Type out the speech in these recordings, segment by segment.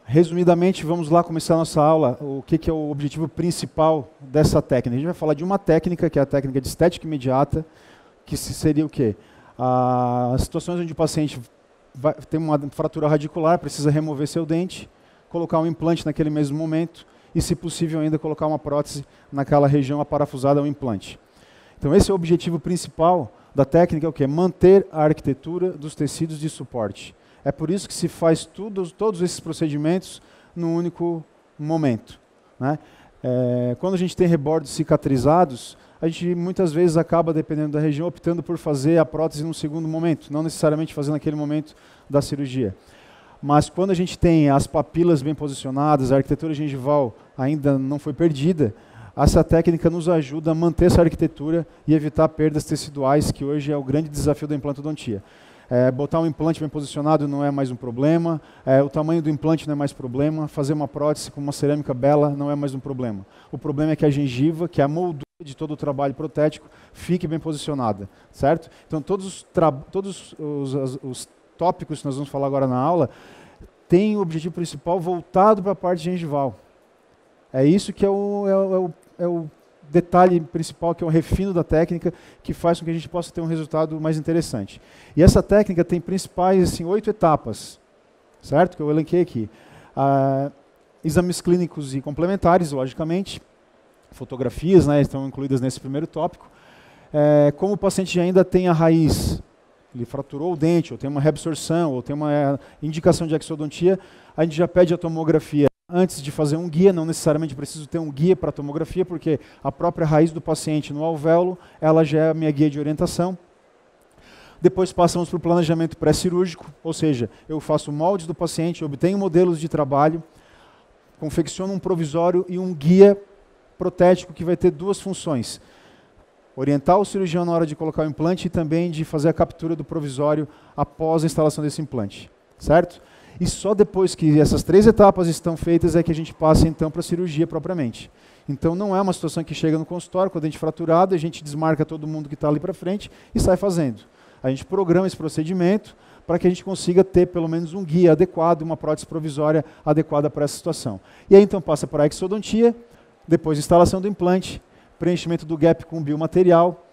Resumidamente, vamos lá começar a nossa aula. O que é o objetivo principal dessa técnica? A gente vai falar de uma técnica, que é a técnica de estética imediata, que seria o quê? As situações onde o paciente tem uma fratura radicular, precisa remover seu dente, colocar um implante naquele mesmo momento e, se possível, ainda colocar uma prótese naquela região aparafusada ao implante. Então, esse é o objetivo principal da técnica, é o quê? Manter a arquitetura dos tecidos de suporte. É por isso que se faz todos esses procedimentos num único momento, né? Quando a gente tem rebordos cicatrizados, a gente muitas vezes acaba, dependendo da região, optando por fazer a prótese num segundo momento, não necessariamente fazendo naquele momento da cirurgia. Mas quando a gente tem as papilas bem posicionadas, a arquitetura gengival ainda não foi perdida, essa técnica nos ajuda a manter essa arquitetura e evitar perdas teciduais, que hoje é o grande desafio da implantodontia. Botar um implante bem posicionado não é mais um problema, o tamanho do implante não é mais problema, fazer uma prótese com uma cerâmica bela não é mais um problema. O problema é que a gengiva, que é a moldura de todo o trabalho protético, fique bem posicionada, certo? Então todos os tópicos que nós vamos falar agora na aula têm o objetivo principal voltado para a parte gengival. É isso que é o detalhe principal, que é o refino da técnica, que faz com que a gente possa ter um resultado mais interessante. E essa técnica tem principais 8 etapas, certo? Que eu elenquei aqui. Exames clínicos e complementares, logicamente. Fotografias, né, estão incluídas nesse primeiro tópico. Como o paciente ainda tem a raiz, ele fraturou o dente, ou tem uma reabsorção, ou tem uma indicação de exodontia, a gente já pede a tomografia antes de fazer um guia. Não necessariamente preciso ter um guia para a tomografia, porque a própria raiz do paciente no alvéolo, ela já é a minha guia de orientação. Depois passamos para o planejamento pré-cirúrgico, ou seja, eu faço moldes do paciente, obtenho modelos de trabalho, confecciono um provisório e um guia protético que vai ter duas funções: orientar o cirurgião na hora de colocar o implante e também de fazer a captura do provisório após a instalação desse implante, certo? E só depois que essas 3 etapas estão feitas é que a gente passa então para a cirurgia propriamente. Então não é uma situação que chega no consultório com o dente fraturado, a gente desmarca todo mundo que está ali para frente e sai fazendo. A gente programa esse procedimento para que a gente consiga ter pelo menos um guia adequado, uma prótese provisória adequada para essa situação. E aí então passa para a exodontia, depois instalação do implante, preenchimento do gap com biomaterial.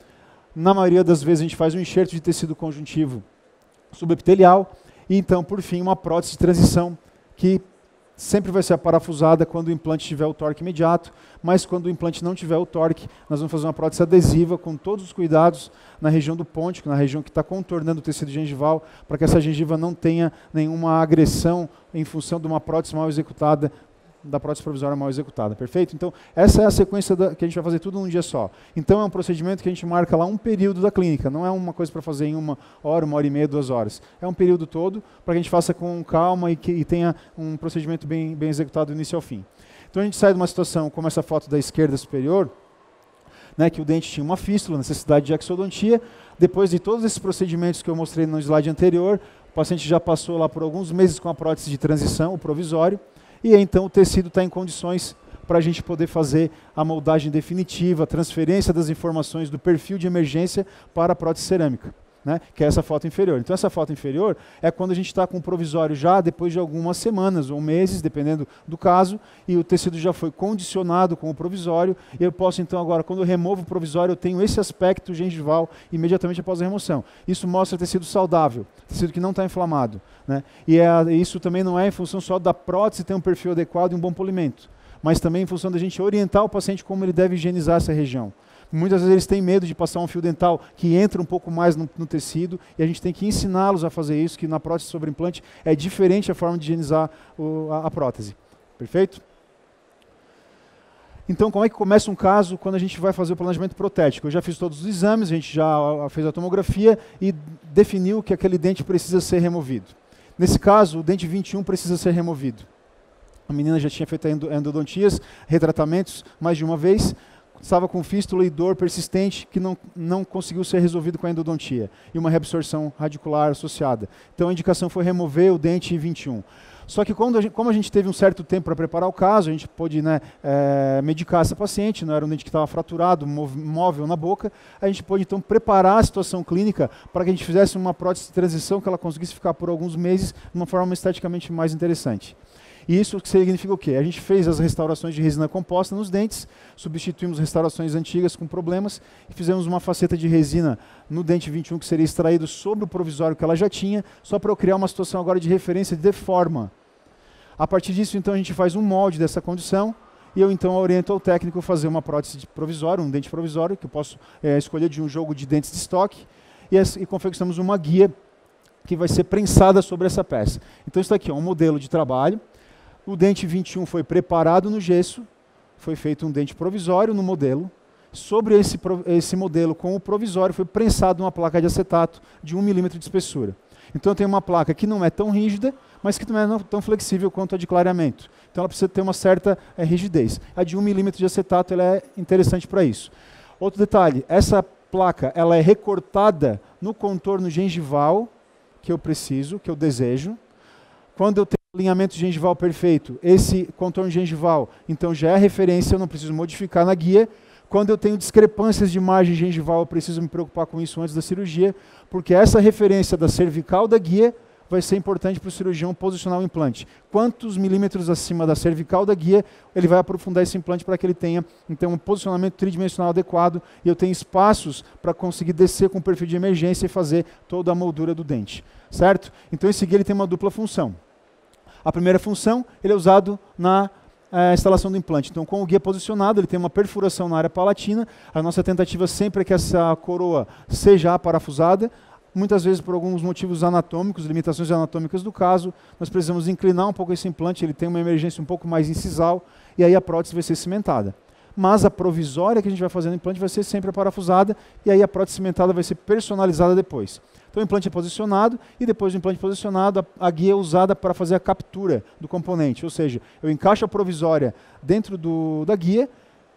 Na maioria das vezes a gente faz um enxerto de tecido conjuntivo subepitelial. E então, por fim, uma prótese de transição, que sempre vai ser parafusada quando o implante tiver o torque imediato, mas quando o implante não tiver o torque, nós vamos fazer uma prótese adesiva com todos os cuidados na região do pôntico, na região que está contornando o tecido gengival, para que essa gengiva não tenha nenhuma agressão em função de uma prótese mal executada, da prótese provisória mal executada, perfeito? Então, essa é a sequência que a gente vai fazer tudo num dia só. Então, é um procedimento que a gente marca lá um período da clínica, não é uma coisa para fazer em 1 hora, 1 hora e meia, 2 horas. É um período todo para que a gente faça com calma e tenha um procedimento bem executado do início ao fim. Então, a gente sai de uma situação como essa foto da esquerda superior, né, que o dente tinha uma fístula, necessidade de exodontia. Depois de todos esses procedimentos que eu mostrei no slide anterior, o paciente já passou lá por alguns meses com a prótese de transição, o provisório, e então o tecido está em condições para a gente poder fazer a moldagem definitiva, a transferência das informações do perfil de emergência para a prótese cerâmica, né, que é essa foto inferior. Então essa foto inferior é quando a gente está com o provisório já depois de algumas semanas ou meses, dependendo do caso, e o tecido já foi condicionado com o provisório, e eu posso então agora, quando eu removo o provisório, eu tenho esse aspecto gengival imediatamente após a remoção. Isso mostra tecido saudável, tecido que não está inflamado, né? E isso também não é em função só da prótese ter um perfil adequado e um bom polimento, mas também em função da gente orientar o paciente como ele deve higienizar essa região. Muitas vezes eles têm medo de passar um fio dental que entra um pouco mais no tecido, e a gente tem que ensiná-los a fazer isso, que na prótese sobre implante é diferente a forma de higienizar a prótese. Perfeito? Então, como é que começa um caso quando a gente vai fazer o planejamento protético? Eu já fiz todos os exames, a gente já fez a tomografia e definiu que aquele dente precisa ser removido. Nesse caso, o dente 21 precisa ser removido. A menina já tinha feito endodontias, retratamentos mais de uma vez, estava com fístula e dor persistente que não conseguiu ser resolvido com a endodontia e uma reabsorção radicular associada. Então a indicação foi remover o dente 21. Só que como a gente teve um certo tempo para preparar o caso, a gente pôde, né, medicar essa paciente, não era um dente que estava fraturado, móvel na boca, a gente pôde então preparar a situação clínica para que a gente fizesse uma prótese de transição que ela conseguisse ficar por alguns meses de uma forma esteticamente mais interessante. E isso significa o quê? A gente fez as restaurações de resina composta nos dentes, substituímos restaurações antigas com problemas e fizemos uma faceta de resina no dente 21 que seria extraído sobre o provisório que ela já tinha, só para eu criar uma situação agora de referência de forma. A partir disso, então, a gente faz um molde dessa condição e eu, então, oriento ao técnico a fazer uma prótese provisória, um dente provisório, que eu posso escolher de um jogo de dentes de estoque e confeccionamos uma guia que vai ser prensada sobre essa peça. Então, isso aqui é um modelo de trabalho. O dente 21 foi preparado no gesso, foi feito um dente provisório no modelo. Sobre esse modelo com o provisório foi prensado uma placa de acetato de 1 milímetro de espessura. Então tem uma placa que não é tão rígida, mas que não é tão flexível quanto a de clareamento. Então ela precisa ter uma certa rigidez. A de 1 milímetro de acetato ela é interessante para isso. Outro detalhe, essa placa ela é recortada no contorno gengival que eu preciso, que eu desejo. Quando eu tenho alinhamento gengival perfeito, esse contorno gengival, então já é referência, eu não preciso modificar na guia. Quando eu tenho discrepâncias de margem gengival, eu preciso me preocupar com isso antes da cirurgia, porque essa referência da cervical da guia vai ser importante para o cirurgião posicionar o implante. Quantos milímetros acima da cervical da guia, ele vai aprofundar esse implante para que ele tenha, então, um posicionamento tridimensional adequado e eu tenho espaços para conseguir descer com o perfil de emergência e fazer toda a moldura do dente, certo? Então esse guia ele tem uma dupla função. A primeira função, ele é usado na instalação do implante. Então, com o guia posicionado, ele tem uma perfuração na área palatina. A nossa tentativa sempre é que essa coroa seja aparafusada. Muitas vezes, por alguns motivos anatômicos, limitações anatômicas do caso, nós precisamos inclinar um pouco esse implante, ele tem uma emergência um pouco mais incisal, e aí a prótese vai ser cimentada. Mas a provisória que a gente vai fazer no implante vai ser sempre aparafusada, e aí a prótese cimentada vai ser personalizada depois. Então o implante é posicionado e depois do implante posicionado a guia é usada para fazer a captura do componente, ou seja, eu encaixo a provisória dentro da guia,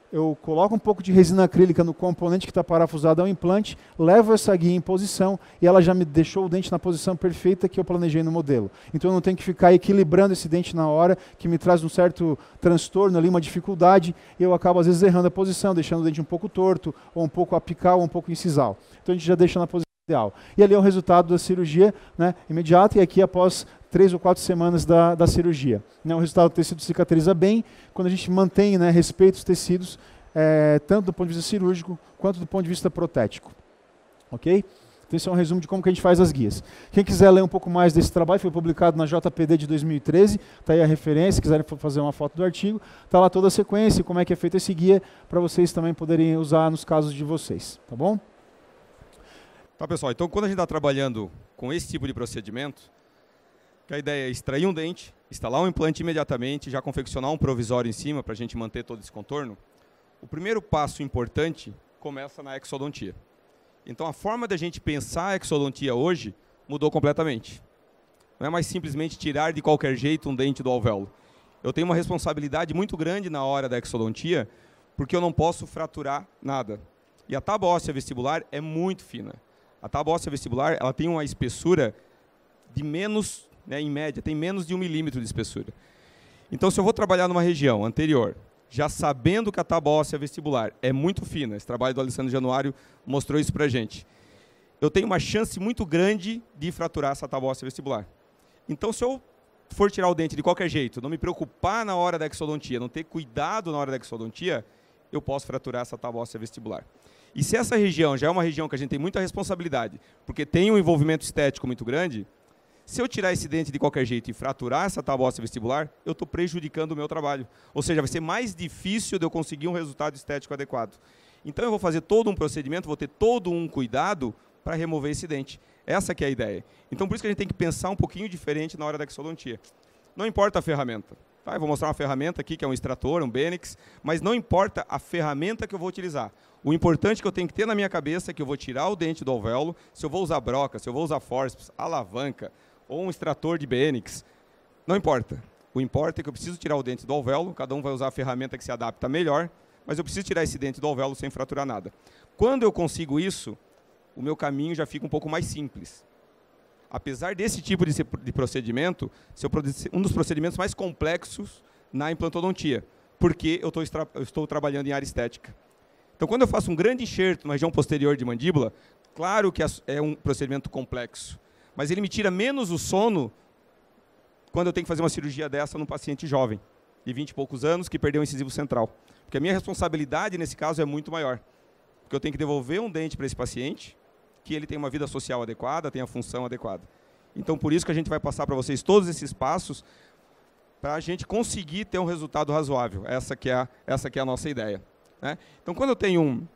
eu coloco um pouco de resina acrílica no componente que está parafusado ao implante, levo essa guia em posição e ela já me deixou o dente na posição perfeita que eu planejei no modelo. Então eu não tenho que ficar equilibrando esse dente na hora, que me traz um certo transtorno ali, uma dificuldade, e eu acabo às vezes errando a posição, deixando o dente um pouco torto, ou um pouco apical, ou um pouco incisal. Então a gente já deixa na posição ideal. E ali é o resultado da cirurgia, né, imediata, e aqui após 3 ou 4 semanas da cirurgia. Né, o resultado do tecido cicatriza bem, quando a gente mantém, né, respeita os tecidos, tanto do ponto de vista cirúrgico, quanto do ponto de vista protético. Ok? Então esse é um resumo de como que a gente faz as guias. Quem quiser ler um pouco mais desse trabalho, foi publicado na JPD de 2013, está aí a referência, se quiserem fazer uma foto do artigo, está lá toda a sequência, como é que é feito esse guia, para vocês também poderem usar nos casos de vocês. Tá bom? Tá, pessoal, então quando a gente está trabalhando com esse tipo de procedimento, que a ideia é extrair um dente, instalar um implante imediatamente, já confeccionar um provisório em cima para a gente manter todo esse contorno, o primeiro passo importante começa na exodontia. Então a forma da gente pensar a exodontia hoje mudou completamente. Não é mais simplesmente tirar de qualquer jeito um dente do alvéolo. Eu tenho uma responsabilidade muito grande na hora da exodontia, porque eu não posso fraturar nada. E a tábua óssea vestibular é muito fina. A tábua óssea vestibular ela tem uma espessura de menos, né, em média, tem menos de 1 milímetro de espessura. Então, se eu vou trabalhar numa região anterior, já sabendo que a tábua óssea vestibular é muito fina, esse trabalho do Alessandro Januário mostrou isso para a gente, eu tenho uma chance muito grande de fraturar essa tábua óssea vestibular. Então, se eu for tirar o dente de qualquer jeito, não me preocupar na hora da exodontia, não ter cuidado na hora da exodontia, eu posso fraturar essa tábua óssea vestibular. E se essa região já é uma região que a gente tem muita responsabilidade, porque tem um envolvimento estético muito grande, se eu tirar esse dente de qualquer jeito e fraturar essa tábua óssea vestibular, eu estou prejudicando o meu trabalho. Ou seja, vai ser mais difícil de eu conseguir um resultado estético adequado. Então eu vou fazer todo um procedimento, vou ter todo um cuidado para remover esse dente. Essa que é a ideia. Então por isso que a gente tem que pensar um pouquinho diferente na hora da exodontia. Não importa a ferramenta. Tá, eu vou mostrar uma ferramenta aqui, que é um extrator, um Benix, mas não importa a ferramenta que eu vou utilizar. O importante que eu tenho que ter na minha cabeça é que eu vou tirar o dente do alvéolo, se eu vou usar broca, se eu vou usar forceps, alavanca, ou um extrator de Benix, não importa. O importa é que eu preciso tirar o dente do alvéolo, cada um vai usar a ferramenta que se adapta melhor, mas eu preciso tirar esse dente do alvéolo sem fraturar nada. Quando eu consigo isso, o meu caminho já fica um pouco mais simples. Apesar desse tipo de procedimento ser um dos procedimentos mais complexos na implantodontia, porque eu estou trabalhando em área estética. Então, quando eu faço um grande enxerto na região posterior de mandíbula, claro que é um procedimento complexo, mas ele me tira menos o sono quando eu tenho que fazer uma cirurgia dessa num paciente jovem, de 20 e poucos anos, que perdeu o incisivo central. Porque a minha responsabilidade, nesse caso, é muito maior. Porque eu tenho que devolver um dente para esse paciente, que ele tem uma vida social adequada, tem a função adequada. Então, por isso que a gente vai passar para vocês todos esses passos para a gente conseguir ter um resultado razoável. Essa que é a nossa ideia, né? Então, quando eu tenho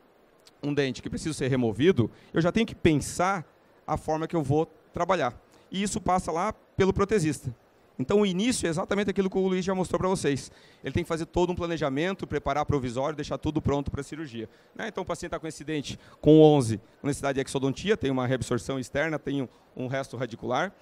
um dente que precisa ser removido, eu já tenho que pensar a forma que eu vou trabalhar. E isso passa lá pelo protesista. Então, o início é exatamente aquilo que o Luiz já mostrou para vocês. Ele tem que fazer todo um planejamento, preparar provisório, deixar tudo pronto para a cirurgia, né? Então, o paciente está com esse dente com 11, com necessidade de exodontia, tem uma reabsorção externa, tem um resto radicular.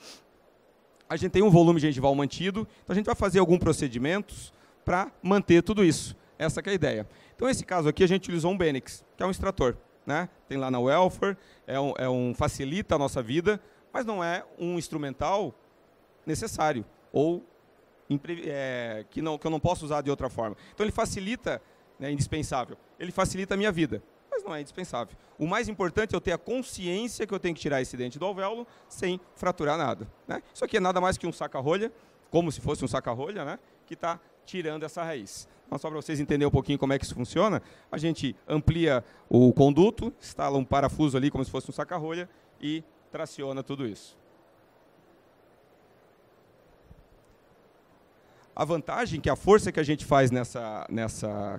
A gente tem um volume gengival mantido, então a gente vai fazer alguns procedimentos para manter tudo isso. Essa que é a ideia. Então, nesse caso aqui, a gente utilizou um Benix, que é um extrator, né? Tem lá na Welfare, facilita a nossa vida, mas não é um instrumental necessário, ou que eu não posso usar de outra forma. Então, ele facilita, né, indispensável, ele facilita a minha vida, mas não é indispensável. O mais importante é eu ter a consciência que eu tenho que tirar esse dente do alvéolo sem fraturar nada, né? Isso aqui é nada mais que um saca-rolha, como se fosse um saca-rolha, né, que está tirando essa raiz. Então, só para vocês entenderem um pouquinho como é que isso funciona, a gente amplia o conduto, instala um parafuso ali como se fosse um saca-rolha e traciona tudo isso. A vantagem é que a força que a gente faz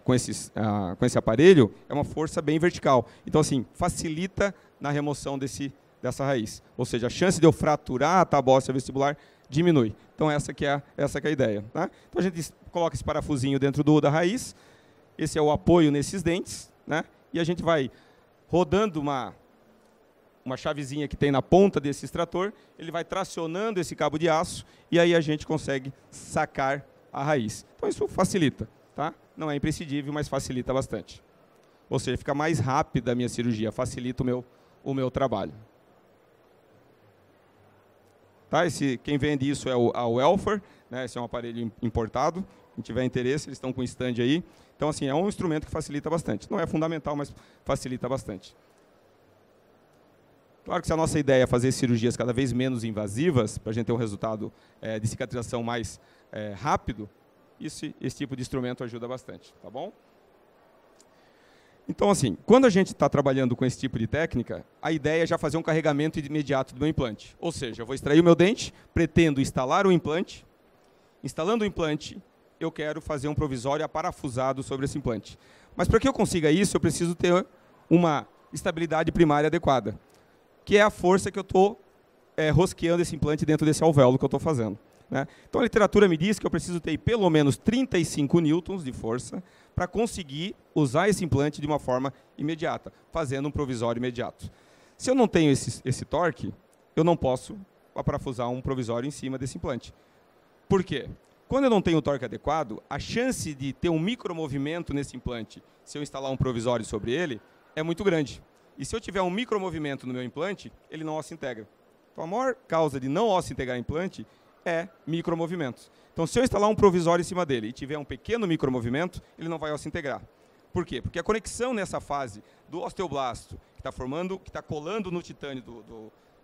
com esse aparelho é uma força bem vertical. Então, assim, facilita na remoção dessa raiz. Ou seja, a chance de eu fraturar a tábua óssea vestibular diminui. Então, essa que é a ideia, né? Então, a gente coloca esse parafusinho dentro da raiz. Esse é o apoio nesses dentes, né? E a gente vai rodando uma chavezinha que tem na ponta desse extrator, ele vai tracionando esse cabo de aço e aí a gente consegue sacar a raiz. Então, isso facilita, tá? Não é imprescindível, mas facilita bastante. Ou seja, fica mais rápida a minha cirurgia, facilita o meu trabalho. Tá? Quem vende isso é a Welfare, né? Esse é um aparelho importado. Quem tiver interesse, eles estão com stand aí. Então, assim, é um instrumento que facilita bastante. Não é fundamental, mas facilita bastante. Claro que se a nossa ideia é fazer cirurgias cada vez menos invasivas, para a gente ter um resultado de cicatrização mais rápido, esse tipo de instrumento ajuda bastante, tá bom? Então, assim, quando a gente está trabalhando com esse tipo de técnica, a ideia é já fazer um carregamento imediato do meu implante. Ou seja, eu vou extrair o meu dente, pretendo instalar o implante. Instalando o implante, eu quero fazer um provisório aparafusado sobre esse implante. Mas para que eu consiga isso, eu preciso ter uma estabilidade primária adequada, que é a força que eu estou rosqueando esse implante dentro desse alvéolo que eu estou fazendo, né? Então, a literatura me diz que eu preciso ter pelo menos 35 newtons de força para conseguir usar esse implante de uma forma imediata, fazendo um provisório imediato. Se eu não tenho esse torque, eu não posso aparafusar um provisório em cima desse implante. Por quê? Quando eu não tenho o torque adequado, a chance de ter um micromovimento nesse implante, se eu instalar um provisório sobre ele, é muito grande. E se eu tiver um micromovimento no meu implante, ele não osso-integra. Então, a maior causa de não osso-integrar implante é micromovimentos. Então, se eu instalar um provisório em cima dele e tiver um pequeno micromovimento, ele não vai osso-integrar. Por quê? Porque a conexão nessa fase do osteoblasto, que está colando no titânio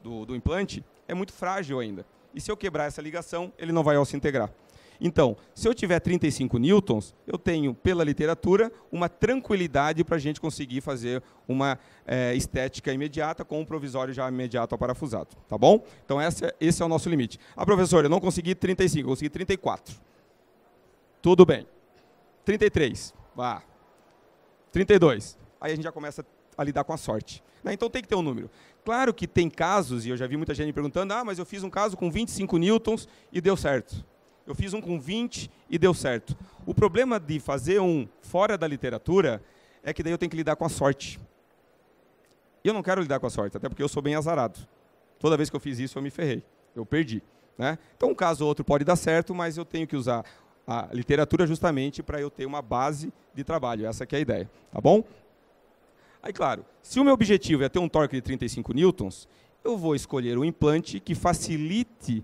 do implante, é muito frágil ainda. E se eu quebrar essa ligação, ele não vai osso-integrar. Então, se eu tiver 35 newtons, eu tenho, pela literatura, uma tranquilidade para a gente conseguir fazer uma estética imediata com um provisório já imediato aparafusado. Tá bom? Então, esse é o nosso limite. Ah, professor, eu não consegui 35, eu consegui 34. Tudo bem. 33. Vá. 32. Aí a gente já começa a lidar com a sorte, né? Então, tem que ter um número. Claro que tem casos, e eu já vi muita gente me perguntando, mas eu fiz um caso com 25 newtons e deu certo. Eu fiz um com 20 e deu certo. O problema de fazer um fora da literatura é que daí eu tenho que lidar com a sorte. E eu não quero lidar com a sorte, até porque eu sou bem azarado. Toda vez que eu fiz isso, eu me ferrei. Eu perdi. né? Então, um caso ou outro pode dar certo, mas eu tenho que usar a literatura justamente para eu ter uma base de trabalho. Essa que é a ideia, tá bom? Aí, claro, se o meu objetivo é ter um torque de 35 newtons, eu vou escolher um implante que facilite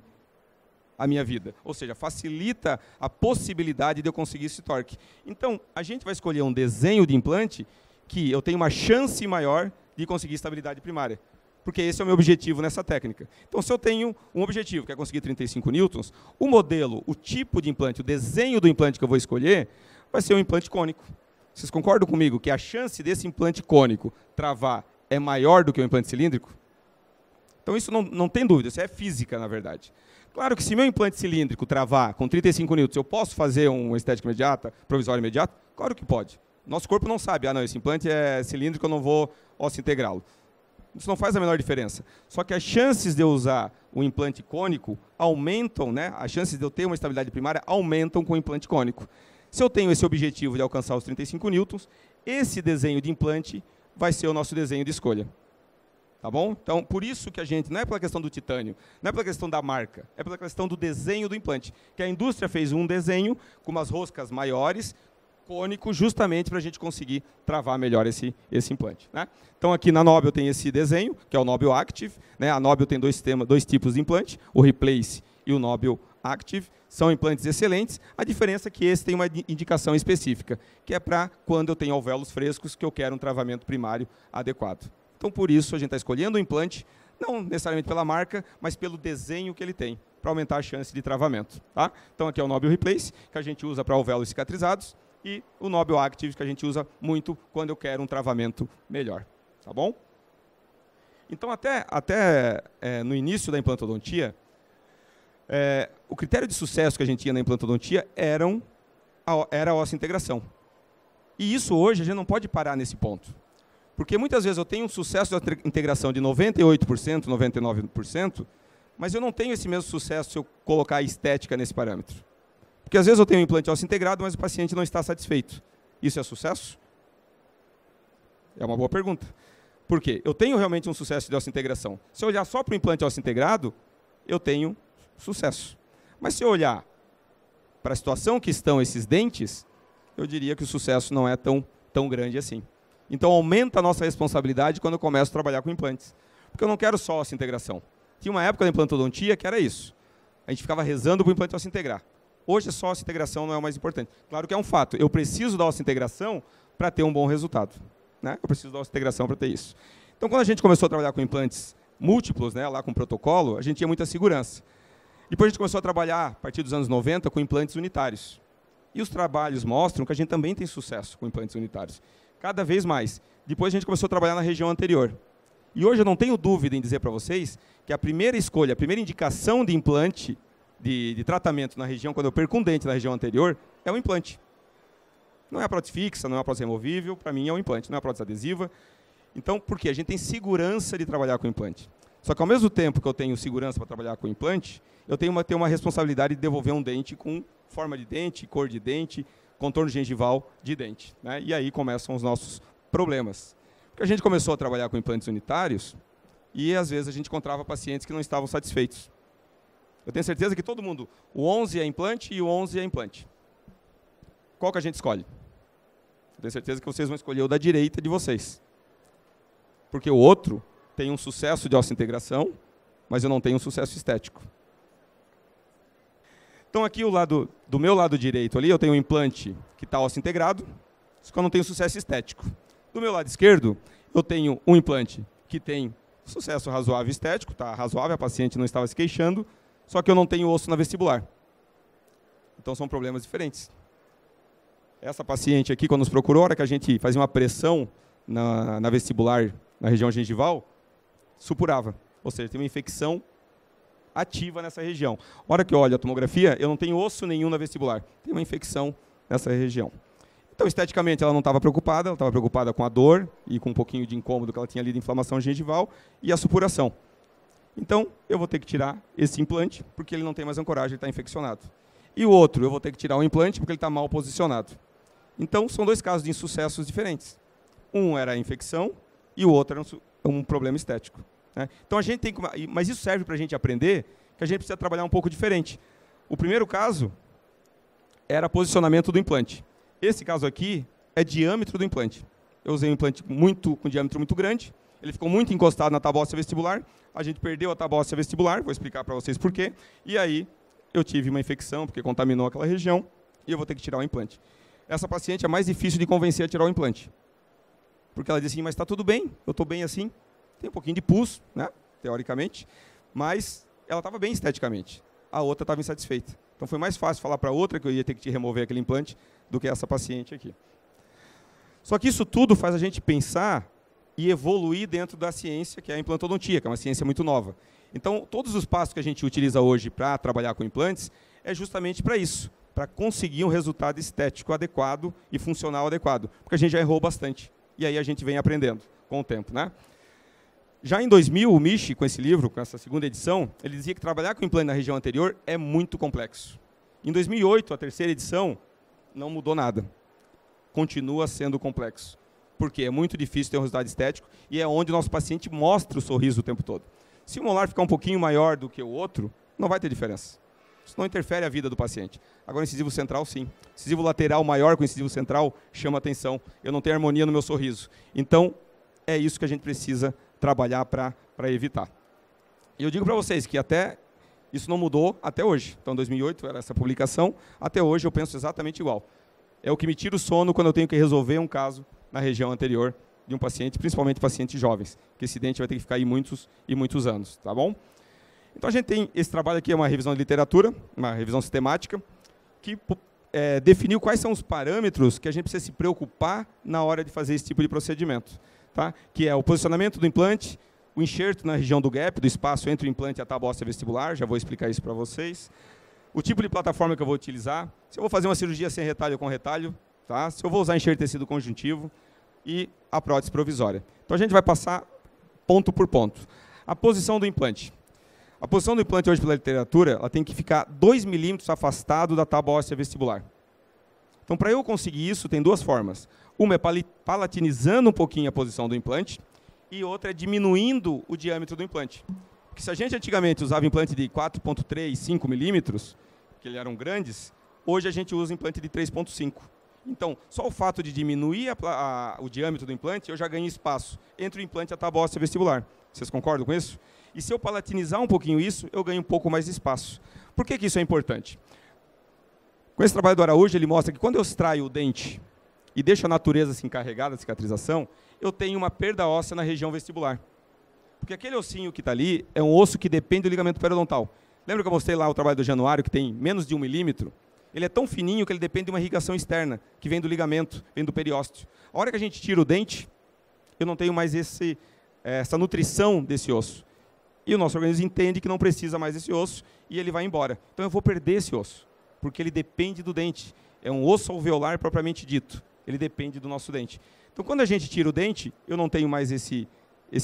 a minha vida, ou seja, facilita a possibilidade de eu conseguir esse torque. Então, a gente vai escolher um desenho de implante que eu tenho uma chance maior de conseguir estabilidade primária, porque esse é o meu objetivo nessa técnica. Então, se eu tenho um objetivo, que é conseguir 35 newtons, o modelo, o tipo de implante, o desenho do implante que eu vou escolher, vai ser um implante cônico. Vocês concordam comigo que a chance desse implante cônico travar é maior do que o implante cilíndrico? Então, isso não tem dúvida, isso é física, na verdade. Claro que se meu implante cilíndrico travar com 35 newtons, eu posso fazer uma estética imediata, provisória imediata? Claro que pode. Nosso corpo não sabe, não, esse implante é cilíndrico, eu não vou osso-integrá-lo. Isso não faz a menor diferença. Só que as chances de eu usar o implante cônico aumentam, né? As chances de eu ter uma estabilidade primária aumentam com o implante cônico. Se eu tenho esse objetivo de alcançar os 35 newtons, esse desenho de implante vai ser o nosso desenho de escolha. Tá bom? Então, por isso que a gente, não é pela questão do titânio, não é pela questão da marca, é pela questão do desenho do implante. Que a indústria fez um desenho com umas roscas maiores, cônico, justamente para a gente conseguir travar melhor esse implante, né? Então, aqui na Nobel tem esse desenho, que é o Nobel Active, né? A Nobel tem dois tipos de implante, o Replace e o Nobel Active. São implantes excelentes. A diferença é que esse tem uma indicação específica, que é para quando eu tenho alvéolos frescos, que eu quero um travamento primário adequado. Então, por isso, a gente está escolhendo o implante, não necessariamente pela marca, mas pelo desenho que ele tem, para aumentar a chance de travamento. Tá? Então, aqui é o Nobel Replace, que a gente usa para alvéolos cicatrizados, e o Nobel Active, que a gente usa muito quando eu quero um travamento melhor. Tá bom? Então, até no início da implantodontia, o critério de sucesso que a gente tinha na implantodontia era a osso-integração. E isso hoje a gente não pode parar nesse ponto. Porque muitas vezes eu tenho um sucesso de integração de 98%, 99%, mas eu não tenho esse mesmo sucesso se eu colocar a estética nesse parâmetro. Porque às vezes eu tenho um implante ósseo integrado, mas o paciente não está satisfeito. Isso é sucesso? É uma boa pergunta. Por quê? Eu tenho realmente um sucesso de osso-integração. Se eu olhar só para o implante ósseo-integrado, eu tenho sucesso. Mas se eu olhar para a situação que estão esses dentes, eu diria que o sucesso não é tão grande assim. Então, aumenta a nossa responsabilidade quando eu começo a trabalhar com implantes. Porque eu não quero só osso-integração. Tinha uma época da implantodontia que era isso. A gente ficava rezando para o implante osso-integrar. Hoje, só osso-integração não é o mais importante. Claro que é um fato. Eu preciso da osso-integração para ter um bom resultado, né? Eu preciso da osso-integração para ter isso. Então, quando a gente começou a trabalhar com implantes múltiplos, né, lá com protocolo, a gente tinha muita segurança. Depois a gente começou a trabalhar, a partir dos anos 90, com implantes unitários. E os trabalhos mostram que a gente também tem sucesso com implantes unitários. Cada vez mais. Depois a gente começou a trabalhar na região anterior. E hoje eu não tenho dúvida em dizer para vocês que a primeira escolha, a primeira indicação de implante, de tratamento na região, quando eu perco um dente na região anterior, é o implante. Não é a prótese fixa, não é a prótese removível, para mim é o implante, não é a prótese adesiva. Então, por quê? A gente tem segurança de trabalhar com implante. Só que ao mesmo tempo que eu tenho segurança para trabalhar com implante, eu tenho uma responsabilidade de devolver um dente com forma de dente, cor de dente, contorno gengival de dente, né? E aí começam os nossos problemas. Porque a gente começou a trabalhar com implantes unitários e, às vezes, a gente encontrava pacientes que não estavam satisfeitos. Eu tenho certeza que todo mundo, o 11 é implante e o 11 é implante. Qual que a gente escolhe? Eu tenho certeza que vocês vão escolher o da direita de vocês. Porque o outro tem um sucesso de osso-integração, mas eu não tenho um sucesso estético. Então, aqui do meu lado direito, ali, eu tenho um implante que está osso-integrado, só que eu não tenho sucesso estético. Do meu lado esquerdo, eu tenho um implante que tem sucesso razoável estético, está razoável, a paciente não estava se queixando, só que eu não tenho osso na vestibular. Então, são problemas diferentes. Essa paciente aqui, quando nos procurou, a hora que a gente fazia uma pressão na vestibular, na região gengival, supurava. Ou seja, tem uma infecção ativa nessa região. A hora que eu olho a tomografia, eu não tenho osso nenhum na vestibular. Tem uma infecção nessa região. Então, esteticamente, ela não estava preocupada, ela estava preocupada com a dor e com um pouquinho de incômodo que ela tinha ali de inflamação gengival e a supuração. Então, eu vou ter que tirar esse implante, porque ele não tem mais ancoragem, ele está infeccionado. E o outro, eu vou ter que tirar o implante, porque ele está mal posicionado. Então, são dois casos de insucessos diferentes. Um era a infecção e o outro era um problema estético, né? Então, a gente tem que... Mas isso serve para a gente aprender que a gente precisa trabalhar um pouco diferente. O primeiro caso era posicionamento do implante. Esse caso aqui é diâmetro do implante. Eu usei um implante com diâmetro muito grande, ele ficou muito encostado na tábua óssea vestibular, a gente perdeu a tábua óssea vestibular, vou explicar para vocês por quê, e aí eu tive uma infecção, porque contaminou aquela região, e eu vou ter que tirar o implante. Essa paciente é mais difícil de convencer a tirar o implante. Porque ela disse assim, mas está tudo bem, eu estou bem assim, tem um pouquinho de pulso, né, teoricamente, mas ela estava bem esteticamente. A outra estava insatisfeita. Então foi mais fácil falar para a outra que eu ia ter que remover aquele implante do que essa paciente aqui. Só que isso tudo faz a gente pensar e evoluir dentro da ciência, que é a implantodontia, que é uma ciência muito nova. Então, todos os passos que a gente utiliza hoje para trabalhar com implantes é justamente para isso, para conseguir um resultado estético adequado e funcional adequado, porque a gente já errou bastante, e aí a gente vem aprendendo com o tempo, né? Já em 2000, o Michi, com esse livro, com essa segunda edição, ele dizia que trabalhar com implante na região anterior é muito complexo. Em 2008, a terceira edição, não mudou nada. Continua sendo complexo. Porque é muito difícil ter um resultado estético e é onde o nosso paciente mostra o sorriso o tempo todo. Se o molar ficar um pouquinho maior do que o outro, não vai ter diferença. Isso não interfere a vida do paciente. Agora, incisivo central, sim. Incisivo lateral maior com incisivo central chama atenção. Eu não tenho harmonia no meu sorriso. Então, é isso que a gente precisa trabalhar para evitar. E eu digo para vocês que até isso não mudou até hoje. Então, em 2008 era essa publicação. Até hoje eu penso exatamente igual. É o que me tira o sono quando eu tenho que resolver um caso na região anterior de um paciente, principalmente pacientes jovens, que esse dente vai ter que ficar aí muitos e muitos anos, tá bom? Então a gente tem esse trabalho aqui, é uma revisão de literatura, uma revisão sistemática, que definiu quais são os parâmetros que a gente precisa se preocupar na hora de fazer esse tipo de procedimento, tá? Que é o posicionamento do implante, o enxerto na região do gap, do espaço entre o implante e a tábua óssea vestibular, já vou explicar isso para vocês. O tipo de plataforma que eu vou utilizar, se eu vou fazer uma cirurgia sem retalho ou com retalho, tá? Se eu vou usar enxerto de tecido conjuntivo e a prótese provisória. Então a gente vai passar ponto por ponto. A posição do implante. A posição do implante hoje pela literatura, ela tem que ficar 2 milímetros afastado da tábua óssea vestibular. Então para eu conseguir isso, tem duas formas. Uma é palatinizando um pouquinho a posição do implante e outra é diminuindo o diâmetro do implante. Porque se a gente antigamente usava implante de 4,3, 5 milímetros, que eles eram grandes, hoje a gente usa implante de 3,5. Então, só o fato de diminuir o diâmetro do implante, eu já ganho espaço entre o implante e a tábua óssea vestibular. Vocês concordam com isso? E se eu palatinizar um pouquinho isso, eu ganho um pouco mais de espaço. Por que isso é importante? Com esse trabalho do Araújo, ele mostra que quando eu extraio o dente e deixo a natureza se encarregar da cicatrização, eu tenho uma perda óssea na região vestibular. Porque aquele ossinho que está ali é um osso que depende do ligamento periodontal. Lembra que eu mostrei lá o trabalho do Januário, que tem menos de 1 milímetro? Ele é tão fininho que ele depende de uma irrigação externa, que vem do ligamento, vem do periósteo. A hora que a gente tira o dente, eu não tenho mais essa nutrição desse osso. E o nosso organismo entende que não precisa mais desse osso e ele vai embora. Então eu vou perder esse osso, porque ele depende do dente. É um osso alveolar propriamente dito. Ele depende do nosso dente. Então quando a gente tira o dente, eu não tenho mais esse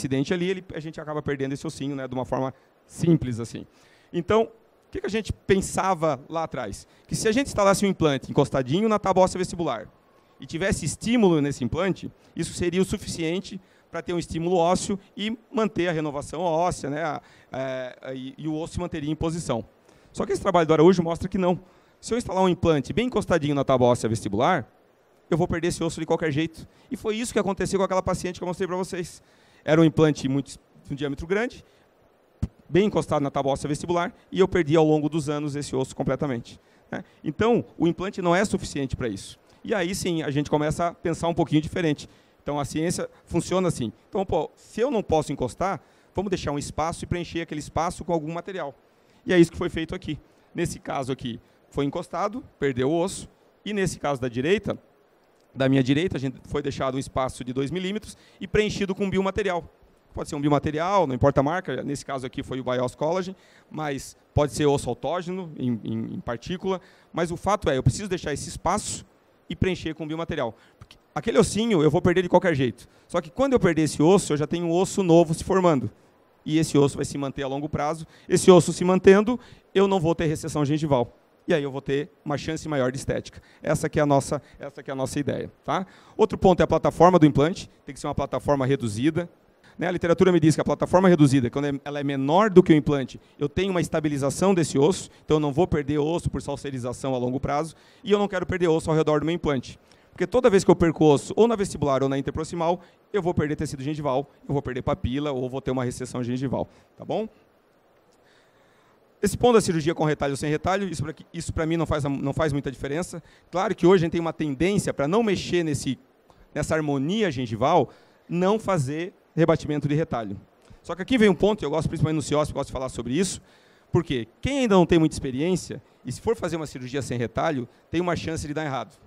dente ali, a gente acaba perdendo esse ossinho, né, de uma forma simples assim. Então, o que a gente pensava lá atrás? Que se a gente instalasse um implante encostadinho na tábua óssea vestibular e tivesse estímulo nesse implante, isso seria o suficiente para ter um estímulo ósseo e manter a renovação óssea, né, e o osso se manteria em posição. Só que esse trabalho do Araújo mostra que não. Se eu instalar um implante bem encostadinho na tábua óssea vestibular, eu vou perder esse osso de qualquer jeito. E foi isso que aconteceu com aquela paciente que eu mostrei para vocês. Era um implante de um diâmetro grande, bem encostado na tábua óssea vestibular, e eu perdi ao longo dos anos esse osso completamente, né? Então, o implante não é suficiente para isso. E aí sim, a gente começa a pensar um pouquinho diferente. Então, a ciência funciona assim. Então, se eu não posso encostar, vamos deixar um espaço e preencher aquele espaço com algum material. E é isso que foi feito aqui. Nesse caso aqui, foi encostado, perdeu o osso, e nesse caso da minha direita, a gente foi deixado um espaço de 2 milímetros e preenchido com biomaterial. Pode ser um biomaterial, não importa a marca, nesse caso aqui foi o Bios Collagen, mas pode ser osso autógeno, em partícula, mas o fato é, eu preciso deixar esse espaço e preencher com biomaterial. Porque aquele ossinho eu vou perder de qualquer jeito, só que quando eu perder esse osso, eu já tenho um osso novo se formando, e esse osso vai se manter a longo prazo, esse osso se mantendo, eu não vou ter recessão gengival. E aí eu vou ter uma chance maior de estética. Essa que é a nossa ideia, tá? Outro ponto é a plataforma do implante, tem que ser uma plataforma reduzida. A literatura me diz que a plataforma reduzida, quando ela é menor do que o implante, eu tenho uma estabilização desse osso, então eu não vou perder osso por salserização a longo prazo, e eu não quero perder osso ao redor do meu implante. Porque toda vez que eu perco osso, ou na vestibular ou na interproximal, eu vou perder tecido gengival, eu vou perder papila, ou vou ter uma recessão gengival. Tá bom? Esse ponto da cirurgia com retalho ou sem retalho, isso para mim não faz muita diferença. Claro que hoje a gente tem uma tendência para não mexer nessa harmonia gengival, não fazer rebatimento de retalho. Só que aqui vem um ponto, eu gosto principalmente no CIOSP, gosto de falar sobre isso, porque quem ainda não tem muita experiência, e se for fazer uma cirurgia sem retalho, tem uma chance de dar errado.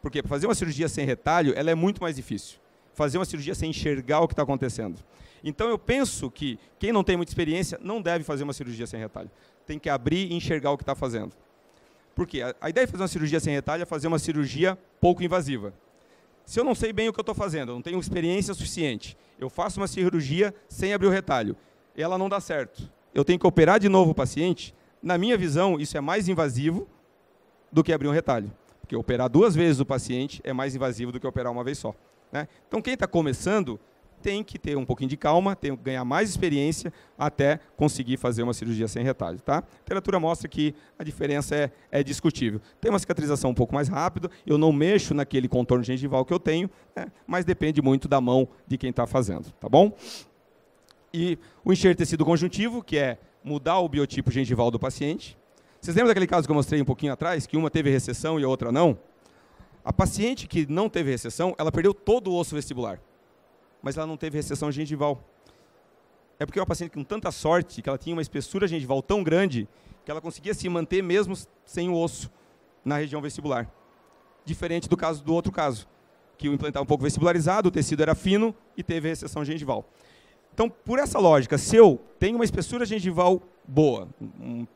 Porque para fazer uma cirurgia sem retalho, ela é muito mais difícil. Fazer uma cirurgia sem enxergar o que está acontecendo. Então, eu penso que quem não tem muita experiência não deve fazer uma cirurgia sem retalho. Tem que abrir e enxergar o que está fazendo. Por quê? A ideia de fazer uma cirurgia sem retalho é fazer uma cirurgia pouco invasiva. Se eu não sei bem o que eu estou fazendo, eu não tenho experiência suficiente, eu faço uma cirurgia sem abrir o retalho, e ela não dá certo. Eu tenho que operar de novo o paciente. Na minha visão, isso é mais invasivo do que abrir um retalho. Porque operar 2 vezes o paciente é mais invasivo do que operar uma vez só. Então, quem está começando tem que ter um pouquinho de calma, tem que ganhar mais experiência até conseguir fazer uma cirurgia sem retalho. Tá? A literatura mostra que a diferença é discutível. Tem uma cicatrização um pouco mais rápida, eu não mexo naquele contorno gengival que eu tenho, mas depende muito da mão de quem está fazendo. Tá bom? E o enxerto de tecido conjuntivo, que é mudar o biotipo gengival do paciente. Vocês lembram daquele caso que eu mostrei um pouquinho atrás, que uma teve recessão e a outra não? A paciente que não teve recessão, ela perdeu todo o osso vestibular, mas ela não teve recessão gengival. É porque é uma paciente com tanta sorte que ela tinha uma espessura gengival tão grande que ela conseguia se manter mesmo sem o osso na região vestibular. Diferente do outro caso, que o implante estava um pouco vestibularizado, o tecido era fino e teve recessão gengival. Então, por essa lógica, se eu tenho uma espessura gengival boa,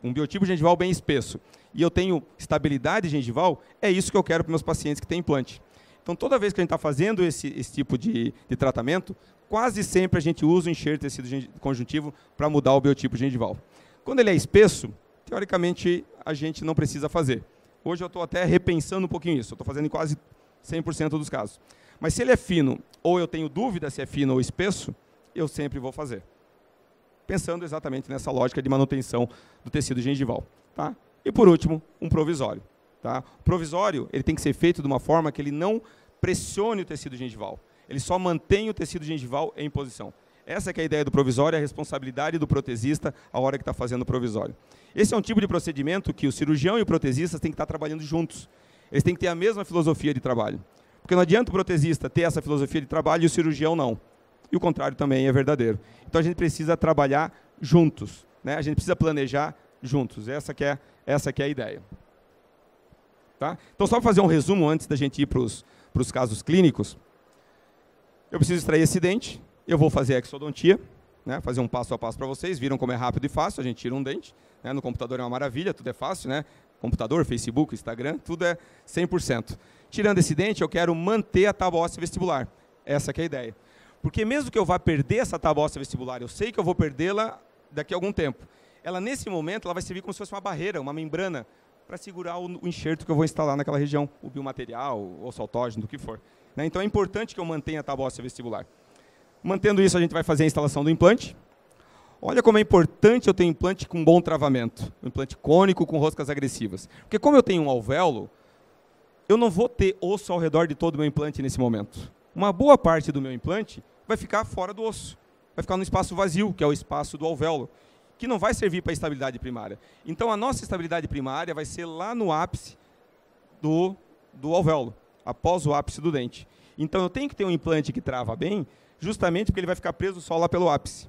um biotipo gengival bem espesso, e eu tenho estabilidade gengival, é isso que eu quero para meus pacientes que têm implante. Então, toda vez que a gente está fazendo esse tipo de tratamento, quase sempre a gente usa o enxerto de tecido conjuntivo para mudar o biotipo gengival. Quando ele é espesso, teoricamente, a gente não precisa fazer. Hoje eu estou até repensando um pouquinho isso, eu estou fazendo em quase 100% dos casos. Mas se ele é fino, ou eu tenho dúvida se é fino ou espesso, eu sempre vou fazer. Pensando exatamente nessa lógica de manutenção do tecido gengival. Tá? E por último, um provisório. Tá? O provisório ele tem que ser feito de uma forma que ele não pressione o tecido gengival. Ele só mantém o tecido gengival em posição. Essa que é a ideia do provisório, a responsabilidade do protesista a hora que está fazendo o provisório. Esse é um tipo de procedimento que o cirurgião e o protesista têm que estar trabalhando juntos. Eles têm que ter a mesma filosofia de trabalho. Porque não adianta o protesista ter essa filosofia de trabalho e o cirurgião não. E o contrário também é verdadeiro. Então, a gente precisa trabalhar juntos. A gente precisa planejar juntos. Essa que é a ideia. Tá? Então, só para fazer um resumo antes da gente ir para os casos clínicos, eu preciso extrair esse dente, eu vou fazer a exodontia, fazer um passo a passo para vocês, viram como é rápido e fácil, a gente tira um dente, no computador é uma maravilha, tudo é fácil, computador, Facebook, Instagram, tudo é 100%. Tirando esse dente, eu quero manter a tábua óssea vestibular, essa que é a ideia. Porque mesmo que eu vá perder essa tábua óssea vestibular, eu sei que eu vou perdê-la daqui a algum tempo. Ela, nesse momento, ela vai servir como se fosse uma barreira, uma membrana, para segurar o enxerto que eu vou instalar naquela região, o biomaterial, o osso autógeno, do que for. Então, é importante que eu mantenha a tábua óssea vestibular. Mantendo isso, a gente vai fazer a instalação do implante. Olha como é importante eu ter um implante com bom travamento, um implante cônico com roscas agressivas. Porque como eu tenho um alvéolo, eu não vou ter osso ao redor de todo o meu implante nesse momento. Uma boa parte do meu implante vai ficar fora do osso. Vai ficar no espaço vazio, que é o espaço do alvéolo, que não vai servir para a estabilidade primária. Então, a nossa estabilidade primária vai ser lá no ápice do alvéolo, após o ápice do dente. Então, eu tenho que ter um implante que trava bem, justamente porque ele vai ficar preso só lá pelo ápice.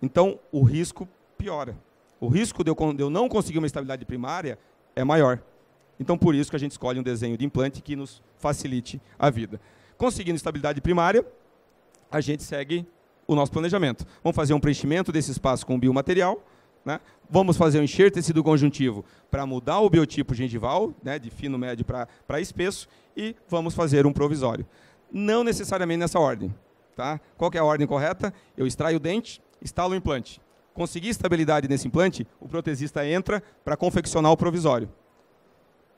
Então, o risco piora. O risco de eu não conseguir uma estabilidade primária é maior. Então, por isso que a gente escolhe um desenho de implante que nos facilite a vida. Conseguindo estabilidade primária, a gente segue o nosso planejamento. Vamos fazer um preenchimento desse espaço com biomaterial, Vamos fazer um enxerto de tecido conjuntivo para mudar o biotipo gengival, de fino, médio para espesso, e vamos fazer um provisório. Não necessariamente nessa ordem. Tá? Qual que é a ordem correta? Eu extraio o dente, instalo o implante. Consegui estabilidade nesse implante, o protesista entra para confeccionar o provisório.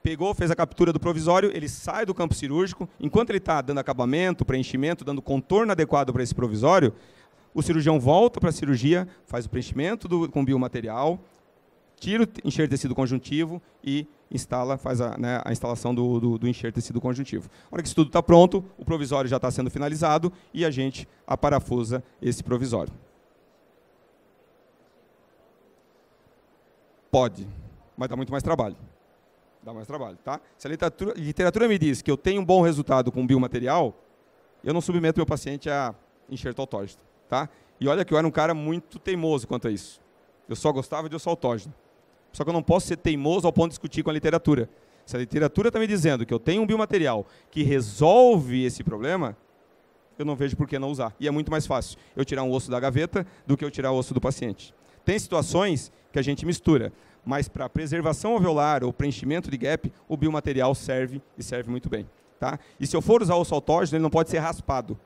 pegou, fez a captura do provisório, ele sai do campo cirúrgico, enquanto ele está dando acabamento, preenchimento, dando contorno adequado para esse provisório, o cirurgião volta para a cirurgia, faz o preenchimento com biomaterial, tira o enxerto tecido conjuntivo e faz a instalação do enxerto tecido conjuntivo. Na hora que isso tudo está pronto, o provisório já está sendo finalizado e a gente aparafusa esse provisório. Pode, mas dá muito mais trabalho. Dá mais trabalho, tá? Se a literatura me diz que eu tenho um bom resultado com biomaterial, eu não submeto meu paciente a enxerto autógeno, tá? E olha que eu era um cara muito teimoso quanto a isso. Eu só gostava de osso autógeno. Só que eu não posso ser teimoso ao ponto de discutir com a literatura. Se a literatura está me dizendo que eu tenho um biomaterial que resolve esse problema, eu não vejo por que não usar. E é muito mais fácil eu tirar um osso da gaveta do que eu tirar o osso do paciente. Tem situações que a gente mistura, mas para preservação alveolar ou preenchimento de gap, o biomaterial serve e serve muito bem. Tá? E se eu for usar osso autógeno, ele não pode ser raspado.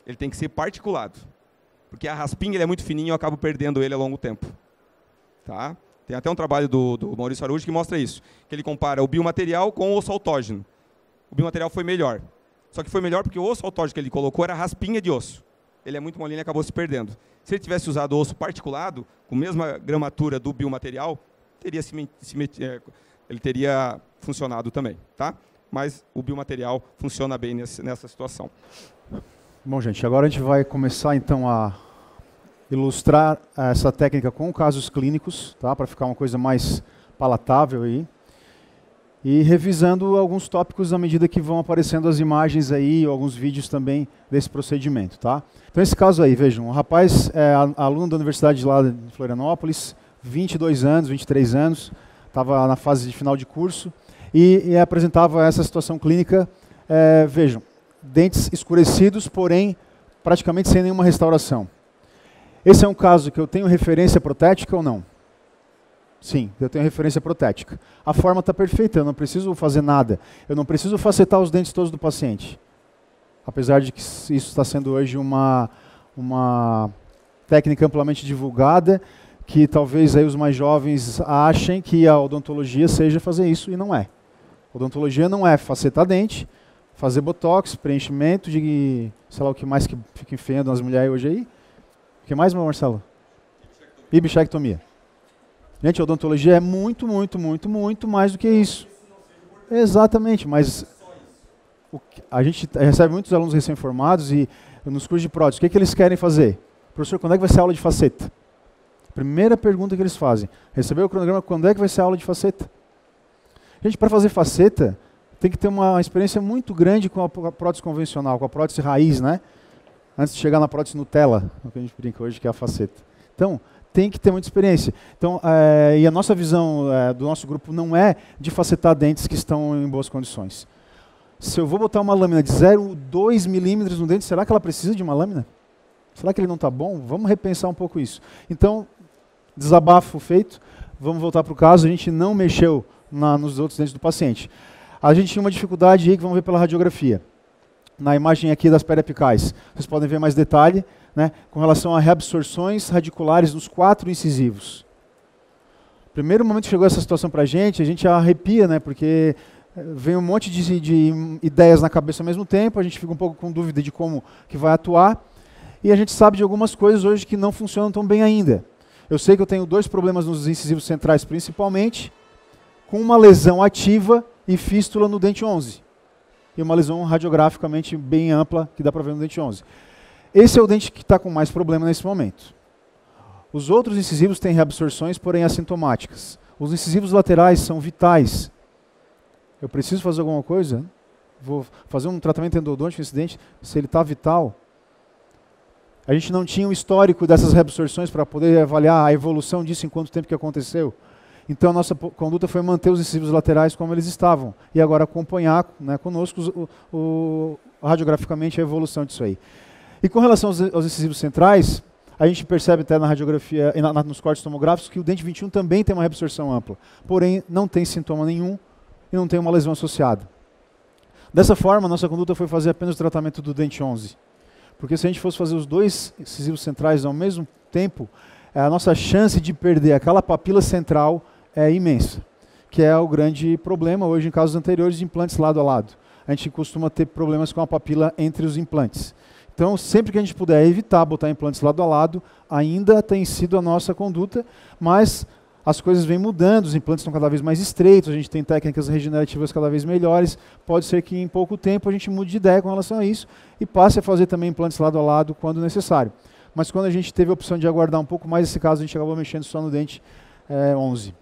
Ele tem que ser particulado. Porque a raspinha ele é muito fininho e eu acabo perdendo ele a longo tempo. Tá? Tem até um trabalho do Maurício Araújo que mostra isso, que ele compara o biomaterial com o osso autógeno. O biomaterial foi melhor. Só que foi melhor porque o osso autógeno que ele colocou era raspinha de osso. Ele é muito molinho e acabou se perdendo. Se ele tivesse usado osso particulado, com a mesma gramatura do biomaterial, ele teria funcionado também. Tá? Mas o biomaterial funciona bem nessa situação. Bom, gente, agora a gente vai começar então a ilustrar essa técnica com casos clínicos, tá? Para ficar uma coisa mais palatável aí. E revisando alguns tópicos à medida que vão aparecendo as imagens aí, ou alguns vídeos também desse procedimento, tá? Então esse caso aí, vejam, o rapaz é aluno da universidade lá de Florianópolis, 22 anos, 23 anos, estava na fase de final de curso e apresentava essa situação clínica, vejam, dentes escurecidos, porém praticamente sem nenhuma restauração. Esse é um caso que eu tenho referência protética ou não? Sim, eu tenho referência protética. A forma está perfeita, eu não preciso fazer nada. Eu não preciso facetar os dentes todos do paciente. Apesar de que isso está sendo hoje uma técnica amplamente divulgada, que talvez aí os mais jovens achem que a odontologia seja fazer isso, e não é. Odontologia não é facetar dente, fazer botox, preenchimento de, sei lá o que mais que fica enfiando as mulheres hoje aí. O que mais, meu Marcelo? E bichectomia. Gente, a odontologia é muito, muito, muito, muito mais do que isso. Exatamente, mas a gente recebe muitos alunos recém-formados e nos cursos de prótese, o que eles querem fazer? Professor, quando é que vai ser a aula de faceta? Primeira pergunta que eles fazem. Recebeu o cronograma, quando é que vai ser a aula de faceta? Gente, para fazer faceta, tem que ter uma experiência muito grande com a prótese convencional, com a prótese raiz, né? Antes de chegar na prótese Nutella, o que a gente brinca hoje, que é a faceta. Então, tem que ter muita experiência. Então, e a nossa visão do nosso grupo não é de facetar dentes que estão em boas condições. Se eu vou botar uma lâmina de 0,2 milímetros no dente, será que ela precisa de uma lâmina? Será que ele não está bom? Vamos repensar um pouco isso. Então, desabafo feito, vamos voltar para o caso, a gente não mexeu nos outros dentes do paciente. A gente tinha uma dificuldade aí que vamos ver pela radiografia. Na imagem aqui das periapicais, vocês podem ver mais detalhe, né, com relação a reabsorções radiculares nos 4 incisivos. Primeiro momento que chegou essa situação para a gente arrepia, né, porque vem um monte de ideias na cabeça ao mesmo tempo, a gente fica um pouco com dúvida de como que vai atuar, e a gente sabe de algumas coisas hoje que não funcionam tão bem ainda. Eu sei que eu tenho 2 problemas nos incisivos centrais, principalmente, com uma lesão ativa e fístula no dente 11. E uma lesão radiograficamente bem ampla, que dá para ver no dente 11. Esse é o dente que está com mais problema nesse momento. Os outros incisivos têm reabsorções, porém assintomáticas. Os incisivos laterais são vitais. Eu preciso fazer alguma coisa? Vou fazer um tratamento endodôntico nesse dente, se ele está vital. A gente não tinha um histórico dessas reabsorções para poder avaliar a evolução disso em quanto tempo que aconteceu. Então a nossa conduta foi manter os incisivos laterais como eles estavam. E agora acompanhar, né, conosco radiograficamente a evolução disso aí. E com relação aos incisivos centrais, a gente percebe até na radiografia, nos cortes tomográficos, que o dente 21 também tem uma reabsorção ampla. Porém, não tem sintoma nenhum e não tem uma lesão associada. Dessa forma, a nossa conduta foi fazer apenas o tratamento do dente 11. Porque se a gente fosse fazer os 2 incisivos centrais ao mesmo tempo, a nossa chance de perder aquela papila central é imensa. que é o grande problema hoje em casos anteriores de implantes lado a lado. A gente costuma ter problemas com a papila entre os implantes. Então, sempre que a gente puder evitar botar implantes lado a lado, ainda tem sido a nossa conduta, mas as coisas vêm mudando, os implantes estão cada vez mais estreitos, a gente tem técnicas regenerativas cada vez melhores, pode ser que em pouco tempo a gente mude de ideia com relação a isso e passe a fazer também implantes lado a lado quando necessário. Mas quando a gente teve a opção de aguardar um pouco mais esse caso, a gente acabou mexendo só no dente 11.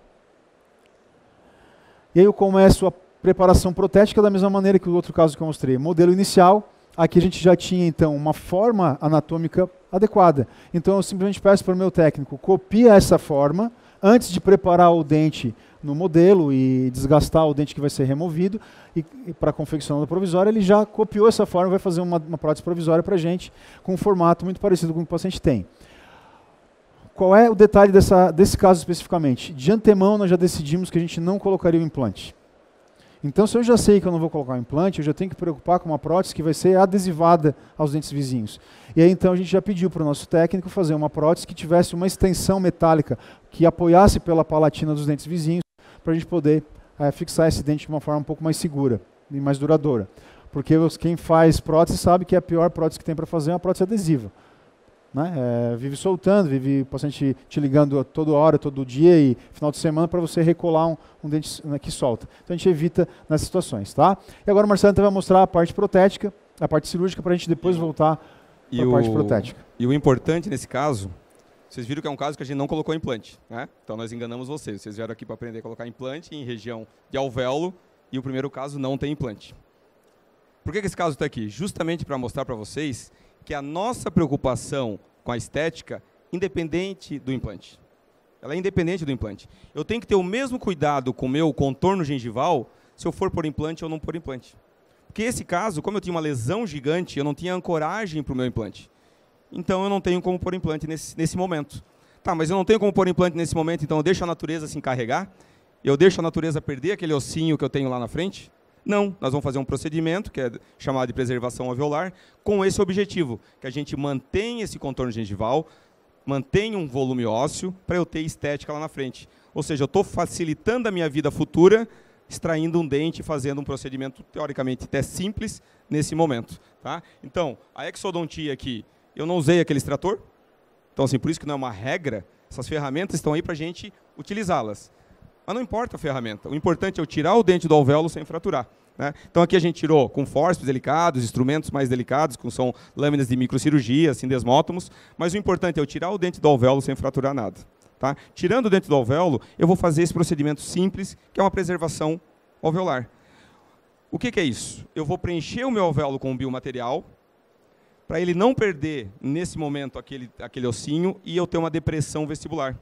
E aí eu começo a preparação protética da mesma maneira que o outro caso que eu mostrei. Modelo inicial, aqui a gente já tinha então uma forma anatômica adequada. Então eu simplesmente peço para o meu técnico, copia essa forma, antes de preparar o dente no modelo e desgastar o dente que vai ser removido, e para a confecção da provisória, ele já copiou essa forma e vai fazer uma prótese provisória para a gente, com um formato muito parecido com o que o paciente tem. Qual é o detalhe desse caso especificamente? De antemão, nós já decidimos que a gente não colocaria o implante. Então, se eu já sei que eu não vou colocar o implante, eu já tenho que preocupar com uma prótese que vai ser adesivada aos dentes vizinhos. E aí, então, a gente já pediu para o nosso técnico fazer uma prótese que tivesse uma extensão metálica, que apoiasse pela palatina dos dentes vizinhos, para a gente poder fixar esse dente de uma forma um pouco mais segura e mais duradoura. Porque quem faz prótese sabe que a pior prótese que tem para fazer é uma prótese adesiva. Né? Vive soltando, vive o paciente te ligando toda hora, todo dia e final de semana para você recolar um dente que solta. Então a gente evita nessas situações. Tá? E agora o Marcelo vai mostrar a parte protética, a parte cirúrgica, para a gente depois voltar para a parte protética. E o importante nesse caso, vocês viram que é um caso que a gente não colocou implante. Né? Então nós enganamos vocês. Vocês vieram aqui para aprender a colocar implante em região de alvéolo e o primeiro caso não tem implante. Por que esse caso está aqui? Justamente para mostrar para vocês que a nossa preocupação com a estética independente do implante. Ela é independente do implante. Eu tenho que ter o mesmo cuidado com o meu contorno gengival se eu for por implante ou não por implante. Porque esse caso, como eu tinha uma lesão gigante, eu não tinha ancoragem para o meu implante. Então eu não tenho como pôr implante nesse momento. Tá, mas eu não tenho como pôr implante nesse momento, então eu deixo a natureza se encarregar? Eu deixo a natureza perder aquele ossinho que eu tenho lá na frente? Não, nós vamos fazer um procedimento, que é chamado de preservação alveolar, com esse objetivo, que a gente mantenha esse contorno gengival, mantenha um volume ósseo, para eu ter estética lá na frente. Ou seja, eu estou facilitando a minha vida futura, extraindo um dente e fazendo um procedimento, teoricamente, até simples, nesse momento. Tá? Então, a exodontia aqui, eu não usei aquele extrator, então, assim, por isso que não é uma regra, essas ferramentas estão aí para a gente utilizá-las. Mas não importa a ferramenta, o importante é eu tirar o dente do alvéolo sem fraturar. Né? Então aqui a gente tirou com fórceps delicados, instrumentos mais delicados, que são lâminas de microcirurgia, assim, desmótomos, mas o importante é eu tirar o dente do alvéolo sem fraturar nada. Tá? Tirando o dente do alvéolo, eu vou fazer esse procedimento simples, que é uma preservação alveolar. O que é isso? Eu vou preencher o meu alvéolo com um biomaterial, para ele não perder, nesse momento, aquele ossinho, e eu ter uma depressão vestibular.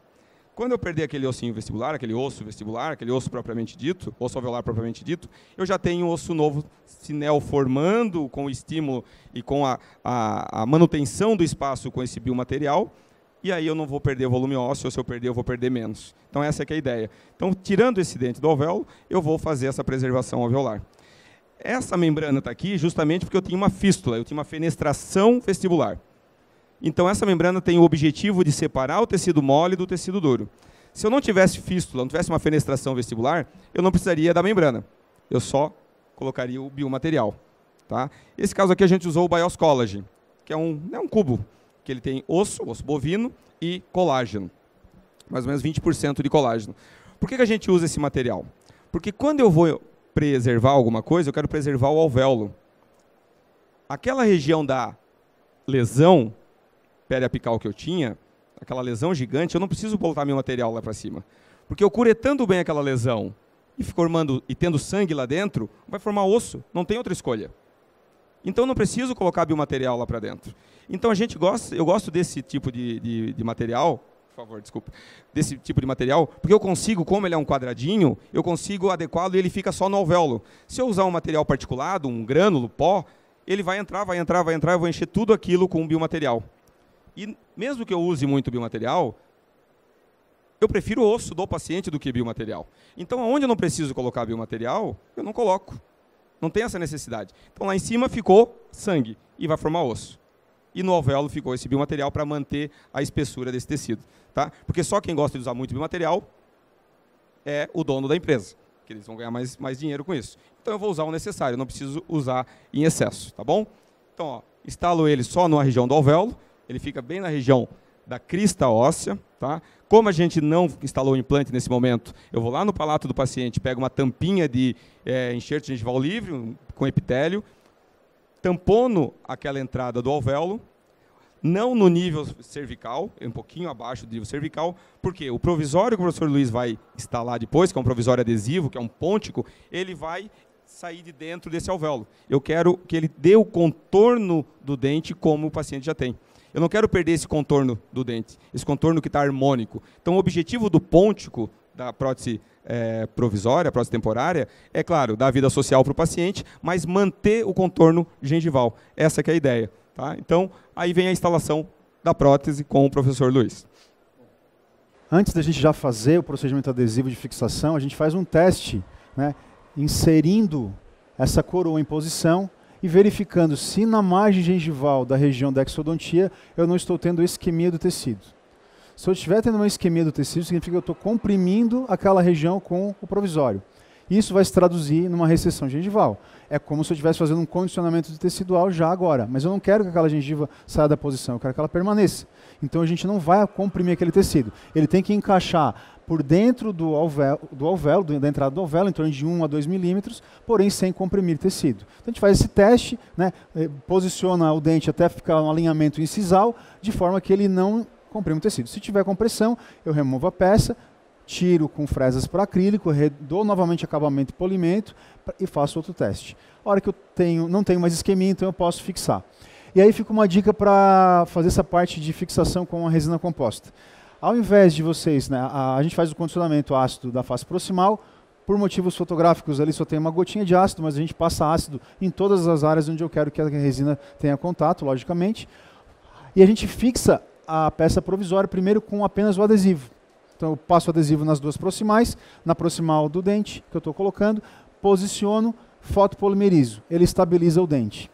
Quando eu perder aquele ossinho vestibular, aquele osso propriamente dito, osso alveolar propriamente dito, eu já tenho um osso novo se neoformando com o estímulo e com a manutenção do espaço com esse biomaterial, e aí eu não vou perder volume ósseo, ou se eu perder, eu vou perder menos. Então essa é que é a ideia. Então, tirando esse dente do alvéolo, eu vou fazer essa preservação alveolar. Essa membrana está aqui justamente porque eu tinha uma fístula, eu tinha uma fenestração vestibular. Então, essa membrana tem o objetivo de separar o tecido mole do tecido duro. Se eu não tivesse fístula, não tivesse uma fenestração vestibular, eu não precisaria da membrana. Eu só colocaria o biomaterial. Tá? Esse caso aqui a gente usou o Bios Collagen, que é um cubo, que ele tem osso bovino e colágeno. Mais ou menos 20% de colágeno. Por que a gente usa esse material? Porque quando eu vou preservar alguma coisa, eu quero preservar o alvéolo. Aquela região da lesão periapical que eu tinha, aquela lesão gigante, eu não preciso botar meu material lá para cima. Porque eu curetando bem aquela lesão e formando e tendo sangue lá dentro, vai formar osso, não tem outra escolha. Então eu não preciso colocar biomaterial lá para dentro. Então eu gosto desse tipo de material, por favor, desculpa, desse tipo de material, porque eu consigo, como ele é um quadradinho, eu consigo adequá-lo e ele fica só no alvéolo. Se eu usar um material particulado, um grânulo, pó, ele vai entrar, eu vou encher tudo aquilo com biomaterial. E mesmo que eu use muito biomaterial, eu prefiro o osso do paciente do que biomaterial. Então, onde eu não preciso colocar biomaterial, eu não coloco. Não tem essa necessidade. Então, lá em cima ficou sangue e vai formar osso. E no alvéolo ficou esse biomaterial para manter a espessura desse tecido. Tá? Porque só quem gosta de usar muito biomaterial é o dono da empresa, que eles vão ganhar mais dinheiro com isso. Então eu vou usar o necessário, eu não preciso usar em excesso, tá bom? Então, ó, instalo ele só na região do alvéolo, ele fica bem na região da crista óssea, tá? Como a gente não instalou o implante nesse momento, eu vou lá no palato do paciente, pego uma tampinha de enxerto gengival livre, com epitélio, tampono aquela entrada do alvéolo, não no nível cervical, um pouquinho abaixo do nível cervical, porque o provisório que o professor Luiz vai instalar depois, que é um provisório adesivo, que é um pôntico, ele vai sair de dentro desse alvéolo. Eu quero que ele dê o contorno do dente como o paciente já tem. Eu não quero perder esse contorno do dente, esse contorno que está harmônico. Então, o objetivo do pôntico, da prótese provisória, prótese temporária, é claro, dar vida social para o paciente, mas manter o contorno gengival. Essa que é a ideia. Tá? Então, aí vem a instalação da prótese com o professor Luiz. Antes da gente já fazer o procedimento adesivo de fixação, a gente faz um teste, né, inserindo essa coroa em posição e verificando se na margem gengival da região da exodontia eu não estou tendo isquemia do tecido. Se eu estiver tendo uma isquemia do tecido, significa que eu estou comprimindo aquela região com o provisório. Isso vai se traduzir numa recessão gengival. É como se eu estivesse fazendo um condicionamento tecidual já agora, mas eu não quero que aquela gengiva saia da posição, eu quero que ela permaneça. Então a gente não vai comprimir aquele tecido. Ele tem que encaixar por dentro do alvéolo, da entrada do alvéolo, em torno de 1 a 2 milímetros, porém sem comprimir tecido. Então a gente faz esse teste, né, posiciona o dente até ficar um alinhamento incisal, de forma que ele não comprime o tecido. Se tiver compressão, eu removo a peça, tiro com fresas para acrílico, dou novamente acabamento e polimento e faço outro teste. A hora que eu não tenho mais isquemia, então eu posso fixar. E aí fica uma dica para fazer essa parte de fixação com a resina composta. Ao invés de vocês, né, a gente faz o condicionamento ácido da face proximal, por motivos fotográficos ali só tem uma gotinha de ácido, mas a gente passa ácido em todas as áreas onde eu quero que a resina tenha contato, logicamente. E a gente fixa a peça provisória primeiro com apenas o adesivo. Então eu passo o adesivo nas duas proximais, na proximal do dente que eu estou colocando, posiciono, fotopolimerizo, ele estabiliza o dente.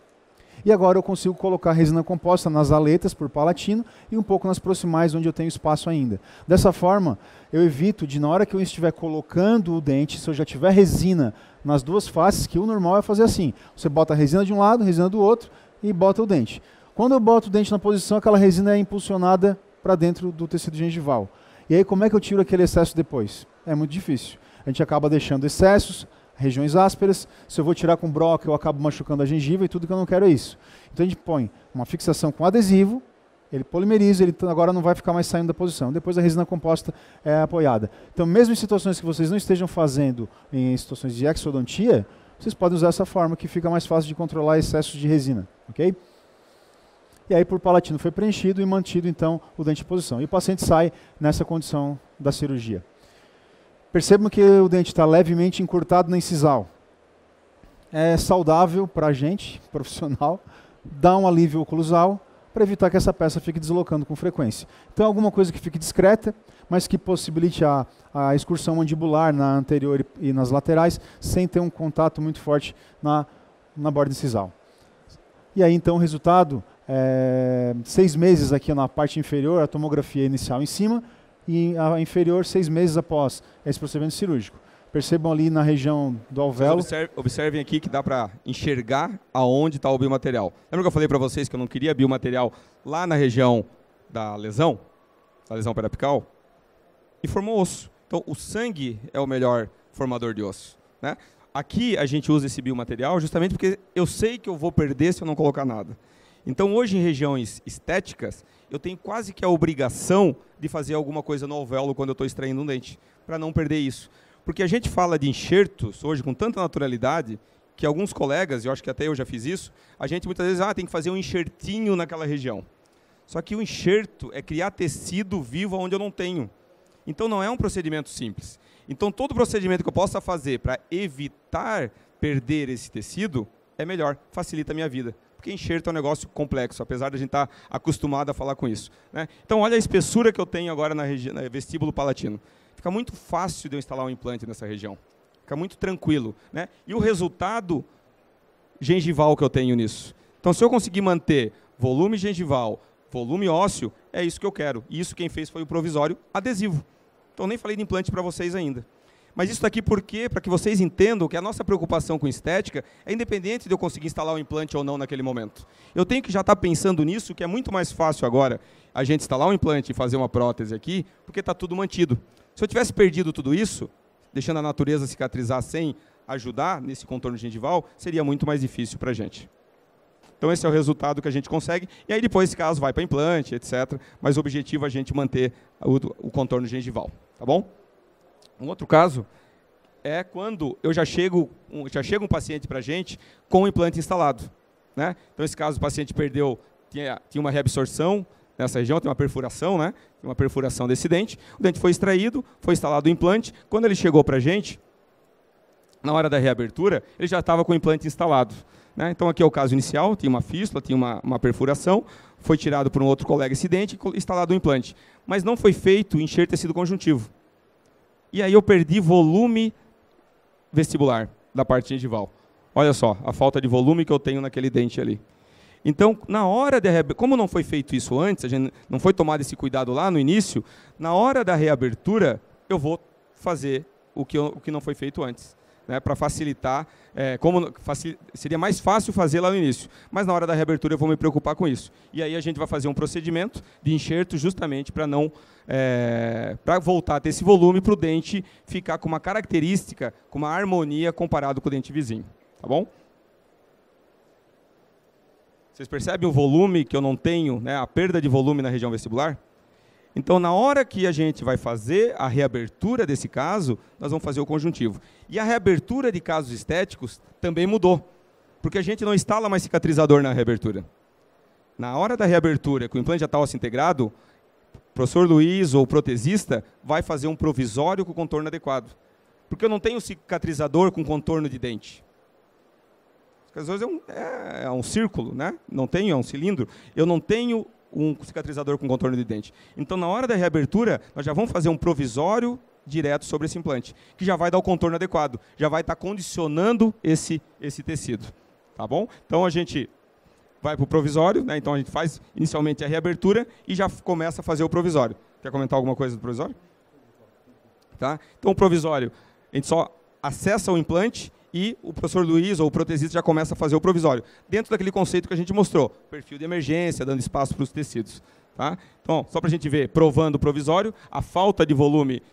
E agora eu consigo colocar a resina composta nas aletas por palatino e um pouco nas proximais onde eu tenho espaço ainda. Dessa forma, eu evito de na hora que eu estiver colocando o dente, se eu já tiver resina nas duas faces, que o normal é fazer assim. Você bota a resina de um lado, resina do outro e bota o dente. Quando eu boto o dente na posição, aquela resina é impulsionada para dentro do tecido gengival. E aí como é que eu tiro aquele excesso depois? É muito difícil. A gente acaba deixando excessos, regiões ásperas. Se eu vou tirar com broca, eu acabo machucando a gengiva e tudo que eu não quero é isso. Então a gente põe uma fixação com adesivo, ele polimeriza, ele agora não vai ficar mais saindo da posição. Depois a resina composta é apoiada. Então mesmo em situações que vocês não estejam fazendo em situações de exodontia, vocês podem usar essa forma que fica mais fácil de controlar excessos de resina. Ok? E aí por palatino foi preenchido e mantido então o dente em posição. E o paciente sai nessa condição da cirurgia. Percebam que o dente está levemente encurtado na incisal. É saudável para a gente, profissional, dá um alívio oclusal para evitar que essa peça fique deslocando com frequência. Então alguma coisa que fique discreta, mas que possibilite a excursão mandibular na anterior e nas laterais, sem ter um contato muito forte na borda incisal. E aí então o resultado, 6 meses aqui na parte inferior, a tomografia inicial em cima, e a inferior 6 meses após esse procedimento cirúrgico. Percebam ali na região do alvéolo. Observem aqui que dá para enxergar aonde está o biomaterial. Lembra que eu falei para vocês que eu não queria biomaterial lá na região da lesão periapical? E formou osso. Então o sangue é o melhor formador de osso, né? Aqui a gente usa esse biomaterial justamente porque eu sei que eu vou perder se eu não colocar nada. Então hoje em regiões estéticas, eu tenho quase que a obrigação de fazer alguma coisa no alvéolo quando eu estou extraindo um dente, para não perder isso. Porque a gente fala de enxertos hoje com tanta naturalidade, que alguns colegas, e eu acho que até eu já fiz isso, a gente muitas vezes tem que fazer um enxertinho naquela região. Só que o enxerto é criar tecido vivo onde eu não tenho. Então não é um procedimento simples. Então todo procedimento que eu possa fazer para evitar perder esse tecido é melhor, facilita a minha vida. Porque enxerto é um negócio complexo, apesar de a gente estar acostumado a falar com isso, né? Então olha a espessura que eu tenho agora na vestíbulo palatino. Fica muito fácil de eu instalar um implante nessa região. Fica muito tranquilo, né? E o resultado gengival que eu tenho nisso. Então se eu conseguir manter volume gengival, volume ósseo, é isso que eu quero. E isso quem fez foi o provisório adesivo. Então nem falei de implante para vocês ainda. Mas isso daqui por quê? Para que vocês entendam que a nossa preocupação com estética é independente de eu conseguir instalar um implante ou não naquele momento. Eu tenho que já estar pensando nisso, que é muito mais fácil agora a gente instalar um implante e fazer uma prótese aqui, porque está tudo mantido. Se eu tivesse perdido tudo isso, deixando a natureza cicatrizar sem ajudar nesse contorno gengival, seria muito mais difícil para a gente. Então esse é o resultado que a gente consegue, e aí depois, esse caso, vai para implante, etc. Mas o objetivo é a gente manter o contorno gengival, tá bom? Um outro caso é quando eu já chega um paciente para a gente com o implante instalado, né? Então, esse caso, o paciente perdeu, tinha uma reabsorção nessa região, tem uma perfuração, né? Tem uma perfuração desse dente. O dente foi extraído, foi instalado o implante. Quando ele chegou para a gente, na hora da reabertura, ele já estava com o implante instalado, né? Então, aqui é o caso inicial, tinha uma fístula, tinha uma perfuração, foi tirado por um outro colega esse dente e instalado o implante. Mas não foi feito o enxerto de tecido conjuntivo. E aí eu perdi volume vestibular da parte gengival. Olha só, a falta de volume que eu tenho naquele dente ali. Então, na hora da reabertura, como não foi feito isso antes, a gente não foi tomado esse cuidado lá no início, na hora da reabertura, eu vou fazer o que não foi feito antes, né, para facilitar, seria mais fácil fazer lá no início, mas na hora da reabertura eu vou me preocupar com isso. E aí a gente vai fazer um procedimento de enxerto justamente para para voltar a ter esse volume para o dente ficar com uma característica, com uma harmonia comparado com o dente vizinho, tá bom? Vocês percebem o volume que eu não tenho, né, a perda de volume na região vestibular? Então, na hora que a gente vai fazer a reabertura desse caso, nós vamos fazer o conjuntivo. E a reabertura de casos estéticos também mudou, porque a gente não instala mais cicatrizador na reabertura. Na hora da reabertura, com o implante já está osso integrado, o professor Luiz ou o protesista vai fazer um provisório com contorno adequado. Porque eu não tenho cicatrizador com contorno de dente. O cicatrizador é um círculo, né? Não tenho, é um cilindro. Eu não tenho um cicatrizador com contorno de dente. Então, na hora da reabertura, nós já vamos fazer um provisório direto sobre esse implante, que já vai dar o contorno adequado, já vai estar condicionando esse tecido. Tá bom? Então, a gente vai para o provisório, né? Então a gente faz inicialmente a reabertura e já começa a fazer o provisório. Quer comentar alguma coisa do provisório? Tá? Então, o provisório, a gente só acessa o implante e o professor Luiz ou o protesista já começa a fazer o provisório, dentro daquele conceito que a gente mostrou, perfil de emergência, dando espaço para os tecidos. Tá? Então, só para a gente ver, provando o provisório, a falta de volume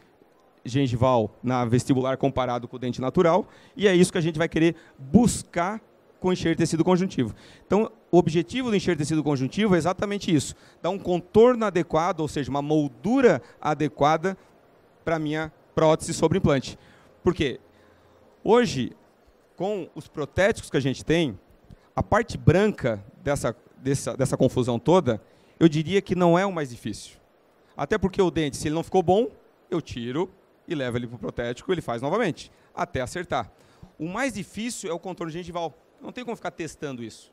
gengival na vestibular comparado com o dente natural, e é isso que a gente vai querer buscar com o enxerto de tecido conjuntivo. Então, o objetivo do enxerto de tecido conjuntivo é exatamente isso, dar um contorno adequado, ou seja, uma moldura adequada para a minha prótese sobre implante. Por quê? Hoje, com os protéticos que a gente tem, a parte branca dessa confusão toda, eu diria que não é o mais difícil. Até porque o dente, se ele não ficou bom, eu tiro e levo ele para o protético e ele faz novamente, até acertar. O mais difícil é o contorno gengival. Não tem como ficar testando isso.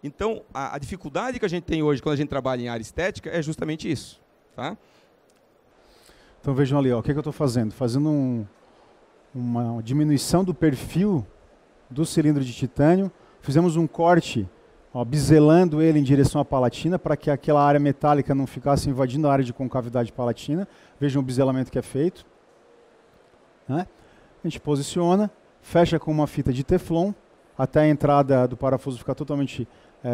Então, a dificuldade que a gente tem hoje quando a gente trabalha em área estética é justamente isso. Tá? Então vejam ali, ó, o que eu estou fazendo? Fazendo uma diminuição do perfil do cilindro de titânio. Fizemos um corte, ó, biselando ele em direção à palatina, para que aquela área metálica não ficasse invadindo a área de concavidade palatina. Vejam o biselamento que é feito. Né? A gente posiciona, fecha com uma fita de teflon, até a entrada do parafuso ficar totalmente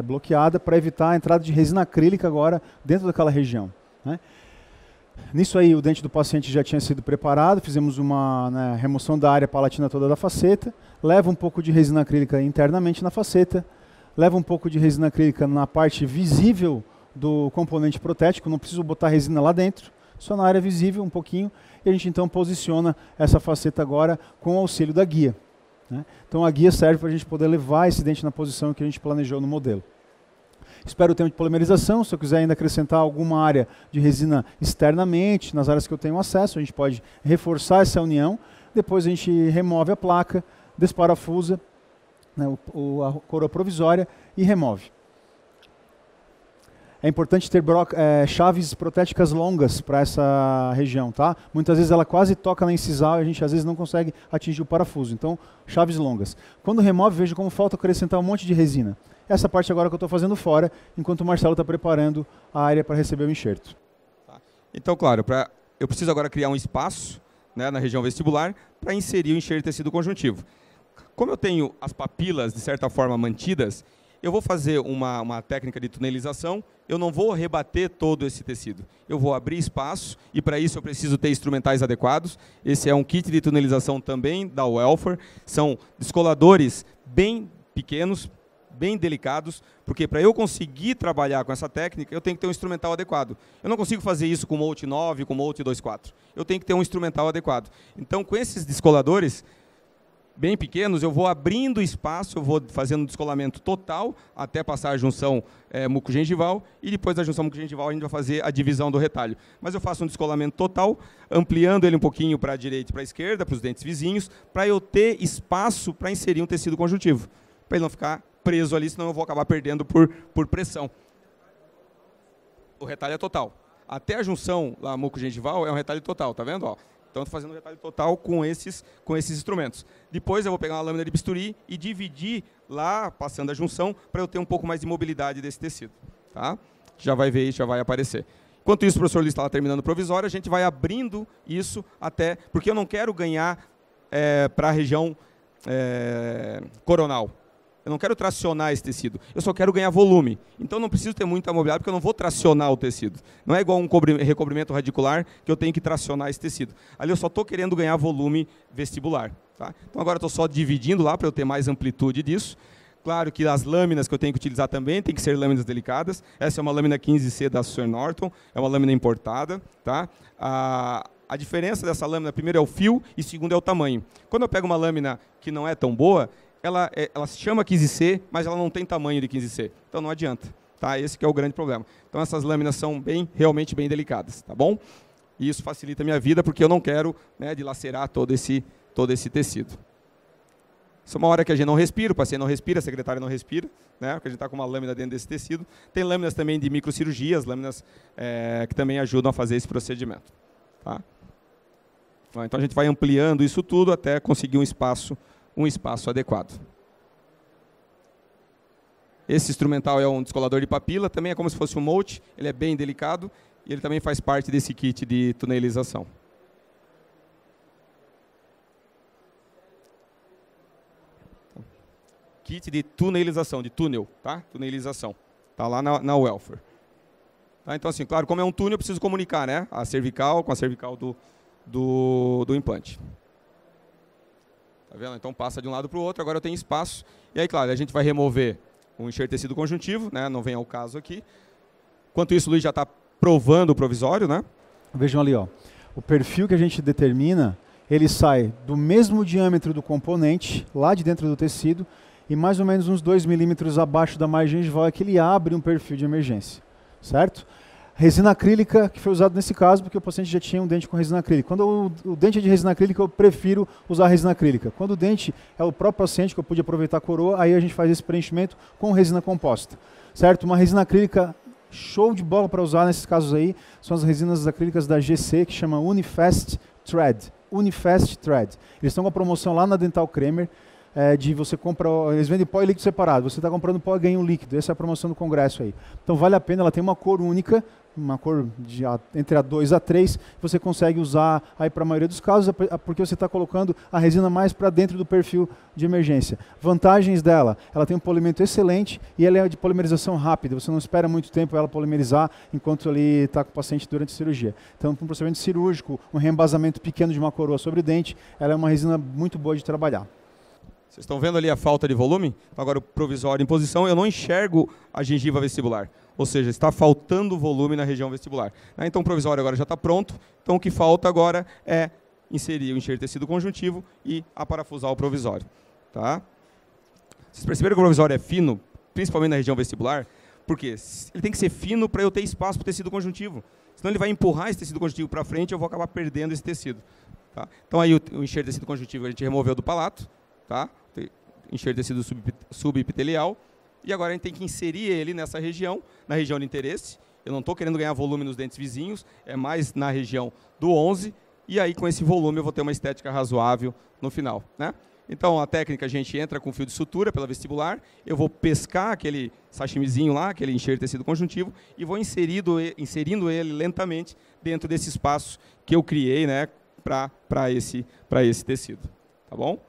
bloqueada, para evitar a entrada de resina acrílica agora dentro daquela região. Né? Nisso aí, o dente do paciente já tinha sido preparado, fizemos uma remoção da área palatina toda da faceta, leva um pouco de resina acrílica internamente na faceta, leva um pouco de resina acrílica na parte visível do componente protético, não preciso botar resina lá dentro, só na área visível um pouquinho, e a gente então posiciona essa faceta agora com o auxílio da guia. Né? Então a guia serve para a gente poder levar esse dente na posição que a gente planejou no modelo. Espero o tempo de polimerização. Se eu quiser ainda acrescentar alguma área de resina externamente, nas áreas que eu tenho acesso, a gente pode reforçar essa união. Depois a gente remove a placa, desparafusa, né, a coroa provisória e remove. É importante ter chaves protéticas longas para essa região. Tá? Muitas vezes ela quase toca na incisal e a gente às vezes não consegue atingir o parafuso. Então, chaves longas. Quando remove, veja como falta acrescentar um monte de resina. Essa parte agora que eu estou fazendo fora, enquanto o Marcelo está preparando a área para receber o enxerto. Então, claro, eu preciso agora criar um espaço né, na região vestibular para inserir o enxerto de tecido conjuntivo. Como eu tenho as papilas, de certa forma, mantidas, eu vou fazer uma técnica de tunelização, eu não vou rebater todo esse tecido. Eu vou abrir espaço e, para isso, eu preciso ter instrumentais adequados. Esse é um kit de tunelização também da Welfer. São descoladores bem pequenos, bem delicados, porque para eu conseguir trabalhar com essa técnica, eu tenho que ter um instrumental adequado. Eu não consigo fazer isso com Molt 9, com Molt 2.4. Eu tenho que ter um instrumental adequado. Então, com esses descoladores bem pequenos, eu vou abrindo espaço, eu vou fazendo um descolamento total até passar a junção mucogengival, e depois da junção mucogengival a gente vai fazer a divisão do retalho. Mas eu faço um descolamento total, ampliando ele um pouquinho para a direita e para a esquerda, para os dentes vizinhos, para eu ter espaço para inserir um tecido conjuntivo, para ele não ficar preso ali, senão eu vou acabar perdendo por pressão. O retalho é total. Até a junção lá mucogengival é um retalho total, tá vendo? Ó. Então, estou fazendo um retalho total com esses instrumentos. Depois, eu vou pegar uma lâmina de bisturi e dividir lá, passando a junção, para eu ter um pouco mais de mobilidade desse tecido. Tá? Já vai ver isso, já vai aparecer. Enquanto isso, o professor Luiz está lá terminando o provisório, a gente vai abrindo isso até... Porque eu não quero ganhar para a região coronal. Eu não quero tracionar esse tecido, eu só quero ganhar volume. Então, não preciso ter muita mobilidade, porque eu não vou tracionar o tecido. Não é igual um recobrimento radicular, que eu tenho que tracionar esse tecido. Ali eu só estou querendo ganhar volume vestibular. Tá? Então, agora eu estou só dividindo lá, para eu ter mais amplitude disso. Claro que as lâminas que eu tenho que utilizar também tem que ser lâminas delicadas. Essa é uma lâmina 15C da Sir Norton, é uma lâmina importada. Tá? A diferença dessa lâmina, primeiro, é o fio e segundo, é o tamanho. Quando eu pego uma lâmina que não é tão boa, ela se chama 15C, mas ela não tem tamanho de 15C. Então não adianta. Tá? Esse que é o grande problema. Então essas lâminas são realmente bem delicadas. Tá bom? E isso facilita a minha vida, porque eu não quero, né, dilacerar todo esse tecido. Isso é uma hora que a gente não respira, o paciente não respira, a secretária não respira, né, porque a gente está com uma lâmina dentro desse tecido. Tem lâminas também de microcirurgias, lâminas que também ajudam a fazer esse procedimento. Tá? Então a gente vai ampliando isso tudo até conseguir um espaço adequado. Esse instrumental é um descolador de papila, também é como se fosse um Molt, ele é bem delicado e ele também faz parte desse kit de tunelização. Kit de tunelização, de túnel, tá? Tunelização. Está lá na Welfer. Tá? Então, assim, claro, como é um túnel, eu preciso comunicar, né? A cervical com a cervical do implante. Tá vendo? Então passa de um lado para o outro, agora eu tenho espaço. E aí, claro, a gente vai remover um enxerto de tecido conjuntivo, né? Não vem ao caso aqui. Enquanto isso, o Luiz já está provando o provisório, né? Vejam ali, ó. O perfil que a gente determina, ele sai do mesmo diâmetro do componente, lá de dentro do tecido, e mais ou menos uns 2 milímetros abaixo da margem gengival é que ele abre um perfil de emergência. Certo? Resina acrílica, que foi usado nesse caso, porque o paciente já tinha um dente com resina acrílica. Quando o dente é de resina acrílica, eu prefiro usar resina acrílica. Quando o dente é o próprio paciente, que eu pude aproveitar a coroa, aí a gente faz esse preenchimento com resina composta. Certo? Uma resina acrílica show de bola para usar nesses casos aí, são as resinas acrílicas da GC, que chama Unifast Thread. Unifast Thread. Eles estão com a promoção lá na Dental Cremer, de você compra, eles vendem pó e líquido separado, você está comprando pó e ganha um líquido, essa é a promoção do congresso aí. Então vale a pena, ela tem uma cor única, uma cor entre a 2 a 3, você consegue usar aí para a maioria dos casos, porque você está colocando a resina mais para dentro do perfil de emergência. Vantagens dela, ela tem um polimento excelente e ela é de polimerização rápida, você não espera muito tempo ela polimerizar enquanto ele está com o paciente durante a cirurgia. Então, para um procedimento cirúrgico, um reembasamento pequeno de uma coroa sobre o dente, ela é uma resina muito boa de trabalhar. Vocês estão vendo ali a falta de volume? Agora o provisório em posição, eu não enxergo a gengiva vestibular. Ou seja, está faltando volume na região vestibular. Então o provisório agora já está pronto. Então o que falta agora é inserir o enxerto de tecido conjuntivo e aparafusar o provisório. Tá? Vocês perceberam que o provisório é fino, principalmente na região vestibular? Por quê? Ele tem que ser fino para eu ter espaço para o tecido conjuntivo. Senão ele vai empurrar esse tecido conjuntivo para frente e eu vou acabar perdendo esse tecido. Tá? Então aí o enxerto de tecido conjuntivo a gente removeu do palato. Tá? Enxerto de tecido subepitelial, e agora a gente tem que inserir ele nessa região, na região de interesse. Eu não estou querendo ganhar volume nos dentes vizinhos, é mais na região do 11, e aí com esse volume eu vou ter uma estética razoável no final. Né? Então a técnica, a gente entra com fio de sutura pela vestibular, eu vou pescar aquele sashimizinho lá, aquele enxerto de tecido conjuntivo, e vou inserindo ele lentamente dentro desse espaço que eu criei, né, para esse tecido. Tá bom?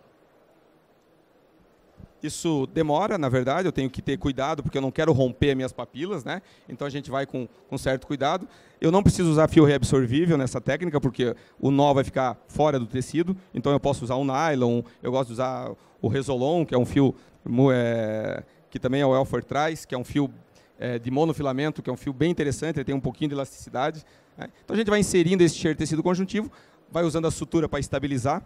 Isso demora, na verdade, eu tenho que ter cuidado, porque eu não quero romper minhas papilas, né? Então a gente vai com certo cuidado. Eu não preciso usar fio reabsorvível nessa técnica, porque o nó vai ficar fora do tecido, então eu posso usar um nylon, eu gosto de usar o Resolon, que é um fio que também é o Elfor traz, que é um fio de monofilamento, que é um fio bem interessante, ele tem um pouquinho de elasticidade, né? Então a gente vai inserindo esse enxerto tecido conjuntivo, vai usando a sutura para estabilizar.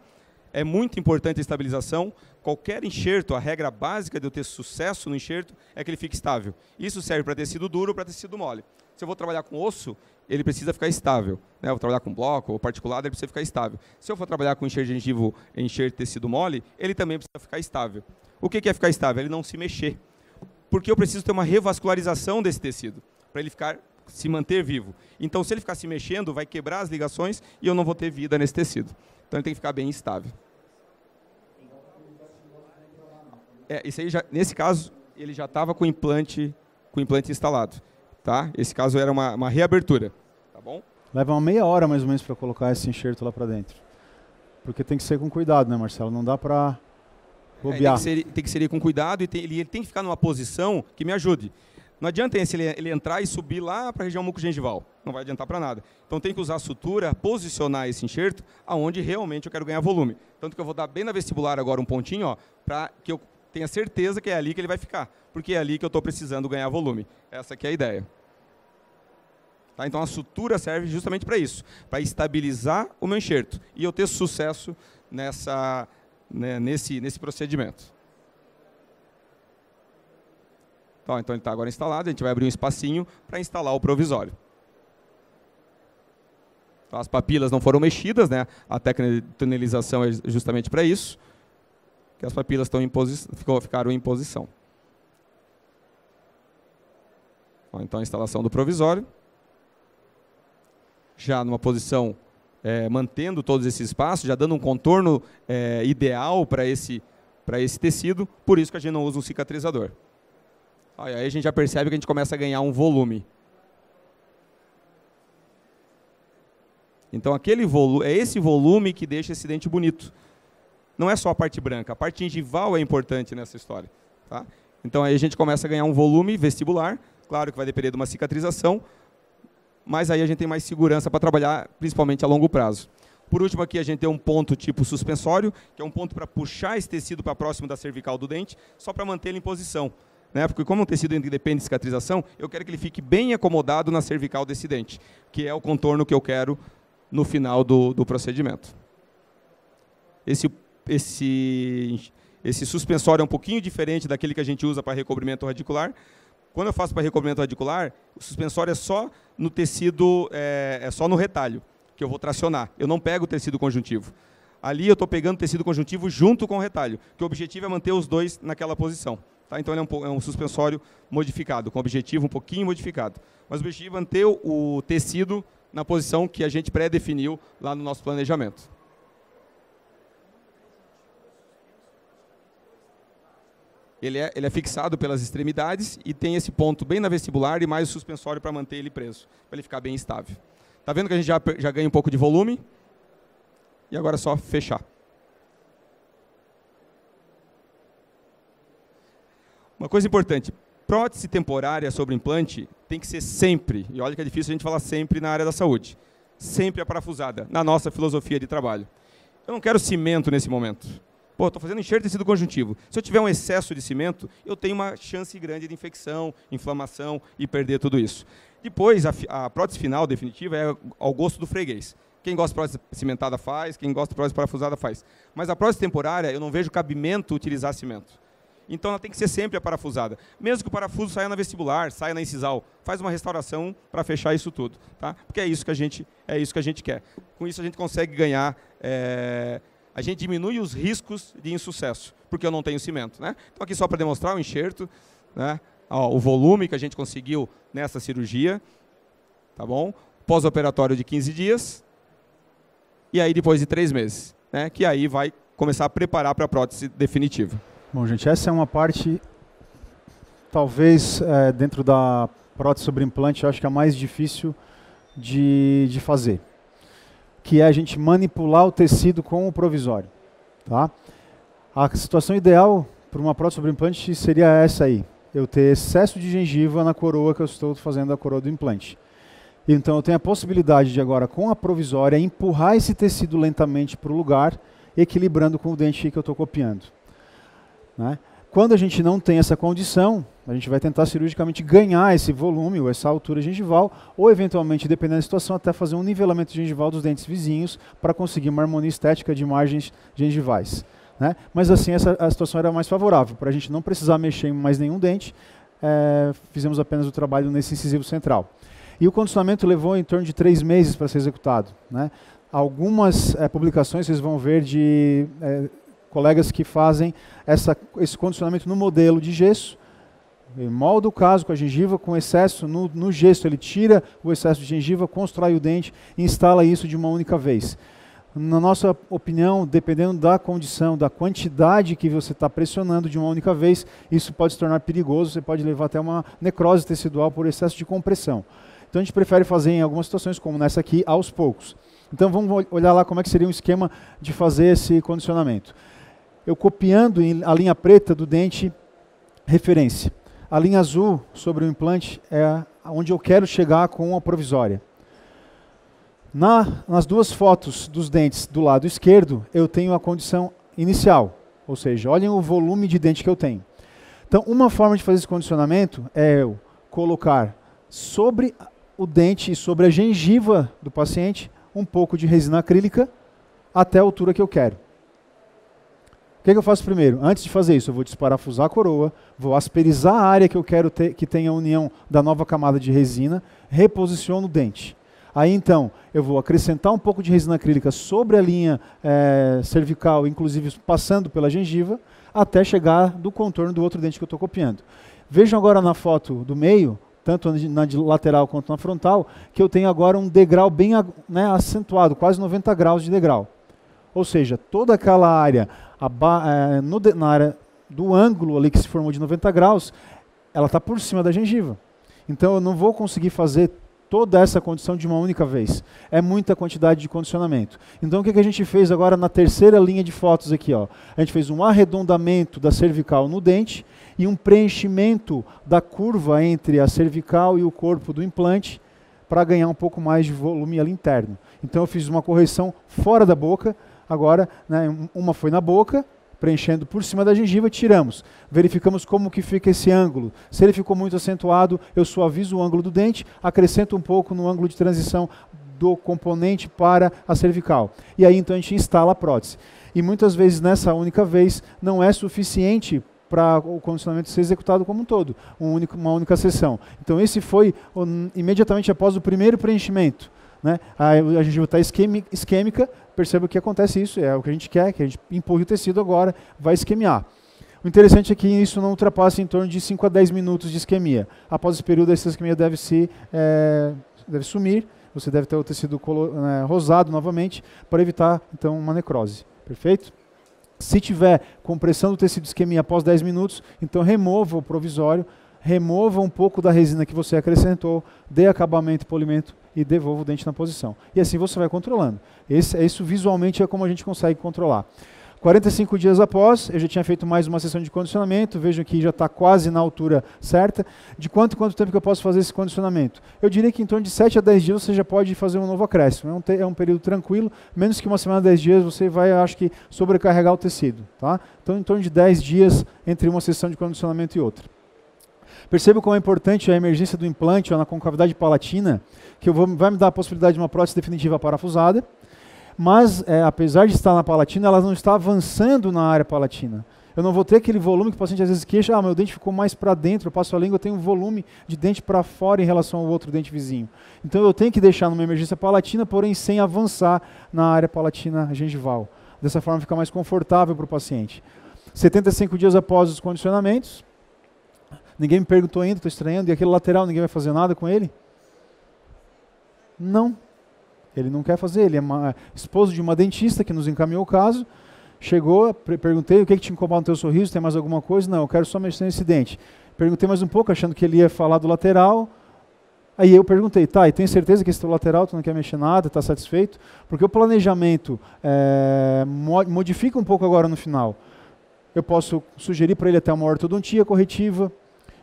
É muito importante a estabilização. Qualquer enxerto, a regra básica de eu ter sucesso no enxerto é que ele fique estável. Isso serve para tecido duro ou para tecido mole. Se eu vou trabalhar com osso, ele precisa ficar estável, né? Eu vou trabalhar com bloco ou particulado, ele precisa ficar estável. Se eu for trabalhar com enxerto gengivo e enxerto tecido mole, ele também precisa ficar estável. O que é ficar estável? Ele não se mexer. Porque eu preciso ter uma revascularização desse tecido, para ele se manter vivo. Então, se ele ficar se mexendo, vai quebrar as ligações e eu não vou ter vida nesse tecido. Então ele tem que ficar bem estável. Isso aí nesse caso, ele já estava com o implante instalado. Tá? Esse caso era uma reabertura. Tá bom? Leva uma meia hora mais ou menos para colocar esse enxerto lá para dentro. Porque tem que ser com cuidado, né, Marcelo? Não dá para bobear. Tem que ser com cuidado e ele tem que ficar numa posição que me ajude. Não adianta ele entrar e subir lá para a região mucogengival. Não vai adiantar para nada. Então tem que usar a sutura, posicionar esse enxerto aonde realmente eu quero ganhar volume. Tanto que eu vou dar bem na vestibular agora um pontinho, para que eu tenha certeza que é ali que ele vai ficar. Porque é ali que eu estou precisando ganhar volume. Essa aqui é a ideia. Tá? Então a sutura serve justamente para isso. Para estabilizar o meu enxerto. E eu ter sucesso nesse procedimento. Então ele está agora instalado, a gente vai abrir um espacinho para instalar o provisório. Então, as papilas não foram mexidas, né? A técnica de tunelização é justamente para isso, que as papilas ficaram em posição. Então a instalação do provisório, já numa posição mantendo todos esses espaços, já dando um contorno ideal para esse tecido, por isso que a gente não usa um cicatrizador. Aí a gente já percebe que a gente começa a ganhar um volume. Então é esse volume que deixa esse dente bonito. Não é só a parte branca, a parte gengival é importante nessa história. Tá? Então aí a gente começa a ganhar um volume vestibular, claro que vai depender de uma cicatrização, mas aí a gente tem mais segurança para trabalhar, principalmente a longo prazo. Por último aqui a gente tem um ponto tipo suspensório, que é um ponto para puxar esse tecido para próximo da cervical do dente, só para manter ele em posição. Né? Porque como um tecido depende de cicatrização, eu quero que ele fique bem acomodado na cervical desse dente, que é o contorno que eu quero no final do procedimento. Esse suspensório é um pouquinho diferente daquele que a gente usa para recobrimento radicular. Quando eu faço para recobrimento radicular, o suspensório é só no tecido, só no retalho, que eu vou tracionar. Eu não pego o tecido conjuntivo. Ali eu estou pegando o tecido conjuntivo junto com o retalho, que o objetivo é manter os dois naquela posição. Tá? Então ele é um suspensório modificado, com objetivo um pouquinho modificado. Mas o objetivo é manter o tecido na posição que a gente pré-definiu lá no nosso planejamento. Ele é fixado pelas extremidades e tem esse ponto bem na vestibular e mais o suspensório para manter ele preso, para ele ficar bem estável. Tá vendo que a gente já ganha um pouco de volume? E agora é só fechar. Uma coisa importante, prótese temporária sobre implante tem que ser sempre, e olha que é difícil a gente falar sempre na área da saúde, sempre aparafusada, na nossa filosofia de trabalho. Eu não quero cimento nesse momento. Pô, estou fazendo enxerto de tecido conjuntivo. Se eu tiver um excesso de cimento, eu tenho uma chance grande de infecção, inflamação e perder tudo isso. Depois, a prótese final, definitiva, é ao gosto do freguês. Quem gosta de prótese cimentada faz, quem gosta de prótese parafusada faz. Mas a prótese temporária, eu não vejo cabimento utilizar cimento. Então ela tem que ser sempre aparafusada. Mesmo que o parafuso saia na vestibular, saia na incisal, faz uma restauração para fechar isso tudo. Tá? Porque é isso que a gente quer. Com isso a gente consegue ganhar, a gente diminui os riscos de insucesso, porque eu não tenho cimento. Né? Então aqui só para demonstrar o enxerto, né? Ó, o volume que a gente conseguiu nessa cirurgia, tá bom? Pós-operatório de 15 dias, e aí depois de 3 meses, né? Que aí vai começar a preparar para a prótese definitiva. Bom, gente, essa é uma parte, talvez, dentro da prótese sobre implante, eu acho que é a mais difícil de fazer. que é a gente manipular o tecido com o provisório. Tá? A situação ideal para uma prótese sobre implante seria essa aí. Eu ter excesso de gengiva na coroa que eu estou fazendo a coroa do implante. Então eu tenho a possibilidade de agora, com a provisória, empurrar esse tecido lentamente para o lugar, equilibrando com o dente que eu estou copiando. Né? Quando a gente não tem essa condição, a gente vai tentar cirurgicamente ganhar esse volume, ou essa altura gengival, ou eventualmente, dependendo da situação, até fazer um nivelamento gengival dos dentes vizinhos para conseguir uma harmonia estética de margens gengivais. Né? Mas assim, a situação era mais favorável. Para a gente não precisar mexer em mais nenhum dente, fizemos apenas o trabalho nesse incisivo central. E o condicionamento levou em torno de 3 meses para ser executado. Né? Algumas publicações vocês vão ver de colegas que fazem esse condicionamento no modelo de gesso, molda o caso com a gengiva com excesso no gesso, ele tira o excesso de gengiva, constrói o dente e instala isso de uma única vez. Na nossa opinião, dependendo da condição, da quantidade que você está pressionando de uma única vez, isso pode se tornar perigoso, você pode levar até uma necrose tecidual por excesso de compressão. Então a gente prefere fazer em algumas situações, como nessa aqui, aos poucos. Então vamos olhar lá como é que seria um esquema de fazer esse condicionamento. Eu copiando a linha preta do dente referência. A linha azul sobre o implante é onde eu quero chegar com a provisória. Nas duas fotos dos dentes do lado esquerdo, eu tenho a condição inicial. Ou seja, olhem o volume de dente que eu tenho. Então, uma forma de fazer esse condicionamento é eu colocar sobre o dente e sobre a gengiva do paciente um pouco de resina acrílica até a altura que eu quero. O que eu faço primeiro? Antes de fazer isso, eu vou desparafusar a coroa, vou asperizar a área que eu quero que tenha a união da nova camada de resina, reposiciono o dente. Aí então, eu vou acrescentar um pouco de resina acrílica sobre a linha cervical, inclusive passando pela gengiva, até chegar do contorno do outro dente que eu estou copiando. Vejam agora na foto do meio, tanto na lateral quanto na frontal, que eu tenho agora um degrau bem acentuado, quase 90 graus de degrau. Ou seja, toda aquela área, na área do ângulo ali que se formou de 90 graus, ela está por cima da gengiva. Então eu não vou conseguir fazer toda essa condição de uma única vez. É muita quantidade de condicionamento. Então o que a gente fez agora na terceira linha de fotos aqui? Ó? A gente fez um arredondamento da cervical no dente e um preenchimento da curva entre a cervical e o corpo do implante para ganhar um pouco mais de volume ali interno. Então eu fiz uma correção fora da boca. Agora, né, uma foi na boca, preenchendo por cima da gengiva, tiramos. Verificamos como que fica esse ângulo. Se ele ficou muito acentuado, eu suavizo o ângulo do dente, acrescento um pouco no ângulo de transição do componente para a cervical. E aí então a gente instala a prótese. E muitas vezes, nessa única vez, não é suficiente para o condicionamento ser executado como um todo, uma única sessão. Então esse foi imediatamente após o primeiro preenchimento. Né? A gengiva está isquêmica, perceba que acontece isso, é o que a gente quer, que a gente empurre o tecido agora, vai isquemiar. O interessante é que isso não ultrapassa em torno de 5 a 10 minutos de isquemia. Após esse período, essa isquemia deve sumir, você deve ter o tecido rosado novamente, para evitar então uma necrose. Perfeito? Se tiver compressão do tecido de isquemia após 10 minutos, então remova o provisório, remova um pouco da resina que você acrescentou, dê acabamento e polimento e devolva o dente na posição. E assim você vai controlando. Isso visualmente é como a gente consegue controlar. 45 dias após, eu já tinha feito mais uma sessão de condicionamento, vejam que já está quase na altura certa. De quanto tempo que eu posso fazer esse condicionamento? Eu diria que em torno de 7 a 10 dias você já pode fazer um novo acréscimo. É um período tranquilo, menos que uma semana, 10 dias, você vai, acho que, sobrecarregar o tecido. Tá? Então, em torno de 10 dias entre uma sessão de condicionamento e outra. Perceba como é importante a emergência do implante ou na concavidade palatina, que vai me dar a possibilidade de uma prótese definitiva parafusada, mas apesar de estar na palatina, ela não está avançando na área palatina. Eu não vou ter aquele volume que o paciente às vezes queixa, meu dente ficou mais para dentro, eu passo a língua, eu tenho um volume de dente para fora em relação ao outro dente vizinho. Então eu tenho que deixar numa emergência palatina, porém sem avançar na área palatina gengival. Dessa forma fica mais confortável para o paciente. 75 dias após os condicionamentos, ninguém me perguntou ainda, estou estranhando, e aquele lateral, ninguém vai fazer nada com ele? Não. Ele não quer fazer, ele é esposo de uma dentista que nos encaminhou o caso, chegou, perguntei o que te incomoda no teu sorriso, tem mais alguma coisa? Não, eu quero só mexer nesse dente. Perguntei mais um pouco, achando que ele ia falar do lateral, Aí eu perguntei, tá, e tem certeza que esse teu lateral tu não quer mexer nada, está satisfeito? Porque o planejamento modifica um pouco agora no final. Eu posso sugerir para ele até uma ortodontia corretiva,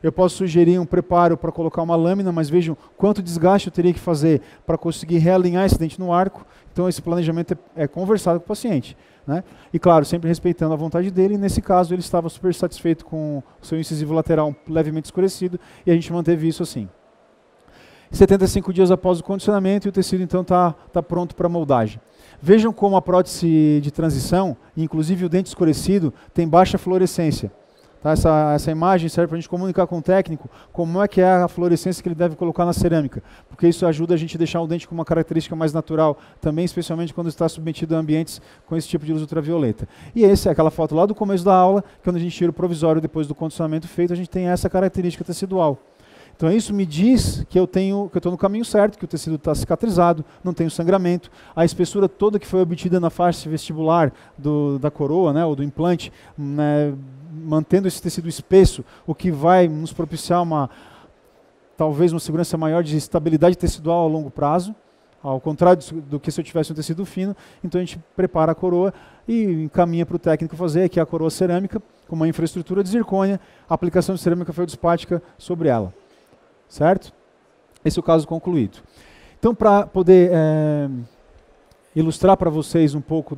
eu posso sugerir um preparo para colocar uma lâmina, mas vejam quanto desgaste eu teria que fazer para conseguir realinhar esse dente no arco. Então esse planejamento é conversado com o paciente, né? E claro, sempre respeitando a vontade dele, e nesse caso ele estava super satisfeito com o seu incisivo lateral levemente escurecido, e a gente manteve isso assim. 75 dias após o condicionamento, e o tecido então está pronto para moldagem. Vejam como a prótese de transição, inclusive o dente escurecido, tem baixa fluorescência. Tá? Essa imagem serve para a gente comunicar com o técnico como é que é a fluorescência que ele deve colocar na cerâmica, porque isso ajuda a gente a deixar o dente com uma característica mais natural, também especialmente quando está submetido a ambientes com esse tipo de luz ultravioleta. E essa é aquela foto lá do começo da aula, que quando a gente tira o provisório depois do condicionamento feito, a gente tem essa característica tecidual. Então isso me diz que eu estou no caminho certo, que o tecido está cicatrizado, não tem sangramento, a espessura toda que foi obtida na face vestibular da coroa, né, ou do implante, né, mantendo esse tecido espesso, o que vai nos propiciar talvez uma segurança maior de estabilidade tecidual a longo prazo, ao contrário do que se eu tivesse um tecido fino. Então a gente prepara a coroa e encaminha para o técnico fazer, que é a coroa cerâmica, com uma infraestrutura de zircônia, aplicação de cerâmica feldspática sobre ela. Certo? Esse é o caso concluído. Então, para poder ilustrar para vocês um pouco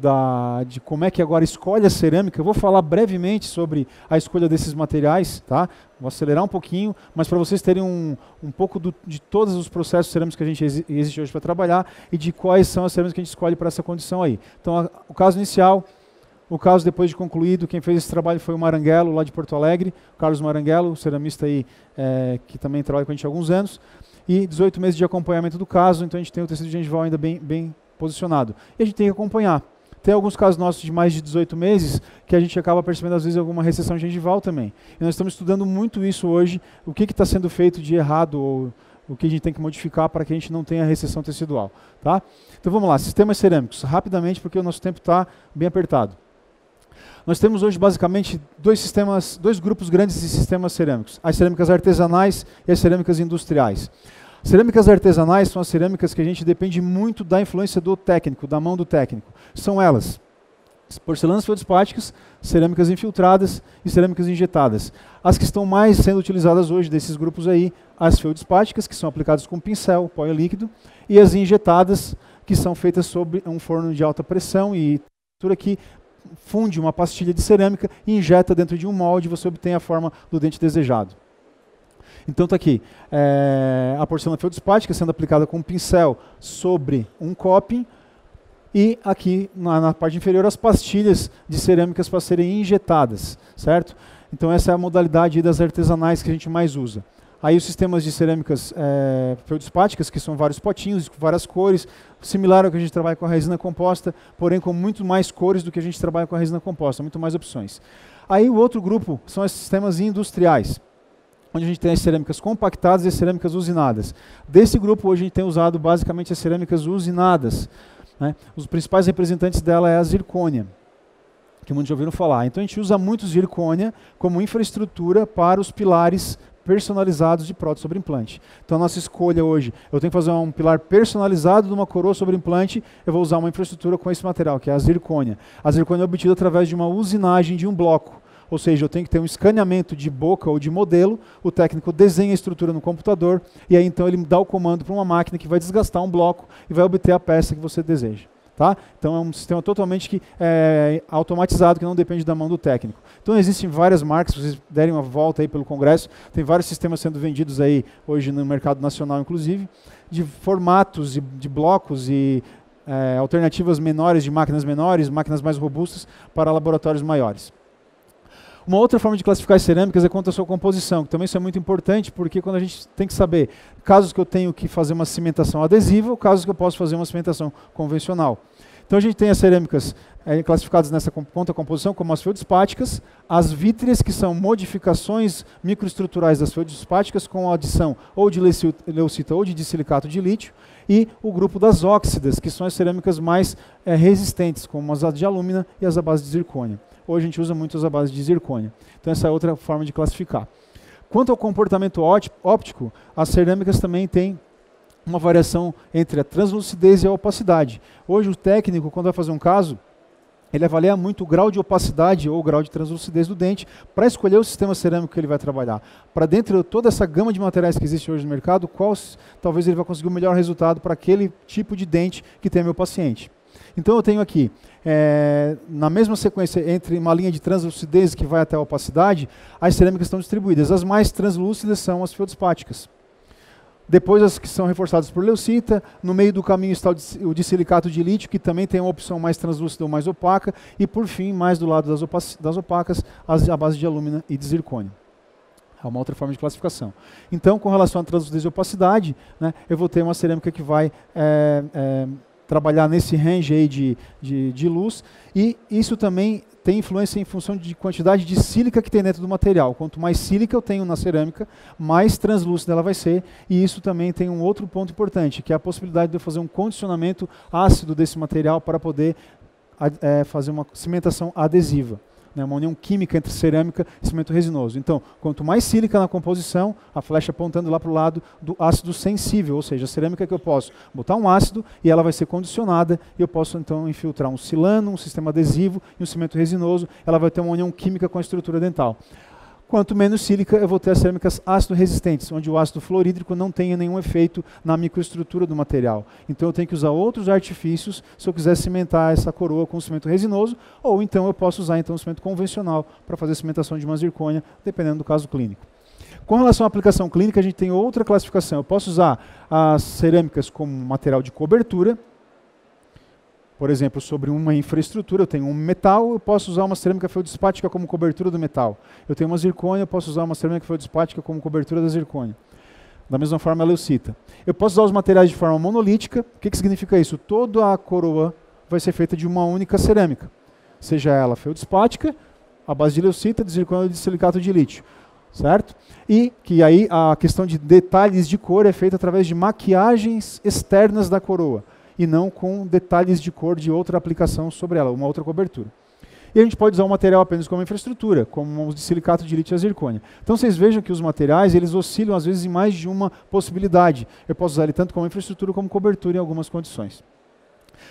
de como é que agora escolhe a cerâmica, eu vou falar brevemente sobre a escolha desses materiais, tá? Vou acelerar um pouquinho, mas para vocês terem um pouco de todos os processos cerâmicos que a gente existe hoje para trabalhar e de quais são as cerâmicas que a gente escolhe para essa condição aí. Então, o caso inicial. O caso depois de concluído, quem fez esse trabalho foi o Maranguelo, lá de Porto Alegre, Carlos Maranguelo, ceramista aí, que também trabalha com a gente há alguns anos, e 18 meses de acompanhamento do caso, então a gente tem o tecido gengival ainda bem posicionado. E a gente tem que acompanhar. Tem alguns casos nossos de mais de 18 meses que a gente acaba percebendo às vezes alguma recessão gengival também. E nós estamos estudando muito isso hoje, o que está sendo feito de errado, ou o que a gente tem que modificar para que a gente não tenha recessão tecidual. Tá? Então vamos lá, sistemas cerâmicos, rapidamente porque o nosso tempo está bem apertado. Nós temos hoje basicamente dois grupos grandes de sistemas cerâmicos, as cerâmicas artesanais e as cerâmicas industriais. Cerâmicas artesanais são as cerâmicas que a gente depende muito da influência do técnico, da mão do técnico. São elas: porcelanas feldspáticas, cerâmicas infiltradas e cerâmicas injetadas. As que estão mais sendo utilizadas hoje desses grupos aí, as feldspáticas, que são aplicadas com pincel, pó líquido, e as injetadas, que são feitas sobre um forno de alta pressão e temperatura que funde uma pastilha de cerâmica e injeta dentro de um molde e você obtém a forma do dente desejado. Então está aqui, a porcelana feldspática sendo aplicada com um pincel sobre um coping e aqui na parte inferior as pastilhas de cerâmicas para serem injetadas, certo? Então essa é a modalidade das artesanais que a gente mais usa. Aí os sistemas de cerâmicas feldspáticas, que são vários potinhos, com várias cores, similar ao que a gente trabalha com a resina composta, porém com muito mais cores do que a gente trabalha com a resina composta, muito mais opções. Aí o outro grupo são os sistemas industriais, onde a gente tem as cerâmicas compactadas e as cerâmicas usinadas. Desse grupo hoje a gente tem usado basicamente as cerâmicas usinadas, né? Os principais representantes dela é a zircônia, que muitos já ouviram falar. Então a gente usa muito zircônia como infraestrutura para os pilares personalizados de prótese sobre implante. Então a nossa escolha hoje, eu tenho que fazer um pilar personalizado de uma coroa sobre implante, eu vou usar uma infraestrutura com esse material, que é a zircônia. A zircônia é obtida através de uma usinagem de um bloco, ou seja, eu tenho que ter um escaneamento de boca ou de modelo, o técnico desenha a estrutura no computador, e aí então ele dá o comando para uma máquina que vai desgastar um bloco e vai obter a peça que você deseja. Tá? Então é um sistema totalmente automatizado, que não depende da mão do técnico. Então existem várias marcas, se vocês derem uma volta aí pelo congresso, tem vários sistemas sendo vendidos aí hoje no mercado nacional, inclusive, de formatos de blocos e alternativas menores de máquinas menores, máquinas mais robustas para laboratórios maiores. Uma outra forma de classificar as cerâmicas é quanto à sua composição, que também isso é muito importante, porque quando a gente tem que saber casos que eu tenho que fazer uma cimentação adesiva ou casos que eu posso fazer uma cimentação convencional. Então a gente tem as cerâmicas classificadas nessa conta composição como as feldspáticas, as vítreas, que são modificações microestruturais das feldspáticas com a adição ou de leucita ou de dissilicato de lítio, e o grupo das óxidas, que são as cerâmicas mais resistentes, como as de alúmina e as à base de zircônia. Hoje a gente usa muito as à base de zircônia. Então essa é outra forma de classificar. Quanto ao comportamento óptico, as cerâmicas também têm uma variação entre a translucidez e a opacidade. Hoje o técnico, quando vai fazer um caso, ele avalia muito o grau de opacidade ou o grau de translucidez do dente para escolher o sistema cerâmico que ele vai trabalhar. Para dentro de toda essa gama de materiais que existe hoje no mercado, qual talvez ele vai conseguir o melhor resultado para aquele tipo de dente que tem meu paciente. Então eu tenho aqui, na mesma sequência entre uma linha de translucidez que vai até a opacidade, as cerâmicas estão distribuídas. As mais translúcidas são as feldspáticas. Depois as que são reforçadas por leucita, no meio do caminho está o de silicato de lítio, que também tem uma opção mais translúcida ou mais opaca, e por fim, mais do lado das opacas, a base de alúmina e de zircônio. É uma outra forma de classificação. Então, com relação à translucidez e opacidade, né, eu vou ter uma cerâmica que vai trabalhar nesse range aí de luz, e isso também tem influência em função de quantidade de sílica que tem dentro do material. Quanto mais sílica eu tenho na cerâmica, mais translúcida ela vai ser, e isso também tem um outro ponto importante, que é a possibilidade de eu fazer um condicionamento ácido desse material para poder fazer uma cimentação adesiva, né, uma união química entre cerâmica e cimento resinoso. Então, quanto mais sílica na composição, a flecha apontando lá para o lado do ácido sensível, ou seja, a cerâmica que eu posso botar um ácido e ela vai ser condicionada, e eu posso então infiltrar um silano, um sistema adesivo e um cimento resinoso, ela vai ter uma união química com a estrutura dental. Quanto menos sílica, eu vou ter as cerâmicas ácido resistentes, onde o ácido fluorídrico não tenha nenhum efeito na microestrutura do material. Então eu tenho que usar outros artifícios se eu quiser cimentar essa coroa com cimento resinoso, ou então eu posso usar então, um cimento convencional para fazer a cimentação de uma zircônia, dependendo do caso clínico. Com relação à aplicação clínica, a gente tem outra classificação. Eu posso usar as cerâmicas como material de cobertura. Por exemplo, sobre uma infraestrutura, eu tenho um metal, eu posso usar uma cerâmica feldspática como cobertura do metal. Eu tenho uma zircônia, eu posso usar uma cerâmica feldspática como cobertura da zircônia. Da mesma forma, a leucita. Eu posso usar os materiais de forma monolítica. O que significa isso? Toda a coroa vai ser feita de uma única cerâmica. Seja ela feldspática, a base de leucita, de zircônia ou de silicato de lítio. Certo? E que aí a questão de detalhes de cor é feita através de maquiagens externas da coroa, e não com detalhes de cor de outra aplicação sobre ela, uma outra cobertura. E a gente pode usar o material apenas como infraestrutura, como os de silicato de lítio e a zircônia. Então vocês vejam que os materiais, eles oscilam às vezes em mais de uma possibilidade. Eu posso usar ele tanto como infraestrutura como cobertura em algumas condições.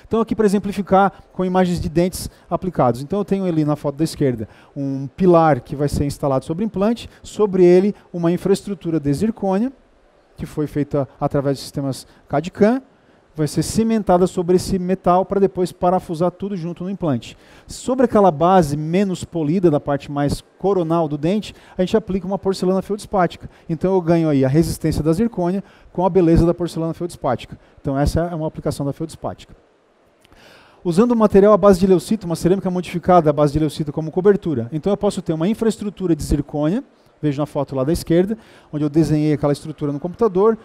Então aqui para exemplificar com imagens de dentes aplicados. Então eu tenho ali na foto da esquerda um pilar que vai ser instalado sobre implante, sobre ele uma infraestrutura de zircônia, que foi feita através de sistemas CAD/CAM, vai ser cimentada sobre esse metal para depois parafusar tudo junto no implante. Sobre aquela base menos polida, da parte mais coronal do dente, a gente aplica uma porcelana feldspática. Então eu ganho aí a resistência da zircônia com a beleza da porcelana feldspática. Então essa é uma aplicação da feldspática. Usando o material à base de leucita, uma cerâmica modificada à base de leucita como cobertura. Então eu posso ter uma infraestrutura de zircônia, vejo na foto lá da esquerda, onde eu desenhei aquela estrutura no computador,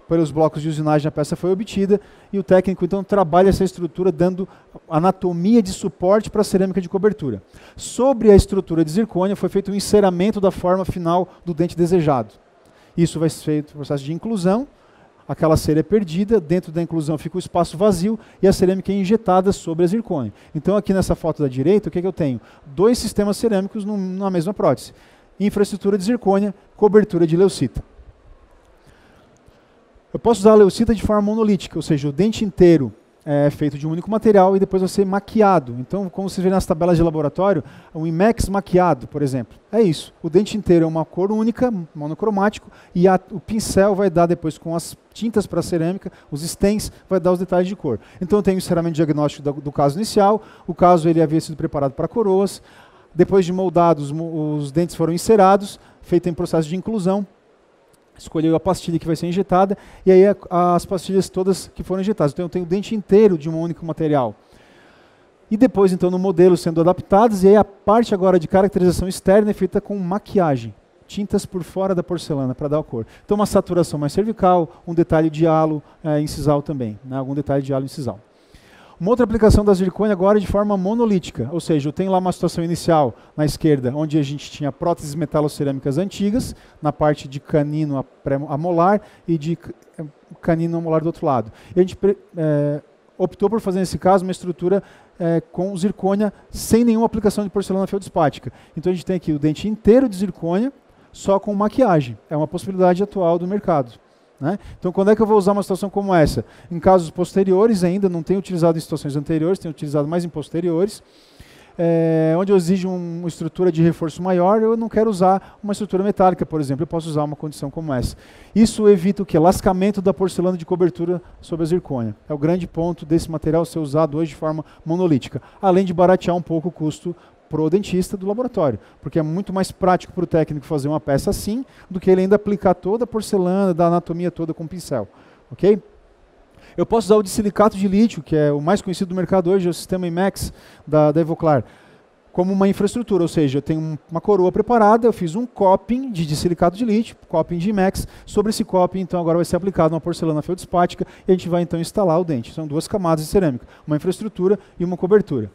pelos blocos de usinagem a peça foi obtida, e o técnico então trabalha essa estrutura dando anatomia de suporte para a cerâmica de cobertura. Sobre a estrutura de zircônia foi feito um enceramento da forma final do dente desejado. Isso vai ser feito no processo de inclusão, aquela cera é perdida, dentro da inclusão fica o espaço vazio e a cerâmica é injetada sobre a zircônia. Então aqui nessa foto da direita, o que eu tenho? Dois sistemas cerâmicos na mesma prótese. Infraestrutura de zircônia, cobertura de leucita. Eu posso usar a leucita de forma monolítica, ou seja, o dente inteiro é feito de um único material e depois vai ser maquiado. Então, como vocês verem nas tabelas de laboratório, o IMEX maquiado, por exemplo, é isso. O dente inteiro é uma cor única, monocromático, e o pincel vai dar depois com as tintas para a cerâmica, os stents, vai dar os detalhes de cor. Então, eu tenho o enceramento diagnóstico do caso inicial, o caso ele havia sido preparado para coroas, depois de moldados, os dentes foram encerados, feito em processo de inclusão, escolheu a pastilha que vai ser injetada, e aí as pastilhas todas que foram injetadas. Então eu tenho o dente inteiro de um único material. E depois, então, no modelo sendo adaptados, e aí a parte agora de caracterização externa é feita com maquiagem, tintas por fora da porcelana para dar a cor. Então uma saturação mais cervical, um detalhe de halo incisal também, né, algum detalhe de halo incisal. Uma outra aplicação da zircônia agora é de forma monolítica, ou seja, eu tenho lá uma situação inicial na esquerda, onde a gente tinha próteses metalocerâmicas antigas, na parte de canino a molar e de canino a molar do outro lado. E a gente optou por fazer, nesse caso, uma estrutura com zircônia sem nenhuma aplicação de porcelana feldspática. Então a gente tem aqui o dente inteiro de zircônia, só com maquiagem. É uma possibilidade atual do mercado. né? Então, quando é que eu vou usar uma situação como essa? Em casos posteriores ainda, não tenho utilizado em situações anteriores, tenho utilizado mais em posteriores, onde eu exijo uma estrutura de reforço maior, eu não quero usar uma estrutura metálica, por exemplo, eu posso usar uma condição como essa. Isso evita o quê? Lascamento da porcelana de cobertura sobre a zircônia. É o grande ponto desse material ser usado hoje de forma monolítica, além de baratear um pouco o custo para o dentista do laboratório, porque é muito mais prático para o técnico fazer uma peça assim, do que ele ainda aplicar toda a porcelana, da anatomia toda com pincel. Ok? Eu posso usar o de silicato de lítio, que é o mais conhecido do mercado hoje, é o sistema IMAX da Evoclar, como uma infraestrutura, ou seja, eu tenho uma coroa preparada, eu fiz um coping de silicato de lítio, coping de IMAX, sobre esse coping, então agora vai ser aplicado uma porcelana feldspática e a gente vai então instalar o dente. São 2 camadas de cerâmica, uma infraestrutura e uma cobertura.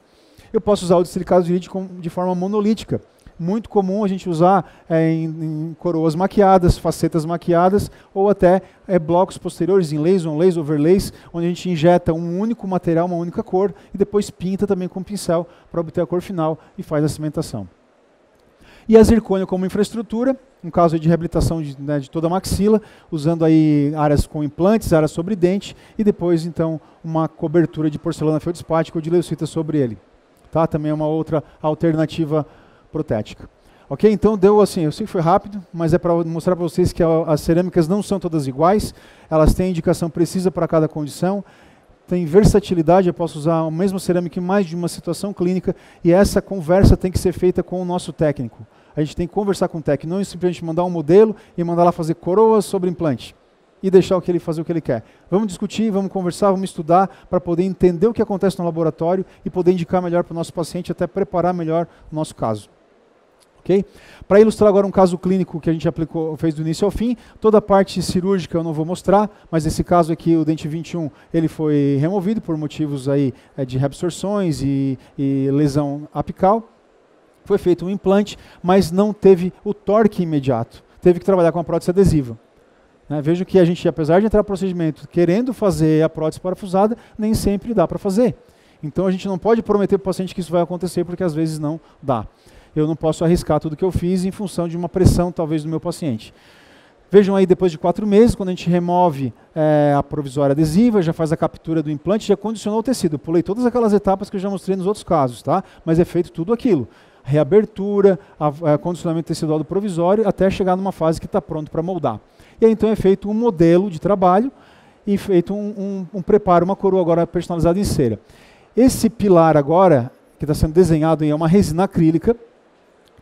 Eu posso usar o de silicato de lítio de forma monolítica. Muito comum a gente usar em coroas maquiadas, facetas maquiadas, ou até blocos posteriores em laser, on-laser, overlays, onde a gente injeta um único material, uma única cor, e depois pinta também com pincel para obter a cor final e faz a cimentação. E a zircônia como infraestrutura, no caso de reabilitação de toda a maxila, usando aí áreas com implantes, áreas sobre dente, e depois então uma cobertura de porcelana feldspática ou de leucita sobre ele. Tá? Também é uma outra alternativa protética. Ok? Então deu assim, eu sei que foi rápido, mas é para mostrar para vocês que as cerâmicas não são todas iguais, elas têm indicação precisa para cada condição, tem versatilidade, eu posso usar a mesma cerâmica em mais de uma situação clínica, e essa conversa tem que ser feita com o nosso técnico. A gente tem que conversar com o técnico, não simplesmente mandar um modelo e mandar lá fazer coroas sobre implante e deixar ele fazer o que ele quer. Vamos discutir, vamos conversar, vamos estudar para poder entender o que acontece no laboratório e poder indicar melhor para o nosso paciente, até preparar melhor o nosso caso. Okay? Para ilustrar agora um caso clínico que a gente fez do início ao fim, toda a parte cirúrgica eu não vou mostrar, mas nesse caso aqui o dente 21 ele foi removido por motivos aí, de reabsorções e lesão apical. Foi feito um implante, mas não teve o torque imediato. Teve que trabalhar com a prótese adesiva. Vejo que a gente, apesar de entrar no procedimento querendo fazer a prótese parafusada, nem sempre dá para fazer. Então a gente não pode prometer para o paciente que isso vai acontecer, porque às vezes não dá. Eu não posso arriscar tudo que eu fiz em função de uma pressão, talvez, do meu paciente. Vejam aí, depois de 4 meses, quando a gente remove a provisória adesiva, já faz a captura do implante, já condicionou o tecido. Eu pulei todas aquelas etapas que eu já mostrei nos outros casos, tá? Mas é feito tudo aquilo. Reabertura, condicionamento tecidual do provisório, até chegar numa fase que está pronto para moldar. E aí, então, é feito um modelo de trabalho e feito um preparo, uma coroa agora personalizada em cera. Esse pilar agora, que está sendo desenhado, é uma resina acrílica,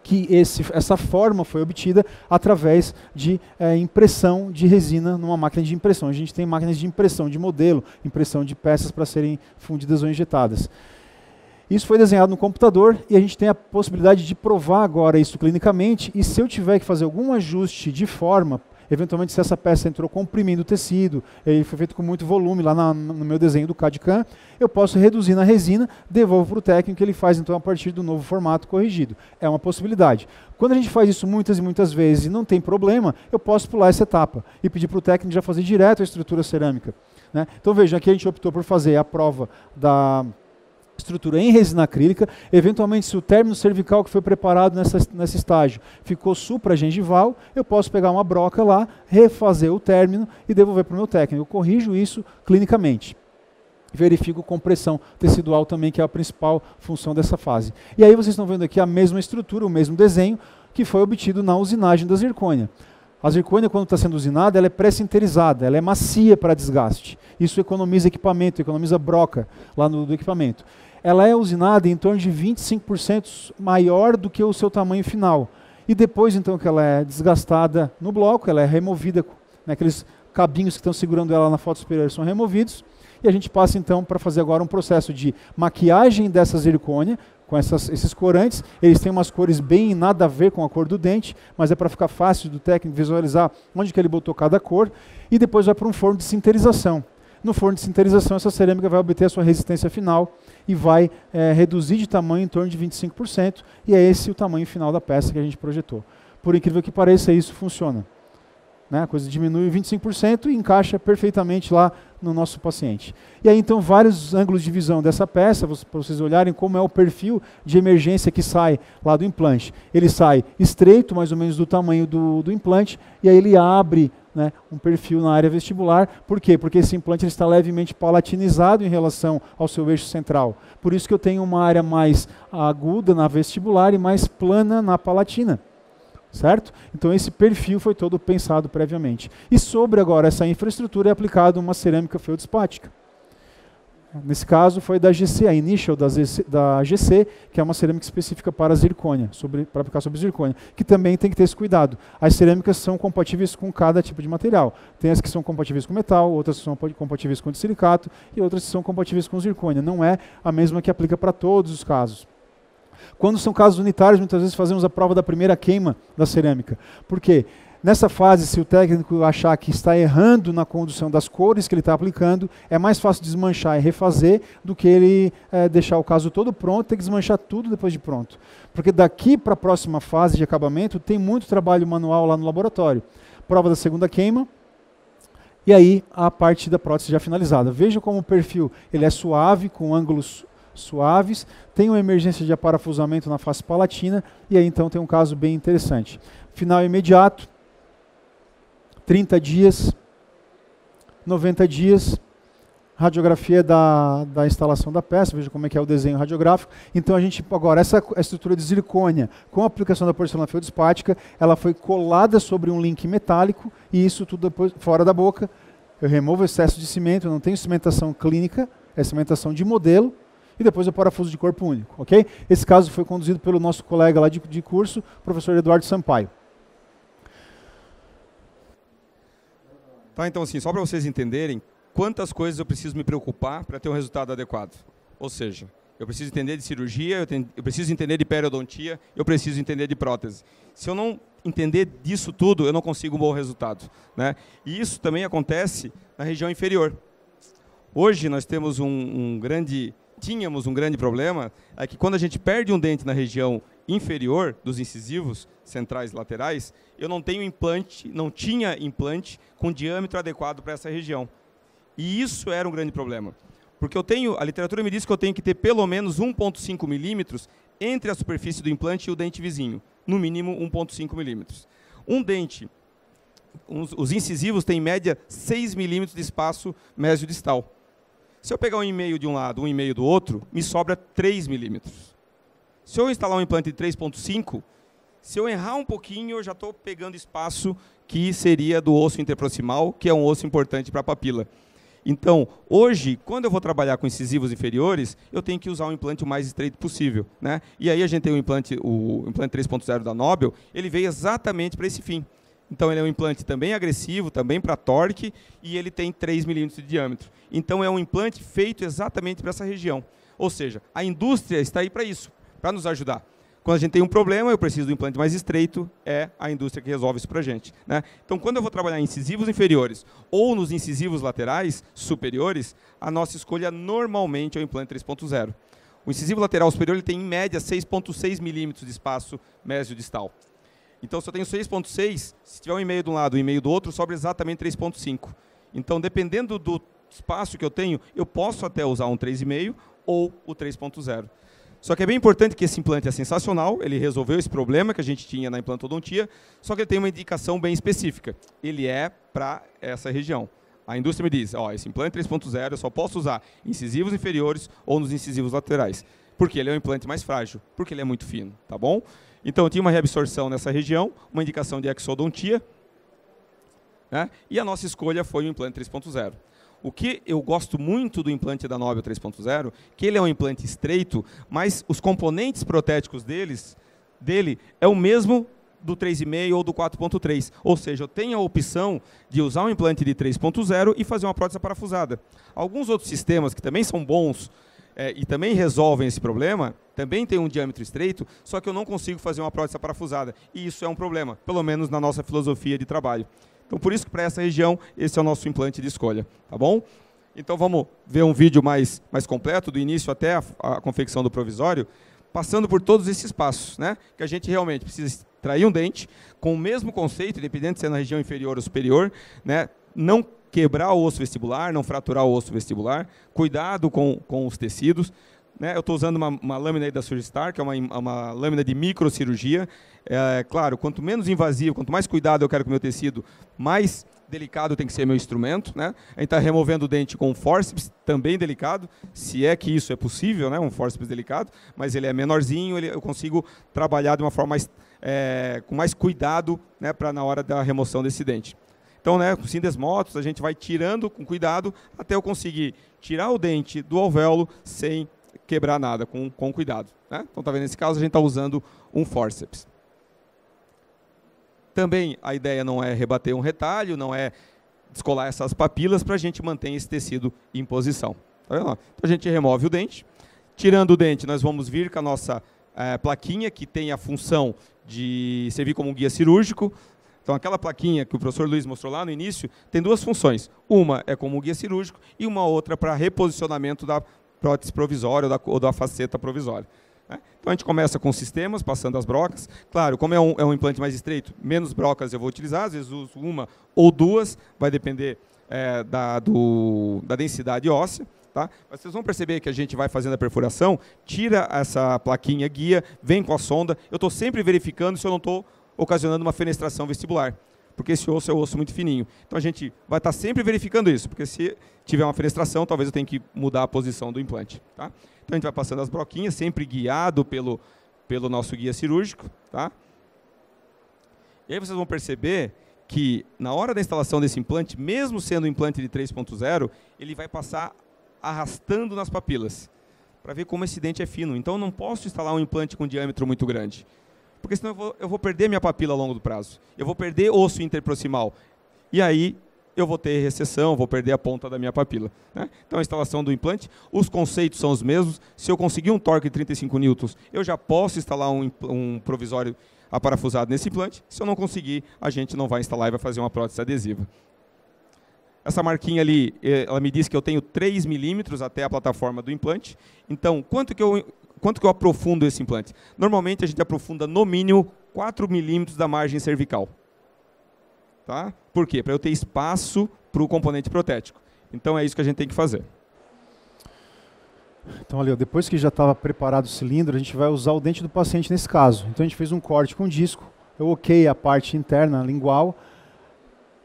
que essa forma foi obtida através de impressão de resina numa máquina de impressão. A gente tem máquinas de impressão de modelo, impressão de peças para serem fundidas ou injetadas. Isso foi desenhado no computador e a gente tem a possibilidade de provar agora isso clinicamente, e se eu tiver que fazer algum ajuste de forma, eventualmente se essa peça entrou comprimindo o tecido, ele foi feito com muito volume lá no meu desenho do CAD/CAM, eu posso reduzir na resina, devolvo para o técnico, ele faz então a partir do novo formato corrigido. É uma possibilidade. Quando a gente faz isso muitas e muitas vezes e não tem problema, eu posso pular essa etapa e pedir para o técnico já fazer direto a estrutura cerâmica. Né? Então vejam, aqui a gente optou por fazer a prova da estrutura em resina acrílica. Eventualmente, se o término cervical que foi preparado nesse estágio ficou supragengival, eu posso pegar uma broca lá, refazer o término e devolver para o meu técnico. Eu corrijo isso clinicamente. Verifico compressão tecidual também, que é a principal função dessa fase. E aí vocês estão vendo aqui a mesma estrutura, o mesmo desenho, que foi obtido na usinagem da zircônia. A zircônia, quando está sendo usinada, ela é pré-sinterizada, ela é macia para desgaste. Isso economiza equipamento, economiza broca lá do equipamento. Ela é usinada em torno de 25% maior do que o seu tamanho final. E depois, então, que ela é desgastada no bloco, ela é removida, né, aqueles cabinhos que estão segurando ela na foto superior são removidos, e a gente passa, então, para fazer agora um processo de maquiagem dessa zircônia, com esses corantes. Eles têm umas cores bem nada a ver com a cor do dente, mas é para ficar fácil do técnico visualizar onde que ele botou cada cor, e depois vai para um forno de sinterização. No forno de sinterização, essa cerâmica vai obter a sua resistência final e vai reduzir de tamanho em torno de 25%, e é esse o tamanho final da peça que a gente projetou. Por incrível que pareça, isso funciona. Né? A coisa diminui 25% e encaixa perfeitamente lá no nosso paciente. E aí, então, vários ângulos de visão dessa peça, para vocês olharem como é o perfil de emergência que sai lá do implante. Ele sai estreito, mais ou menos do tamanho do implante, e aí ele abre né, um perfil na área vestibular. Por quê? Porque esse implante ele está levemente palatinizado em relação ao seu eixo central. Por isso que eu tenho uma área mais aguda na vestibular e mais plana na palatina. Certo? Então esse perfil foi todo pensado previamente. E sobre agora essa infraestrutura é aplicada uma cerâmica feldspática. Nesse caso foi da GC, a Initial da GC, que é uma cerâmica específica para zircônia, para aplicar sobre zircônia, que também tem que ter esse cuidado. As cerâmicas são compatíveis com cada tipo de material. Tem as que são compatíveis com metal, outras que são compatíveis com silicato e outras que são compatíveis com zircônia. Não é a mesma que aplica para todos os casos. Quando são casos unitários, muitas vezes fazemos a prova da primeira queima da cerâmica. Por quê? Nessa fase, se o técnico achar que está errando na condução das cores que ele está aplicando, é mais fácil desmanchar e refazer do que ele deixar o caso todo pronto, ter que desmanchar tudo depois de pronto. Porque daqui para a próxima fase de acabamento, tem muito trabalho manual lá no laboratório. Prova da segunda queima, e aí a parte da prótese já finalizada. Veja como o perfil ele é suave, com ângulos suaves, tem uma emergência de aparafusamento na face palatina, e aí então tem um caso bem interessante. Final imediato, 30 dias, 90 dias, radiografia da instalação da peça, veja como é que é o desenho radiográfico. Então a gente, agora, essa estrutura de zircônia com a aplicação da porcelana feldspática, ela foi colada sobre um link metálico, e isso tudo depois, fora da boca. Eu removo o excesso de cimento, eu não tenho cimentação clínica, é cimentação de modelo, e depois o parafuso de corpo único, ok? Esse caso foi conduzido pelo nosso colega lá de curso, professor Eduardo Sampaio. Tá, então assim, só para vocês entenderem quantas coisas eu preciso me preocupar para ter um resultado adequado. Ou seja, eu preciso entender de cirurgia, eu preciso entender de periodontia, eu preciso entender de prótese. Se eu não entender disso tudo, eu não consigo um bom resultado, né? E isso também acontece na região inferior. Hoje nós temos tínhamos um grande problema, é que quando a gente perde um dente na região inferior dos incisivos centrais e laterais, eu não tinha implante com diâmetro adequado para essa região. E isso era um grande problema. Porque a literatura me diz que eu tenho que ter pelo menos 1,5 milímetros entre a superfície do implante e o dente vizinho. No mínimo 1,5 milímetros. Os incisivos têm em média 6 milímetros de espaço mesiodistal. Se eu pegar 1,5 de um lado, 1,5 do outro, me sobra 3 milímetros. Se eu instalar um implante de 3,5, se eu errar um pouquinho, eu já estou pegando espaço que seria do osso interproximal, que é um osso importante para a papila. Então, hoje, quando eu vou trabalhar com incisivos inferiores, eu tenho que usar um implante o mais estreito possível, né? E aí a gente tem o implante 3.0 da Nobel, ele veio exatamente para esse fim. Então ele é um implante também agressivo, também para torque, e ele tem 3 milímetros de diâmetro. Então é um implante feito exatamente para essa região. Ou seja, a indústria está aí para isso, para nos ajudar. Quando a gente tem um problema, eu preciso do implante mais estreito, é a indústria que resolve isso para a gente, né? Então, quando eu vou trabalhar em incisivos inferiores ou nos incisivos laterais superiores, a nossa escolha normalmente é o implante 3.0. O incisivo lateral superior ele tem, em média, 6,6 milímetros de espaço mesiodistal. Então, se eu tenho 6,6, se tiver 1,5 de um lado e 1,5 do outro, sobra exatamente 3,5. Então, dependendo do espaço que eu tenho, eu posso até usar um 3,5 ou o 3.0. Só que é bem importante que esse implante é sensacional, ele resolveu esse problema que a gente tinha na implantodontia, só que ele tem uma indicação bem específica. Ele é para essa região. A indústria me diz, esse implante 3.0 eu só posso usar em incisivos inferiores ou nos incisivos laterais. Porque ele é um implante mais frágil, porque ele é muito fino, tá bom? Então, eu tinha uma reabsorção nessa região, uma indicação de exodontia, né? E a nossa escolha foi o implante 3.0. O que eu gosto muito do implante da Nobel 3.0, que ele é um implante estreito, mas os componentes protéticos dele é o mesmo do 3,5 ou do 4.3. Ou seja, eu tenho a opção de usar um implante de 3.0 e fazer uma prótese parafusada. Alguns outros sistemas que também são bons e também resolvem esse problema, também tem um diâmetro estreito, só que eu não consigo fazer uma prótese parafusada. E isso é um problema, pelo menos na nossa filosofia de trabalho. Então, por isso que para essa região, esse é o nosso implante de escolha, tá bom? Então, vamos ver um vídeo mais completo, do início até a confecção do provisório, passando por todos esses passos, né? Que a gente realmente precisa extrair um dente, com o mesmo conceito, independente se é na região inferior ou superior, né? Não quebrar o osso vestibular, não fraturar o osso vestibular, cuidado com os tecidos, né? Eu estou usando uma lâmina aí da Surgistar, que é uma lâmina de microcirurgia. Claro, quanto menos invasivo, quanto mais cuidado eu quero com o meu tecido, mais delicado tem que ser meu instrumento, né? A gente está removendo o dente com um fórceps, também delicado, se é que isso é possível, né? Um fórceps delicado, mas ele é menorzinho, eu consigo trabalhar de uma forma com mais cuidado, né? Para na hora da remoção desse dente. Então, né, com sindesmotos, a gente vai tirando com cuidado até eu conseguir tirar o dente do alvéolo sem quebrar nada, com cuidado, né? Então, tá vendo? Nesse caso, a gente está usando um fórceps. Também a ideia não é rebater um retalho, não é descolar essas papilas para a gente manter esse tecido em posição. Tá vendo? Então a gente remove o dente. Tirando o dente, nós vamos vir com a nossa plaquinha, que tem a função de servir como um guia cirúrgico. Então aquela plaquinha que o professor Luiz mostrou lá no início, tem duas funções. Uma é como um guia cirúrgico e uma outra para reposicionamento da prótese provisória ou da faceta provisória. Então a gente começa com sistemas, passando as brocas. Claro, como é um implante mais estreito, menos brocas eu vou utilizar, às vezes uso uma ou duas, vai depender da densidade óssea. Tá? Mas vocês vão perceber que a gente vai fazendo a perfuração, tira essa plaquinha guia, vem com a sonda. Eu estou sempre verificando se eu não estou ocasionando uma fenestração vestibular, porque esse osso é um osso muito fininho. Então a gente vai estar sempre verificando isso, porque se tiver uma fenestração, talvez eu tenha que mudar a posição do implante. Tá? Então a gente vai passando as broquinhas, sempre guiado pelo nosso guia cirúrgico. Tá? E aí vocês vão perceber que na hora da instalação desse implante, mesmo sendo um implante de 3.0, ele vai passar arrastando nas papilas, para ver como esse dente é fino. Então eu não posso instalar um implante com diâmetro muito grande, porque senão eu vou perder minha papila ao longo do prazo. Eu vou perder osso interproximal. E aí eu vou ter recessão, vou perder a ponta da minha papila. Né? Então a instalação do implante, os conceitos são os mesmos. Se eu conseguir um torque de 35 newtons, eu já posso instalar um provisório aparafusado nesse implante. Se eu não conseguir, a gente não vai instalar e vai fazer uma prótese adesiva. Essa marquinha ali, ela me diz que eu tenho 3 milímetros até a plataforma do implante. Então, quanto que eu aprofundo esse implante? Normalmente a gente aprofunda no mínimo 4 milímetros da margem cervical. Tá? Por quê? Para eu ter espaço para o componente protético. Então é isso que a gente tem que fazer. Então ali, ó, depois que já estava preparado o cilindro, a gente vai usar o dente do paciente nesse caso. Então a gente fez um corte com disco, eu ok a parte interna lingual.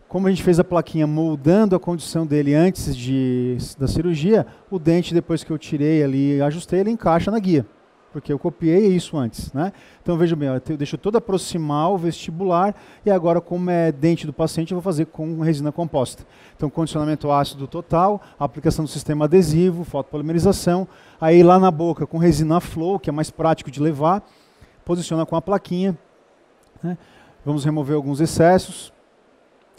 Como a gente fez a plaquinha moldando a condição dele antes da cirurgia, o dente, depois que eu tirei ali e ajustei, ele encaixa na guia, porque eu copiei isso antes, né? Então veja bem, eu deixo todo proximal, vestibular, e agora, como é dente do paciente, eu vou fazer com resina composta. Então condicionamento ácido total, aplicação do sistema adesivo, fotopolimerização, aí lá na boca com resina flow, que é mais prático de levar, posiciona com a plaquinha, né? Vamos remover alguns excessos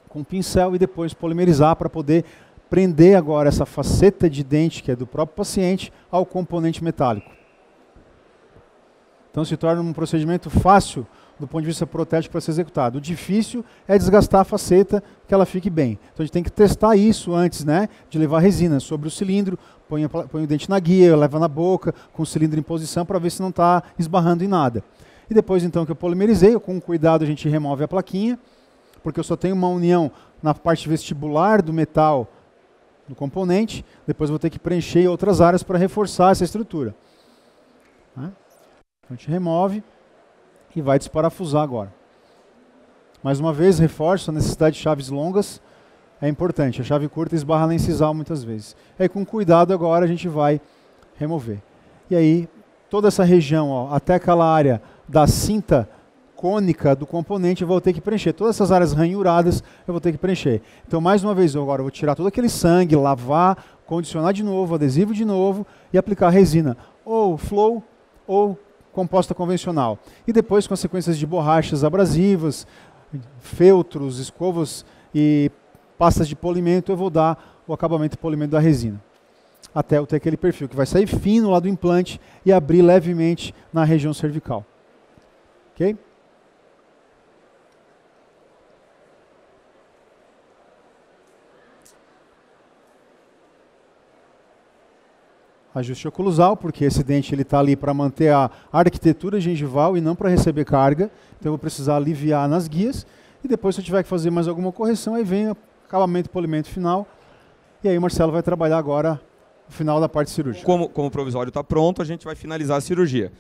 com pincel e depois polimerizar para poder prender agora essa faceta de dente, que é do próprio paciente, ao componente metálico. Então se torna um procedimento fácil do ponto de vista protético para ser executado. O difícil é desgastar a faceta, que ela fique bem. Então a gente tem que testar isso antes, né, de levar resina sobre o cilindro, põe o dente na guia, leva na boca, com o cilindro em posição para ver se não está esbarrando em nada. E depois então que eu polimerizei, com cuidado a gente remove a plaquinha, porque eu só tenho uma união na parte vestibular do metal do componente, depois vou ter que preencher outras áreas para reforçar essa estrutura. Né? Então a gente remove e vai desparafusar agora. Mais uma vez, reforço, a necessidade de chaves longas é importante. A chave curta esbarra na incisal muitas vezes. Aí com cuidado agora a gente vai remover. E aí toda essa região, ó, até aquela área da cinta cônica do componente eu vou ter que preencher. Todas essas áreas ranhuradas eu vou ter que preencher. Então, mais uma vez, agora eu vou tirar todo aquele sangue, lavar, condicionar de novo, adesivo de novo e aplicar resina, ou flow ou composta convencional. E depois, com as sequências de borrachas abrasivas, feltros, escovas e pastas de polimento, eu vou dar o acabamento de polimento da resina. Até eu ter aquele perfil que vai sair fino lá do implante e abrir levemente na região cervical. Ok? Ajuste oclusal, porque esse dente está ali para manter a arquitetura gengival e não para receber carga. Então eu vou precisar aliviar nas guias. E depois, se eu tiver que fazer mais alguma correção, aí vem o acabamento e polimento final. E aí o Marcelo vai trabalhar agora o final da parte cirúrgica. Como o provisório está pronto, a gente vai finalizar a cirurgia.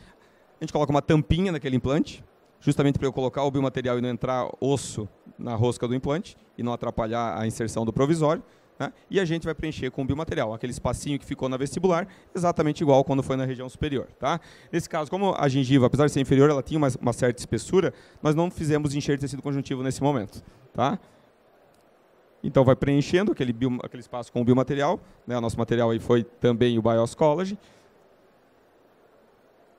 A gente coloca uma tampinha naquele implante, justamente para eu colocar o biomaterial e não entrar osso na rosca do implante e não atrapalhar a inserção do provisório, né? E a gente vai preencher com o biomaterial, aquele espacinho que ficou na vestibular, exatamente igual quando foi na região superior. Tá? Nesse caso, como a gengiva, apesar de ser inferior, ela tinha uma certa espessura, nós não fizemos enxerto de tecido conjuntivo nesse momento. Tá? Então vai preenchendo aquele espaço com o biomaterial, né? O nosso material aí foi também o Bios Collagen.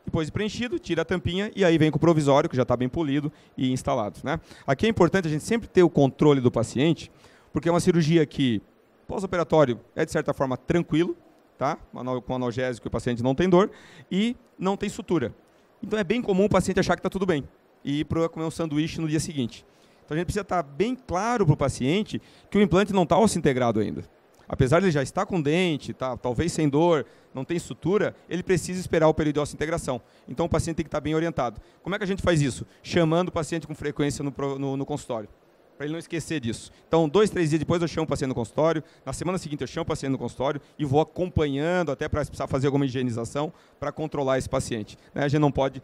Depois de preenchido, tira a tampinha e aí vem com o provisório, que já está bem polido e instalado. Né? Aqui é importante a gente sempre ter o controle do paciente, porque é uma cirurgia que, pós-operatório, é de certa forma tranquilo, tá? Com analgésico o paciente não tem dor e não tem sutura. Então é bem comum o paciente achar que está tudo bem e ir para comer um sanduíche no dia seguinte. Então a gente precisa estar bem claro para o paciente que o implante não está osso integrado ainda. Apesar de ele já estar com dente, tá, talvez sem dor, não tem sutura, ele precisa esperar o período de osso-integração. Então o paciente tem que estar bem orientado. Como é que a gente faz isso? Chamando o paciente com frequência no consultório, para ele não esquecer disso. Então, 2, 3 dias depois eu chamo o paciente no consultório, na semana seguinte eu chamo o paciente no consultório e vou acompanhando até para precisar fazer alguma higienização para controlar esse paciente. Né? A gente não pode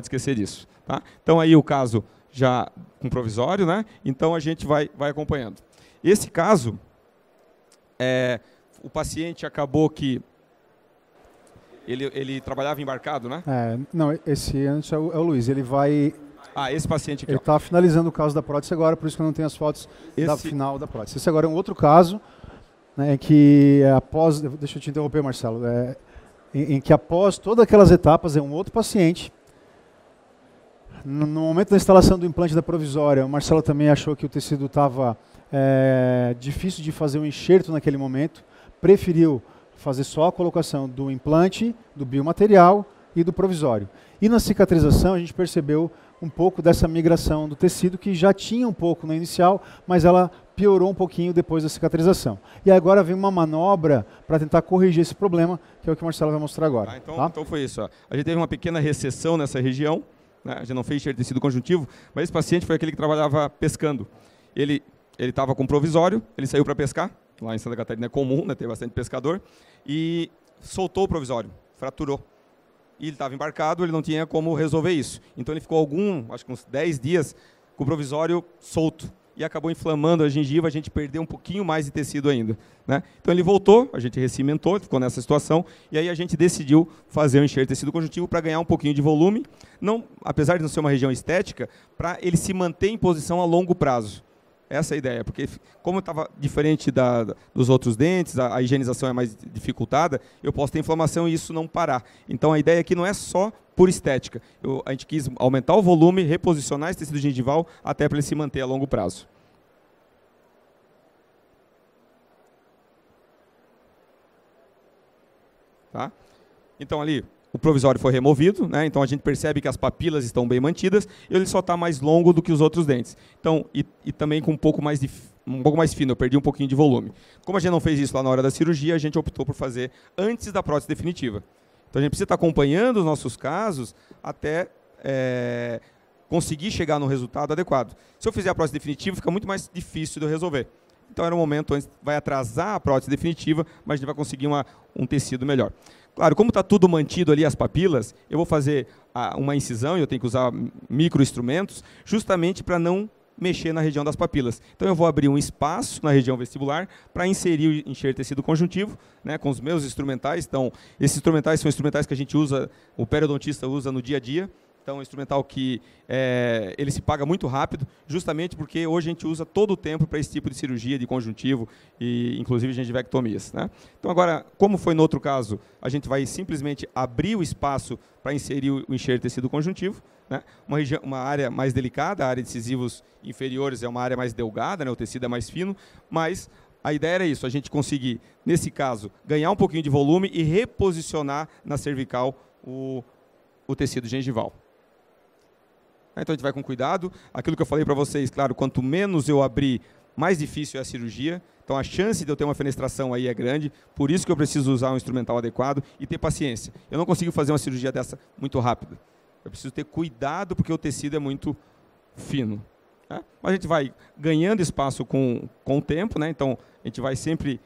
esquecer disso. Tá? Então aí o caso já com provisório, né? Então a gente vai acompanhando. Esse caso... o paciente acabou que ele trabalhava embarcado, né? Não, esse antes é o Luiz, ele vai... Esse paciente aqui. Ele está finalizando o caso da prótese agora, por isso que eu não tenho as fotos da final da prótese. Esse agora é um outro caso, né, em que após... Deixa eu te interromper, Marcelo. Em que após todas aquelas etapas, é um outro paciente. No momento da instalação do implante da provisória, o Marcelo também achou que o tecido estava... difícil de fazer um enxerto naquele momento, preferiu fazer só a colocação do implante, do biomaterial e do provisório. E na cicatrização a gente percebeu um pouco dessa migração do tecido, que já tinha um pouco no inicial, mas ela piorou um pouquinho depois da cicatrização. E agora vem uma manobra para tentar corrigir esse problema, que é o que o Marcelo vai mostrar agora. Então foi isso. Ó. A gente teve uma pequena recessão nessa região, né? A gente não fez enxerto de tecido conjuntivo, mas esse paciente foi aquele que trabalhava pescando. Ele estava com provisório, ele saiu para pescar, lá em Santa Catarina é comum, né, ter bastante pescador, e soltou o provisório, fraturou. E ele estava embarcado, ele não tinha como resolver isso. Então ele ficou acho que uns 10 dias com o provisório solto. E acabou inflamando a gengiva, a gente perdeu um pouquinho mais de tecido ainda. Né? Então ele voltou, a gente recimentou, ficou nessa situação, e aí a gente decidiu fazer um enxerto de tecido conjuntivo para ganhar um pouquinho de volume, não, apesar de não ser uma região estética, para ele se manter em posição a longo prazo. Essa é a ideia, porque como estava diferente dos outros dentes, a higienização é mais dificultada, eu posso ter inflamação e isso não parar. Então a ideia aqui não é só por estética. A gente quis aumentar o volume, reposicionar esse tecido gengival até para ele se manter a longo prazo. Tá? Então ali... O provisório foi removido, né? Então a gente percebe que as papilas estão bem mantidas e ele só está mais longo do que os outros dentes. Então, e também com um pouco mais fino, eu perdi um pouquinho de volume. Como a gente não fez isso lá na hora da cirurgia, a gente optou por fazer antes da prótese definitiva. Então a gente precisa estar acompanhando os nossos casos até conseguir chegar no resultado adequado. Se eu fizer a prótese definitiva, fica muito mais difícil de eu resolver. Então era um momento onde vai atrasar a prótese definitiva, mas a gente vai conseguir um tecido melhor. Claro, como está tudo mantido ali, as papilas, eu vou fazer uma incisão e eu tenho que usar microinstrumentos justamente para não mexer na região das papilas. Então eu vou abrir um espaço na região vestibular para inserir o enxerto de tecido conjuntivo, né, com os meus instrumentais. Então, esses instrumentais são instrumentais que a gente usa, o periodontista usa no dia a dia. Então, é um instrumental que ele se paga muito rápido, justamente porque hoje a gente usa todo o tempo para esse tipo de cirurgia de conjuntivo e, inclusive, gengivectomias. Né? Então, agora, como foi no outro caso, a gente vai simplesmente abrir o espaço para inserir o enxerto de tecido conjuntivo. Né? Uma área mais delicada, a área de incisivos inferiores é uma área mais delgada, né? O tecido é mais fino, mas a ideia era isso, a gente conseguir, nesse caso, ganhar um pouquinho de volume e reposicionar na cervical o tecido gengival. Então a gente vai com cuidado. Aquilo que eu falei para vocês, claro, quanto menos eu abrir, mais difícil é a cirurgia. Então a chance de eu ter uma fenestração aí é grande, por isso que eu preciso usar um instrumental adequado e ter paciência. Eu não consigo fazer uma cirurgia dessa muito rápida. Eu preciso ter cuidado porque o tecido é muito fino. Né? Mas a gente vai ganhando espaço com o tempo, né? Então a gente vai sempre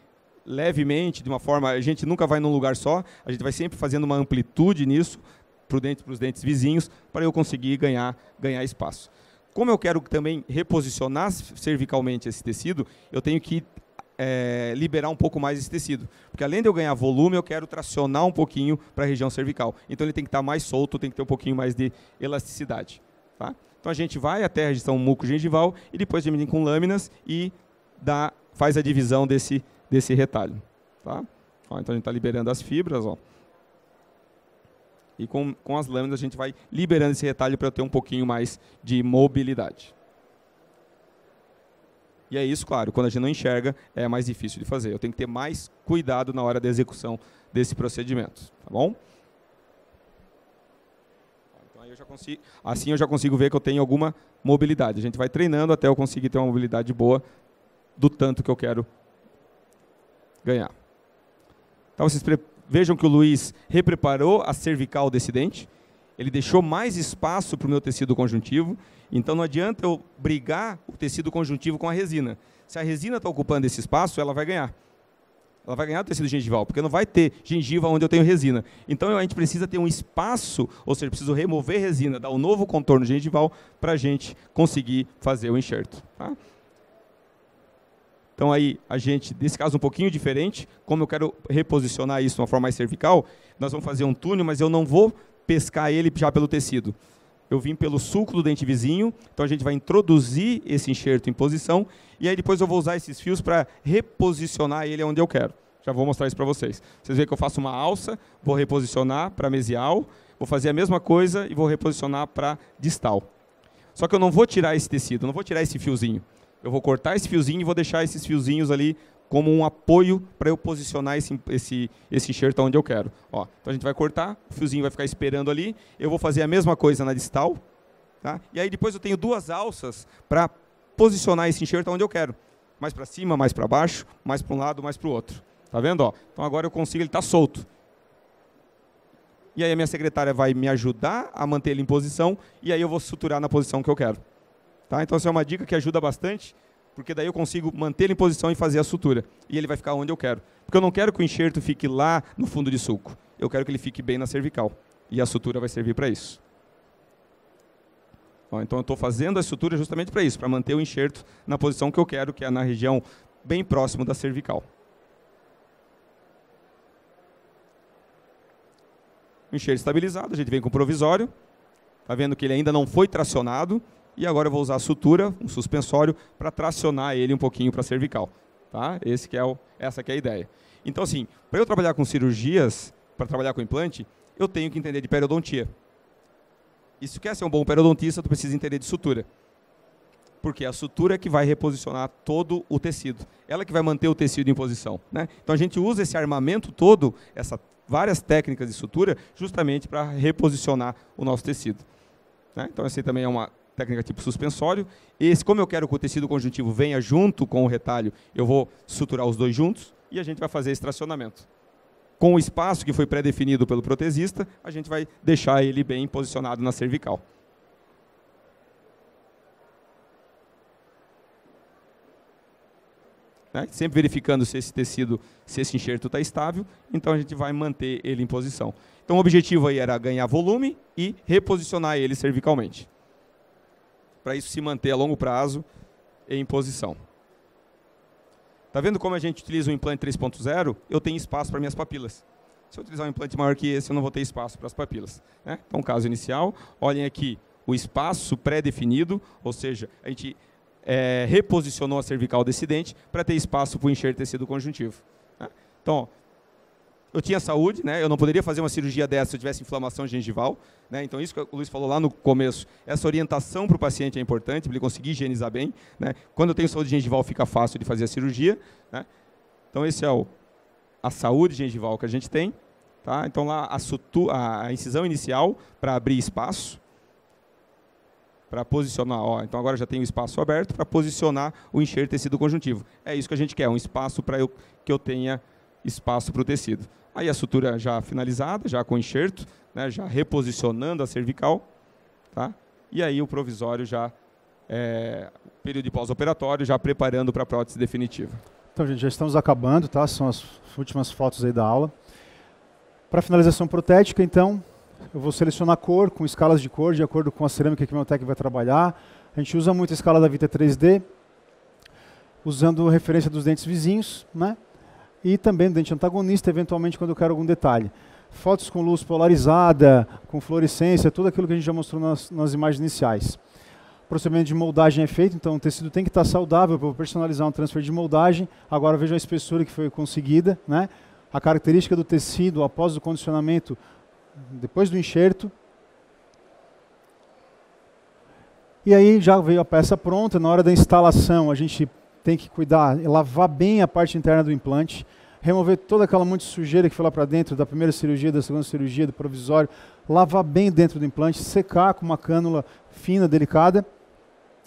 levemente, de uma forma, a gente nunca vai num lugar só, a gente vai sempre fazendo uma amplitude nisso, para os dentes vizinhos, para eu conseguir ganhar espaço. Como eu quero também reposicionar cervicalmente esse tecido, eu tenho que liberar um pouco mais esse tecido. Porque além de eu ganhar volume, eu quero tracionar um pouquinho para a região cervical. Então ele tem que estar mais solto, tem que ter um pouquinho mais de elasticidade. Tá? Então a gente vai até a região mucogengival e depois diminui com lâminas e faz a divisão desse retalho. Tá? Ó, então a gente está liberando as fibras. Ó. E com as lâminas a gente vai liberando esse retalho para eu ter um pouquinho mais de mobilidade. E é isso, claro, quando a gente não enxerga, é mais difícil de fazer. Eu tenho que ter mais cuidado na hora da execução desse procedimento. Tá bom? Então, aí assim eu já consigo ver que eu tenho alguma mobilidade. A gente vai treinando até eu conseguir ter uma mobilidade boa do tanto que eu quero ganhar. Então, vocês vejam que o Luiz repreparou a cervical desse dente. Ele deixou mais espaço para o meu tecido conjuntivo. Então, não adianta eu brigar o tecido conjuntivo com a resina. Se a resina está ocupando esse espaço, ela vai ganhar. Ela vai ganhar o tecido gengival, porque não vai ter gengiva onde eu tenho resina. Então, a gente precisa ter um espaço, ou seja, preciso remover resina, dar um novo contorno gengival para a gente conseguir fazer o enxerto. Tá? Então, aí, a gente, nesse caso um pouquinho diferente, como eu quero reposicionar isso de uma forma mais cervical, nós vamos fazer um túnel, mas eu não vou pescar ele já pelo tecido. Eu vim pelo sulco do dente vizinho, então a gente vai introduzir esse enxerto em posição, e aí depois eu vou usar esses fios para reposicionar ele onde eu quero. Já vou mostrar isso para vocês. Vocês veem que eu faço uma alça, vou reposicionar para mesial, vou fazer a mesma coisa e vou reposicionar para distal. Só que eu não vou tirar esse tecido, não vou tirar esse fiozinho. Eu vou cortar esse fiozinho e vou deixar esses fiozinhos ali como um apoio para eu posicionar esse enxerto onde eu quero. Ó, então a gente vai cortar, o fiozinho vai ficar esperando ali, eu vou fazer a mesma coisa na distal, tá? E aí depois eu tenho duas alças para posicionar esse enxerto onde eu quero. Mais para cima, mais para baixo, mais para um lado, mais para o outro. Tá vendo? Ó? Então agora eu consigo, ele está solto. E aí a minha secretária vai me ajudar a manter ele em posição, e aí eu vou suturar na posição que eu quero. Tá? Então essa é uma dica que ajuda bastante, porque daí eu consigo manter ele em posição e fazer a sutura. E ele vai ficar onde eu quero. Porque eu não quero que o enxerto fique lá no fundo de sulco. Eu quero que ele fique bem na cervical. E a sutura vai servir para isso. Ó, então eu estou fazendo a sutura justamente para isso, para manter o enxerto na posição que eu quero, que é na região bem próximo da cervical. O enxerto estabilizado, a gente vem com o provisório. Está vendo que ele ainda não foi tracionado. E agora eu vou usar a sutura, um suspensório, para tracionar ele um pouquinho para a cervical. Tá? Essa que é a ideia. Então, assim, para eu trabalhar com cirurgias, para trabalhar com implante, eu tenho que entender de periodontia. E se tu quer ser um bom periodontista, tu precisa entender de sutura. Porque a sutura é que vai reposicionar todo o tecido. Ela que vai manter o tecido em posição. Né? Então, a gente usa esse armamento todo, várias técnicas de sutura, justamente para reposicionar o nosso tecido. Né? Então, essa também é uma técnica tipo suspensório. Como eu quero que o tecido conjuntivo venha junto com o retalho, eu vou suturar os dois juntos e a gente vai fazer esse tracionamento. Com o espaço que foi pré-definido pelo protesista, a gente vai deixar ele bem posicionado na cervical. Né? Sempre verificando se esse tecido, se esse enxerto está estável, então a gente vai manter ele em posição. Então o objetivo aí era ganhar volume e reposicionar ele cervicalmente. Para isso se manter a longo prazo em posição. Está vendo como a gente utiliza o implante 3.0? Eu tenho espaço para minhas papilas. Se eu utilizar um implante maior que esse, eu não vou ter espaço para as papilas. Né? Então, caso inicial, olhem aqui o espaço pré-definido, ou seja, a gente reposicionou a cervical desse dente para ter espaço para o enxerto tecido conjuntivo. Né? Então, ó, eu tinha saúde, né? Eu não poderia fazer uma cirurgia dessa se eu tivesse inflamação gengival. Né? Então, isso que o Luiz falou lá no começo, essa orientação para o paciente é importante, para ele conseguir higienizar bem. Né? Quando eu tenho saúde gengival, fica fácil de fazer a cirurgia. Né? Então, esse é a saúde gengival que a gente tem. Tá? Então, lá a incisão inicial para abrir espaço, para posicionar. Ó, então, agora já tenho o espaço aberto para posicionar o enxerto tecido conjuntivo. É isso que a gente quer, um espaço para que eu tenha espaço para o tecido. Aí a sutura já finalizada, já com enxerto, né, já reposicionando a cervical, tá? E aí o provisório já, período de pós-operatório, já preparando para a prótese definitiva. Então, gente, já estamos acabando, tá? São as últimas fotos aí da aula. Para finalização protética, então, eu vou selecionar cor, com escalas de cor, de acordo com a cerâmica que o meu técnico vai trabalhar. A gente usa muito a escala da Vita 3D, usando referência dos dentes vizinhos, né? E também do dente antagonista, eventualmente, quando eu quero algum detalhe. Fotos com luz polarizada, com fluorescência, tudo aquilo que a gente já mostrou nas imagens iniciais. O procedimento de moldagem é feito, então o tecido tem que estar saudável para personalizar um transfer de moldagem. Agora veja a espessura que foi conseguida, né? A característica do tecido após o condicionamento, depois do enxerto. E aí já veio a peça pronta. Na hora da instalação a gente tem que cuidar, lavar bem a parte interna do implante, remover toda aquela monte de sujeira que foi lá para dentro da primeira cirurgia, da segunda cirurgia, do provisório, lavar bem dentro do implante, secar com uma cânula fina, delicada,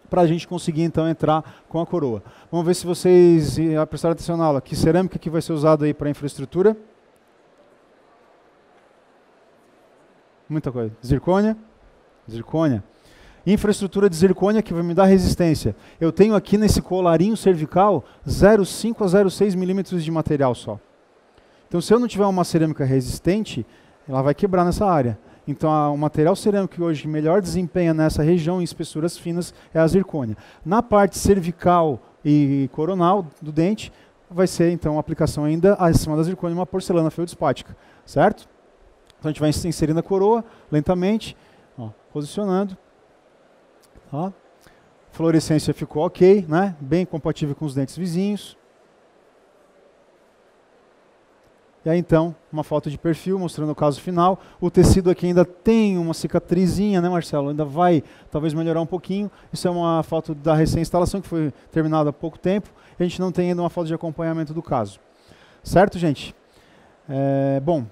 para a gente conseguir então entrar com a coroa. Vamos ver se vocês prestaram atenção na aula. Que cerâmica que vai ser usada aí para a infraestrutura? Muita coisa. Zircônia? Zircônia. Infraestrutura de zircônia que vai me dar resistência. Eu tenho aqui nesse colarinho cervical 0,5 a 0,6 milímetros de material só. Então se eu não tiver uma cerâmica resistente, ela vai quebrar nessa área. Então o material cerâmico que hoje melhor desempenha nessa região em espessuras finas é a zircônia. Na parte cervical e coronal do dente, vai ser então a aplicação ainda acima da zircônia, uma porcelana feldspática, certo? Então a gente vai inserindo a coroa lentamente, ó, posicionando. Ó. Fluorescência ficou ok, né? Bem compatível com os dentes vizinhos. E aí então, uma foto de perfil mostrando o caso final. O tecido aqui ainda tem uma cicatrizinha, né, Marcelo? Ainda vai talvez melhorar um pouquinho. Isso é uma foto da recém-instalação que foi terminada há pouco tempo. A gente não tem ainda uma foto de acompanhamento do caso. Certo, gente? Bom,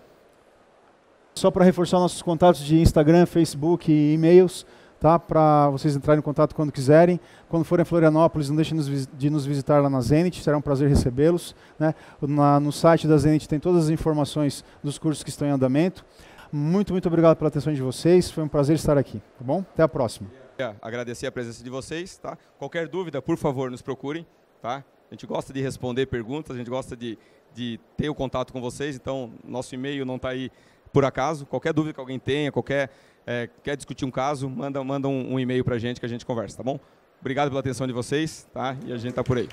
só para reforçar nossos contatos de Instagram, Facebook e e-mails, tá? Para vocês entrarem em contato quando quiserem. Quando forem a Florianópolis, não deixem de nos visitar lá na Zenit, será um prazer recebê-los, né? No site da Zenit tem todas as informações dos cursos que estão em andamento. Muito obrigado pela atenção de vocês, foi um prazer estar aqui, tá bom? Até a próxima. Agradecer a presença de vocês, tá? Qualquer dúvida, por favor, nos procurem, tá? A gente gosta de responder perguntas, a gente gosta de ter o contato com vocês, então nosso e-mail não está aí por acaso. Qualquer dúvida que alguém tenha, quer discutir um caso, manda um e-mail para a gente que a gente conversa, tá bom? Obrigado pela atenção de vocês, tá? E a gente está por aí.